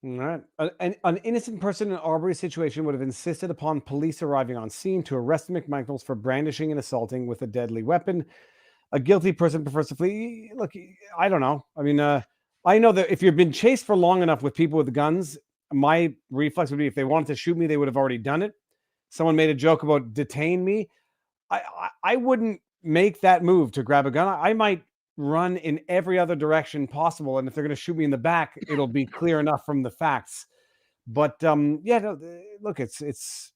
All right. An innocent person in Arbery's situation would have insisted upon police arriving on scene to arrest McMichaels for brandishing and assaulting with a deadly weapon. A guilty person prefers to flee. Look, I don't know. I mean, I know that if you've been chased for long enough with people with guns, my reflex would be if they wanted to shoot me, they would have already done it. Someone made a joke about detain me. I wouldn't make that move to grab a gun. I might run in every other direction possible, and if they're going to shoot me in the back, it'll be clear enough from the facts. But yeah, no, look, the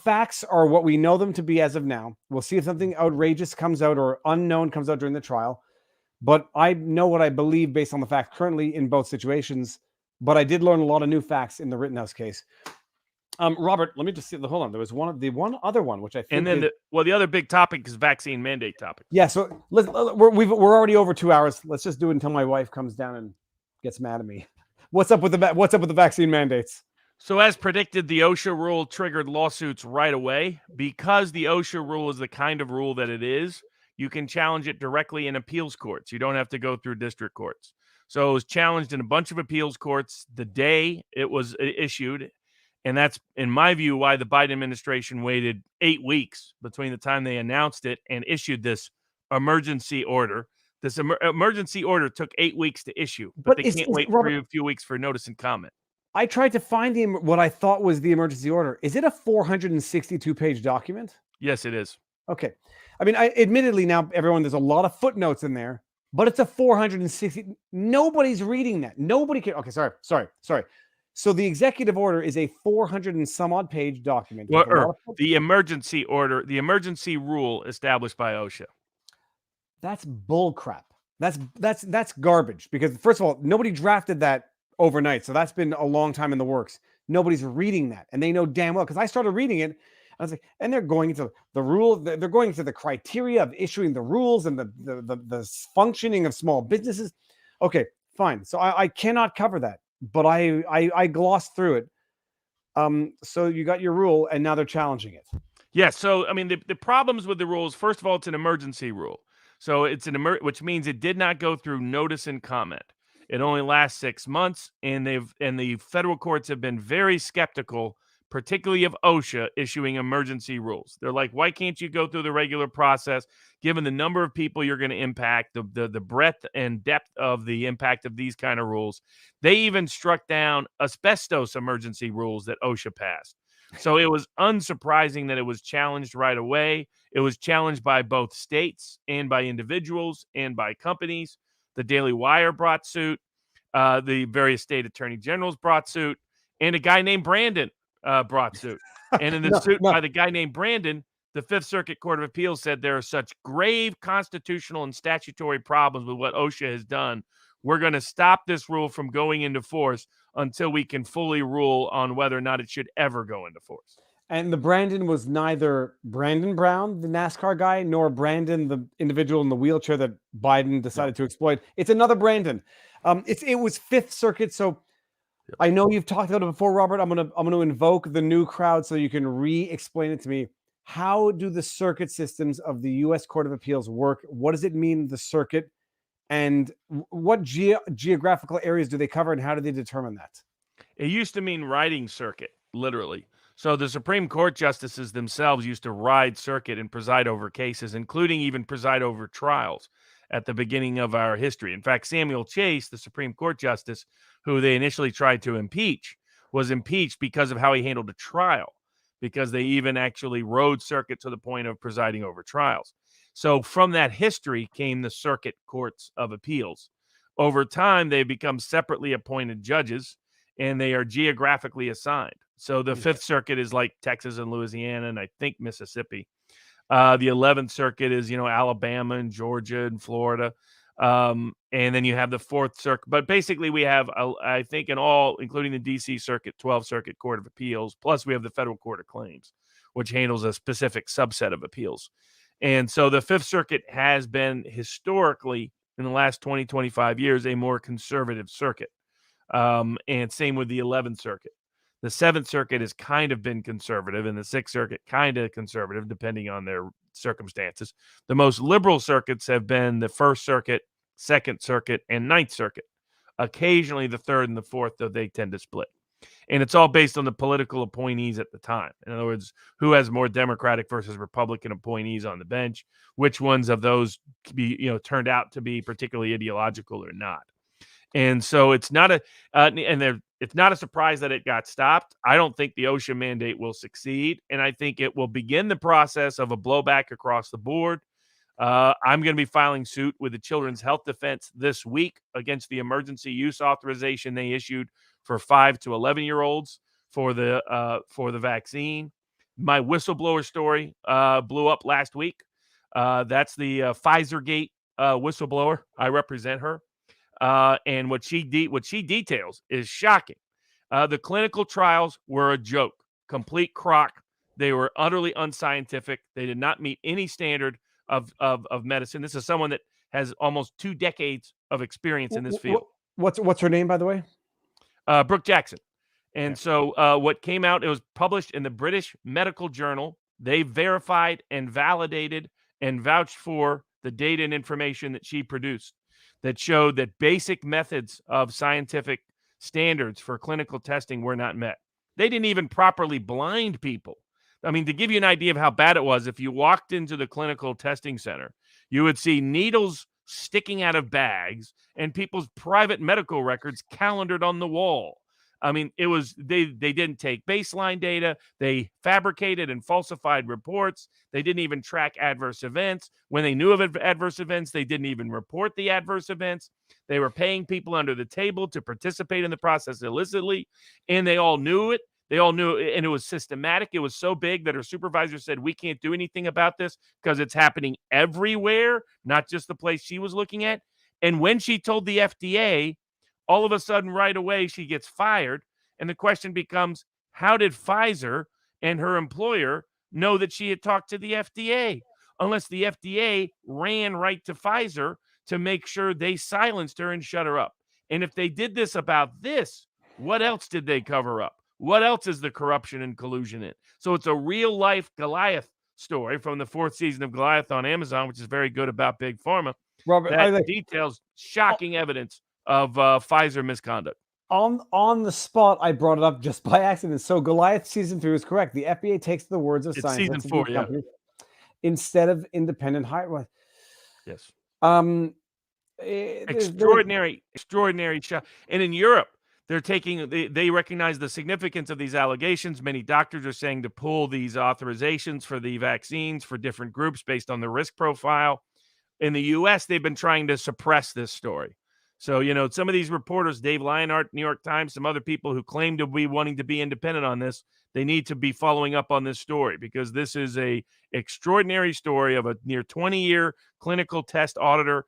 facts are what we know them to be as of now. We'll see if something outrageous comes out or unknown comes out during the trial. But I know what I believe based on the facts currently in both situations. But I did learn a lot of new facts in the Rittenhouse case. Robert, let me just see. Hold on. There was one other one, which I think. And then, the other big topic is vaccine mandate topic. Yeah. So we're already over 2 hours. Let's just do it until my wife comes down and gets mad at me. What's up with the vaccine mandates? So as predicted, the OSHA rule triggered lawsuits right away. Because the OSHA rule is the kind of rule that it is, you can challenge it directly in appeals courts. You don't have to go through district courts. So it was challenged in a bunch of appeals courts the day it was issued. And that's, in my view, why the Biden administration waited 8 weeks between the time they announced it and issued this emergency order. This emergency order took 8 weeks to issue, but they can't wait for a few weeks for notice and comment. I tried to find what I thought was the emergency order. Is it a 462-page document? Yes, it is. Okay. I mean, admittedly now, everyone, there's a lot of footnotes in there, but it's a 460. Nobody's reading that. Nobody can. Okay, sorry. So the executive order is a 400 and some odd page document. The emergency order, the emergency rule established by OSHA. That's bull crap. That's garbage, because first of all, nobody drafted that overnight. So that's been a long time in the works. Nobody's reading that, and they know damn well, because I started reading it. I was like, and they're going into the rule. They're going into the criteria of issuing the rules and the functioning of small businesses. Okay, fine. So I cannot cover that, but I glossed through it. So you got your rule, and now they're challenging it. Yeah. So I mean, the problems with the rules. First of all, it's an emergency rule, so it's which means it did not go through notice and comment. It only lasts 6 months, and the federal courts have been very skeptical, particularly of OSHA issuing emergency rules. They're like, why can't you go through the regular process, given the number of people you're going to impact, the breadth and depth of the impact of these kind of rules? They even struck down asbestos emergency rules that OSHA passed. So it was unsurprising that it was challenged right away. It was challenged by both states and by individuals and by companies. The Daily Wire brought suit. The various state attorney generals brought suit. And a guy named Brandon brought suit. And in the suit by the guy named Brandon, the Fifth Circuit Court of Appeals said there are such grave constitutional and statutory problems with what OSHA has done. We're going to stop this rule from going into force until we can fully rule on whether or not it should ever go into force. And the Brandon was neither Brandon Brown, the NASCAR guy, nor Brandon, the individual in the wheelchair that Biden decided to exploit. It's another Brandon. It was Fifth Circuit. So I know you've talked about it before, Robert. I'm gonna invoke the new crowd so you can re-explain it to me. How do the circuit systems of the U.S. Court of Appeals work? What does it mean, the circuit? And what geographical areas do they cover, and how do they determine that? It used to mean riding circuit, literally. So the Supreme Court justices themselves used to ride circuit and preside over cases, including even preside over trials at the beginning of our history. In fact, Samuel Chase, the Supreme Court justice who they initially tried to impeach, was impeached because of how he handled a trial, because they even actually rode circuit to the point of presiding over trials. So from that history came the circuit courts of appeals. Over time, they become separately appointed judges, and they are geographically assigned. So the Fifth Circuit is like Texas and Louisiana, and I think Mississippi. The 11th Circuit is, Alabama and Georgia and Florida. And then you have the Fourth Circuit. But basically, we have, I think, in all, including the D.C. Circuit, 12th Circuit Court of Appeals, plus we have the Federal Court of Claims, which handles a specific subset of appeals. And so the Fifth Circuit has been historically, in the last 20, 25 years, a more conservative circuit. And same with the 11th Circuit. The Seventh Circuit has kind of been conservative, and the Sixth Circuit kind of conservative, depending on their circumstances. The most liberal circuits have been the First Circuit, Second Circuit, and Ninth Circuit. Occasionally, the Third and the Fourth, though, they tend to split. And it's all based on the political appointees at the time. In other words, who has more Democratic versus Republican appointees on the bench? Which ones of those turned out to be particularly ideological or not? And so it's not it's not a surprise that it got stopped. I don't think the OSHA mandate will succeed, and I think it will begin the process of a blowback across the board. I'm going to be filing suit with the Children's Health Defense this week against the emergency use authorization they issued for 5 to 11-year-olds for the vaccine. My whistleblower story blew up last week. That's the Pfizer-gate whistleblower. I represent her. And what she details is shocking. The clinical trials were a joke, complete crock. They were utterly unscientific. They did not meet any standard of medicine. This is someone that has almost 2 decades of experience in this field. What's her name, by the way? Brooke Jackson. And so what came out, it was published in the British Medical Journal. They verified and validated and vouched for the data and information that she produced that showed that basic methods of scientific standards for clinical testing were not met. They didn't even properly blind people. I mean, to give you an idea of how bad it was, if you walked into the clinical testing center, you would see needles sticking out of bags and people's private medical records calendared on the wall. I mean, it was they didn't take baseline data. They fabricated and falsified reports. They didn't even track adverse events. When they knew of adverse events, they didn't even report the adverse events. They were paying people under the table to participate in the process illicitly, and they all knew it. They all knew it, and it was systematic. It was so big that her supervisor said, "We can't do anything about this because it's happening everywhere, not just the place she was looking at." And when she told the FDA, all of a sudden, right away, she gets fired. And the question becomes, how did Pfizer and her employer know that she had talked to the FDA? Unless the FDA ran right to Pfizer to make sure they silenced her and shut her up. And if they did this about this, what else did they cover up? What else is the corruption and collusion in? So it's a real-life Goliath story from the 4th season of Goliath on Amazon, which is very good about Big Pharma. Robert, that details shocking evidence of Pfizer misconduct. On the spot, I brought it up just by accident. So Goliath season 3 is correct. The FDA takes the words of scientists season 4, yeah, instead of independent high. Yes. Extraordinary shot. And in Europe, they recognize the significance of these allegations. Many doctors are saying to pull these authorizations for the vaccines for different groups based on the risk profile. In the U.S., they've been trying to suppress this story. So, some of these reporters, Dave Lionheart, New York Times, some other people who claim to be wanting to be independent on this, they need to be following up on this story because this is a extraordinary story of a near 20-year clinical test auditor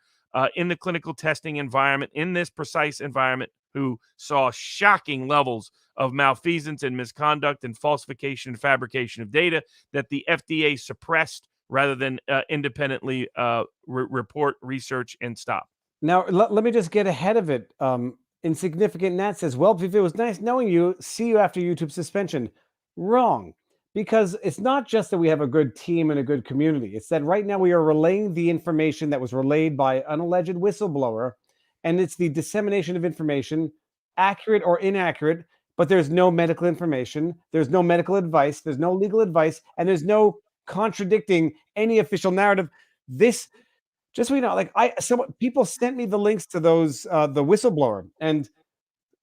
in the clinical testing environment, in this precise environment, who saw shocking levels of malfeasance and misconduct and falsification and fabrication of data that the FDA suppressed rather than independently report, research, and stop. Now, let me just get ahead of it. Insignificant Nat says, well, if it was nice knowing you, see you after YouTube suspension. Wrong. Because it's not just that we have a good team and a good community. It's that right now we are relaying the information that was relayed by an alleged whistleblower, and it's the dissemination of information, accurate or inaccurate, but there's no medical information, there's no medical advice, there's no legal advice, and there's no contradicting any official narrative. This, just so you know, like people sent me the links to those the whistleblower, and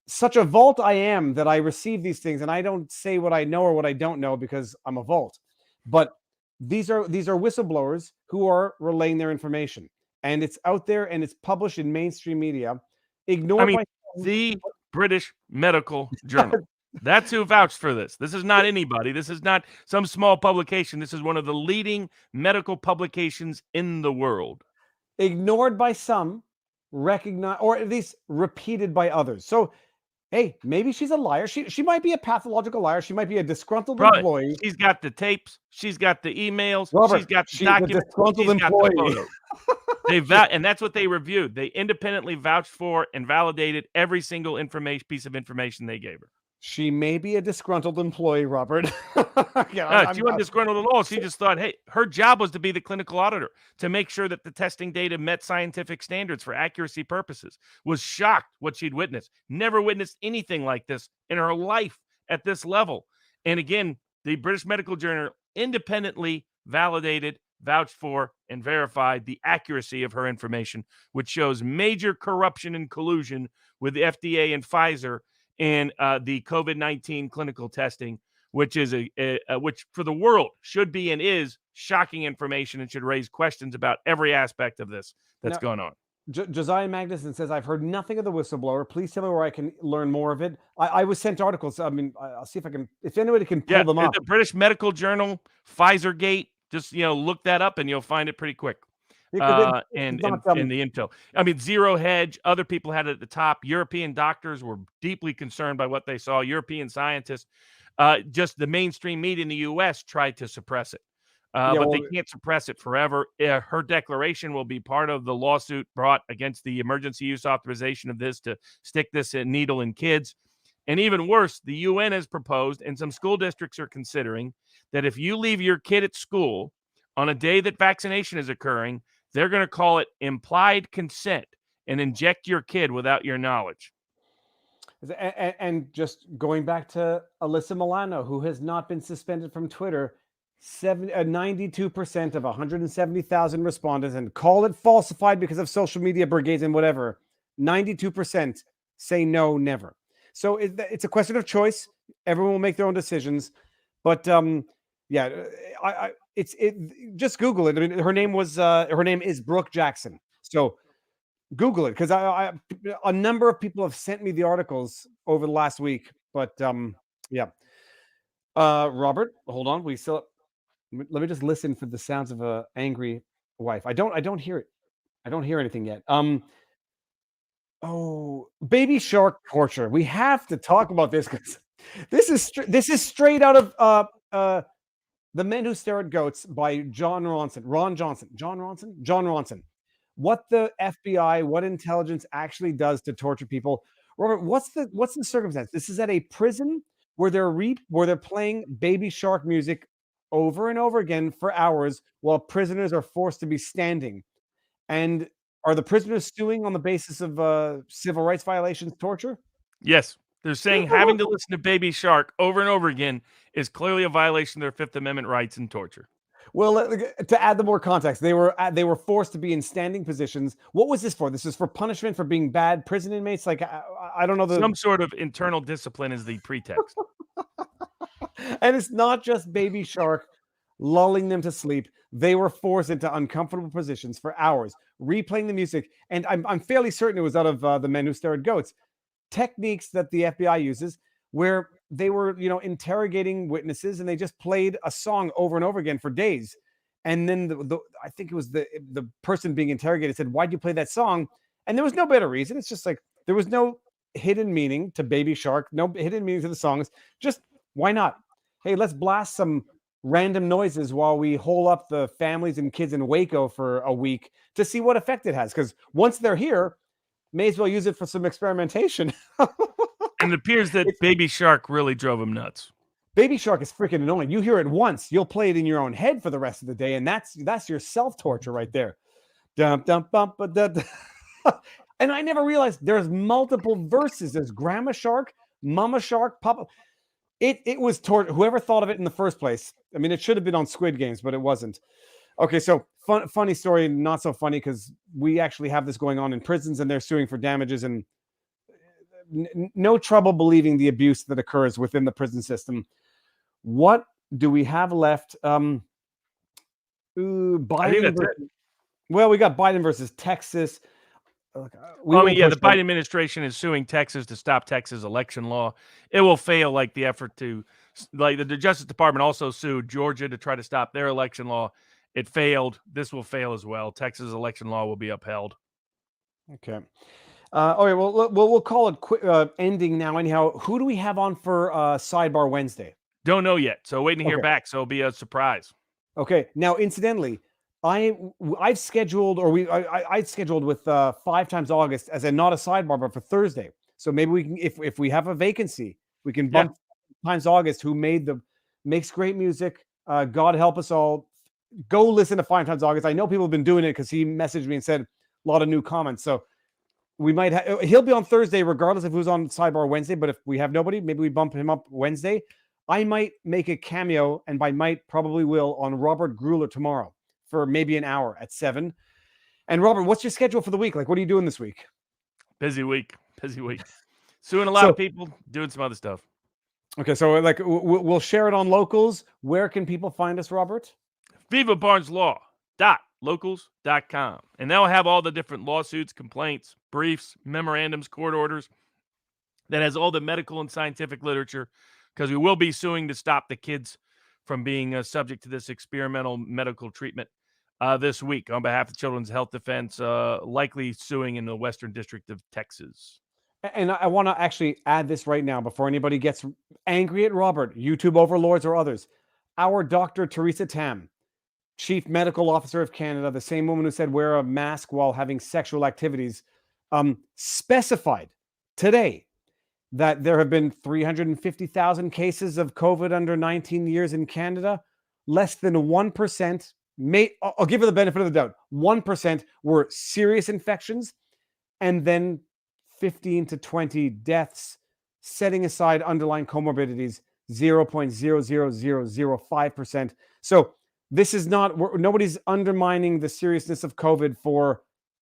such a vault I am that I receive these things, and I don't say what I know or what I don't know because I'm a vault. But these are whistleblowers who are relaying their information, and it's out there and it's published in mainstream media, ignored by the British Medical Journal. That's who vouched for this. This is not anybody. This is not some small publication. This is one of the leading medical publications in the world. Ignored by some, recognized, or at least repeated by others. So, hey, maybe she's a liar. She might be a pathological liar. She might be a disgruntled employee. She's got the tapes. She's got the emails. Robert, she's got the she's documents. a disgruntled employee. And that's what they reviewed. They independently vouched for and validated every single piece of information they gave her. She may be a disgruntled employee, Robert. She wasn't disgruntled at all. She just thought, hey, her job was to be the clinical auditor, to make sure that the testing data met scientific standards for accuracy purposes. Was shocked what she'd witnessed. Never witnessed anything like this in her life at this level. And again, the British Medical Journal independently validated, vouched for, and verified the accuracy of her information, which shows major corruption and collusion with the FDA and Pfizer and the COVID-19 clinical testing, which is which for the world should be and is shocking information and should raise questions about every aspect of this that's going on. Josiah Magnuson says, I've heard nothing of the whistleblower. Please tell me where I can learn more of it. I was sent articles. I mean, I'll see if I can, if anybody can pull them up. The British Medical Journal, Pfizer Gate, just, look that up and you'll find it pretty quick. And the info. I mean, Zero Hedge, other people had it at the top. European doctors were deeply concerned by what they saw. European scientists, just the mainstream media in the U.S. tried to suppress it. But they can't suppress it forever. Her declaration will be part of the lawsuit brought against the emergency use authorization of this to stick this needle in kids. And even worse, the UN has proposed, and some school districts are considering, that if you leave your kid at school on a day that vaccination is occurring, they're going to call it implied consent and inject your kid without your knowledge. And just going back to Alyssa Milano, who has not been suspended from Twitter, 92% of 170,000 respondents, and call it falsified because of social media brigades and whatever, 92% say no, never. So it's a question of choice. Everyone will make their own decisions. But just Google it. I mean, her name is Brooke Jackson. So Google it, because a number of people have sent me the articles over the last week. But Robert, hold on. Let me just listen for the sounds of a angry wife. I don't hear it. I don't hear anything yet. Baby shark torture. We have to talk about this because this is straight out of The Men Who Stare at Goats by Jon Ronson. What the FBI, what intelligence actually does to torture people. Robert, what's the circumstance? This is at a prison where they're playing Baby Shark music over and over again for hours while prisoners are forced to be standing. And are the prisoners suing on the basis of civil rights violations, torture? Yes. They're saying having to listen to Baby Shark over and over again is clearly a violation of their Fifth Amendment rights and torture. Well, to add the more context, they were forced to be in standing positions. What was this for? This is for punishment for being bad prison inmates? Like, I don't know. Some sort of internal discipline is the pretext. And it's not just Baby Shark lulling them to sleep. They were forced into uncomfortable positions for hours, replaying the music. And I'm fairly certain it was out of The Men Who Stare at Goats. Techniques that the FBI uses where they were, interrogating witnesses, and they just played a song over and over again for days. And then I think it was the person being interrogated said, "Why'd you play that song?" And there was no better reason. It's just like there was no hidden meaning to Baby Shark, no hidden meaning to the songs. Just why not? Hey, let's blast some random noises while we hole up the families and kids in Waco for a week to see what effect it has. Because once they're here, may as well use it for some experimentation. And it appears that Baby Shark really drove him nuts. Baby Shark is freaking annoying. You hear it once, you'll play it in your own head for the rest of the day, and that's your self-torture right there. Dum, dum, bum, ba, da, da. And I never realized there's multiple verses. There's Grandma Shark, Mama Shark, Papa. It was whoever thought of it in the first place. I mean, it should have been on Squid Games, but it wasn't. Okay, so funny story, not so funny because we actually have this going on in prisons and they're suing for damages, and no trouble believing the abuse that occurs within the prison system. What do we have left? I think Biden. that's it. Well, we got Biden versus Texas. The Biden administration is suing Texas to stop Texas election law. It will fail, like the effort to, like the Justice Department also sued Georgia to try to stop their election law. It failed. This will fail as well. Texas election law will be upheld. Okay. All right. Well, we'll call it ending now. Anyhow, who do we have on for Sidebar Wednesday? Don't know yet. So waiting to hear back. So it'll be a surprise. Okay. Now, incidentally, I've scheduled, or I scheduled with 5 Times August as not a sidebar, but for Thursday. So maybe we can, if we have a vacancy, we can bump Times August, who makes great music. God help us all. Go listen to 5 Times August. I know people have been doing it because he messaged me and said a lot of new comments. So we might he'll be on Thursday regardless of who's on sidebar Wednesday. But if we have nobody, maybe we bump him up Wednesday. I might make a cameo, and by might probably will, on Robert Gruler tomorrow for maybe an hour at 7. And Robert, what's your schedule for the week? Like, what are you doing this week? Busy week. Suing a lot of people, doing some other stuff. Okay, so like we'll share it on Locals. Where can people find us, Robert? Viva Barnes Law.locals.com. And they'll have all the different lawsuits, complaints, briefs, memorandums, court orders. That has all the medical and scientific literature, because we will be suing to stop the kids from being subject to this experimental medical treatment this week on behalf of Children's Health Defense, likely suing in the Western District of Texas. And I want to actually add this right now before anybody gets angry at Robert, YouTube overlords or others. Our Dr. Theresa Tam, Chief Medical Officer of Canada, the same woman who said wear a mask while having sexual activities, specified today that there have been 350,000 cases of COVID under 19 years in Canada. Less than 1%, I'll give her the benefit of the doubt, 1% were serious infections, and then 15 to 20 deaths, setting aside underlying comorbidities, 0.00005%. So this is nobody's undermining the seriousness of COVID for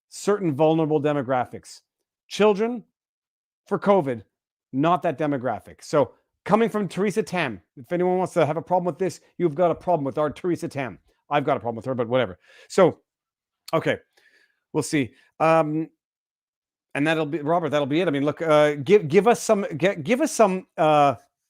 certain vulnerable demographics. Children for COVID, not that demographic. So coming from Theresa Tam, if anyone wants to have a problem with this, you've got a problem with our Theresa Tam. I've got a problem with her, but whatever. So, okay, we'll see. And that'll be, Robert, that'll be it. I mean, look, give us some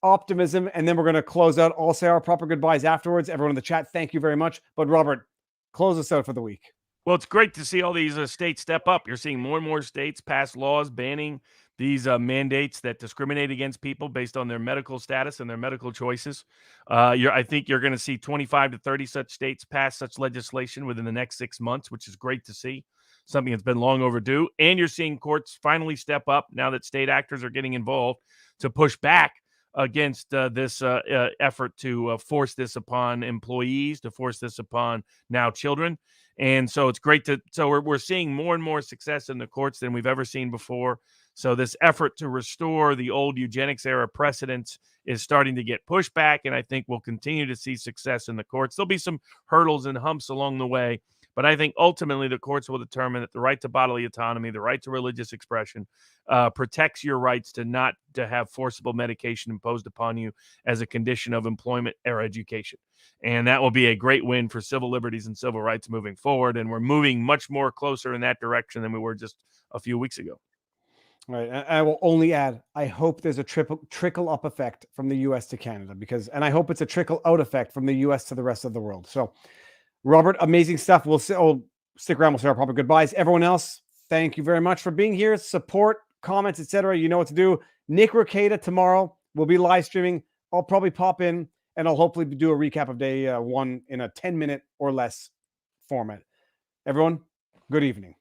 optimism, and then we're going to close out. I'll say our proper goodbyes afterwards. Everyone in the chat, thank you very much. But Robert, close us out for the week. Well, it's great to see all these states step up. You're seeing more and more states pass laws banning these mandates that discriminate against people based on their medical status and their medical choices. I think you're going to see 25 to 30 such states pass such legislation within the next 6 months, which is great to see. Something that's been long overdue. And you're seeing courts finally step up now that state actors are getting involved to push back against this effort to force this upon employees, to force this upon now children. And so it's great we're seeing more and more success in the courts than we've ever seen before. So this effort to restore the old eugenics era precedents is starting to get pushed back, and I think we'll continue to see success in the courts. There'll be some hurdles and humps along the way, but I think ultimately the courts will determine that the right to bodily autonomy, the right to religious expression, protects your rights to not to have forcible medication imposed upon you as a condition of employment or education. And that will be a great win for civil liberties and civil rights moving forward. And we're moving much more closer in that direction than we were just a few weeks ago. All right. I will only add, I hope there's a trickle up effect from the U.S. to Canada, and I hope it's a trickle out effect from the U.S. to the rest of the world. So, Robert, amazing stuff. We'll stick around. We'll say our proper goodbyes. Everyone else, thank you very much for being here. Support, comments, etc. You know what to do. Nick Rekieta tomorrow will be live streaming. I'll probably pop in, and I'll hopefully do a recap of day 1 in a 10-minute or less format. Everyone, good evening.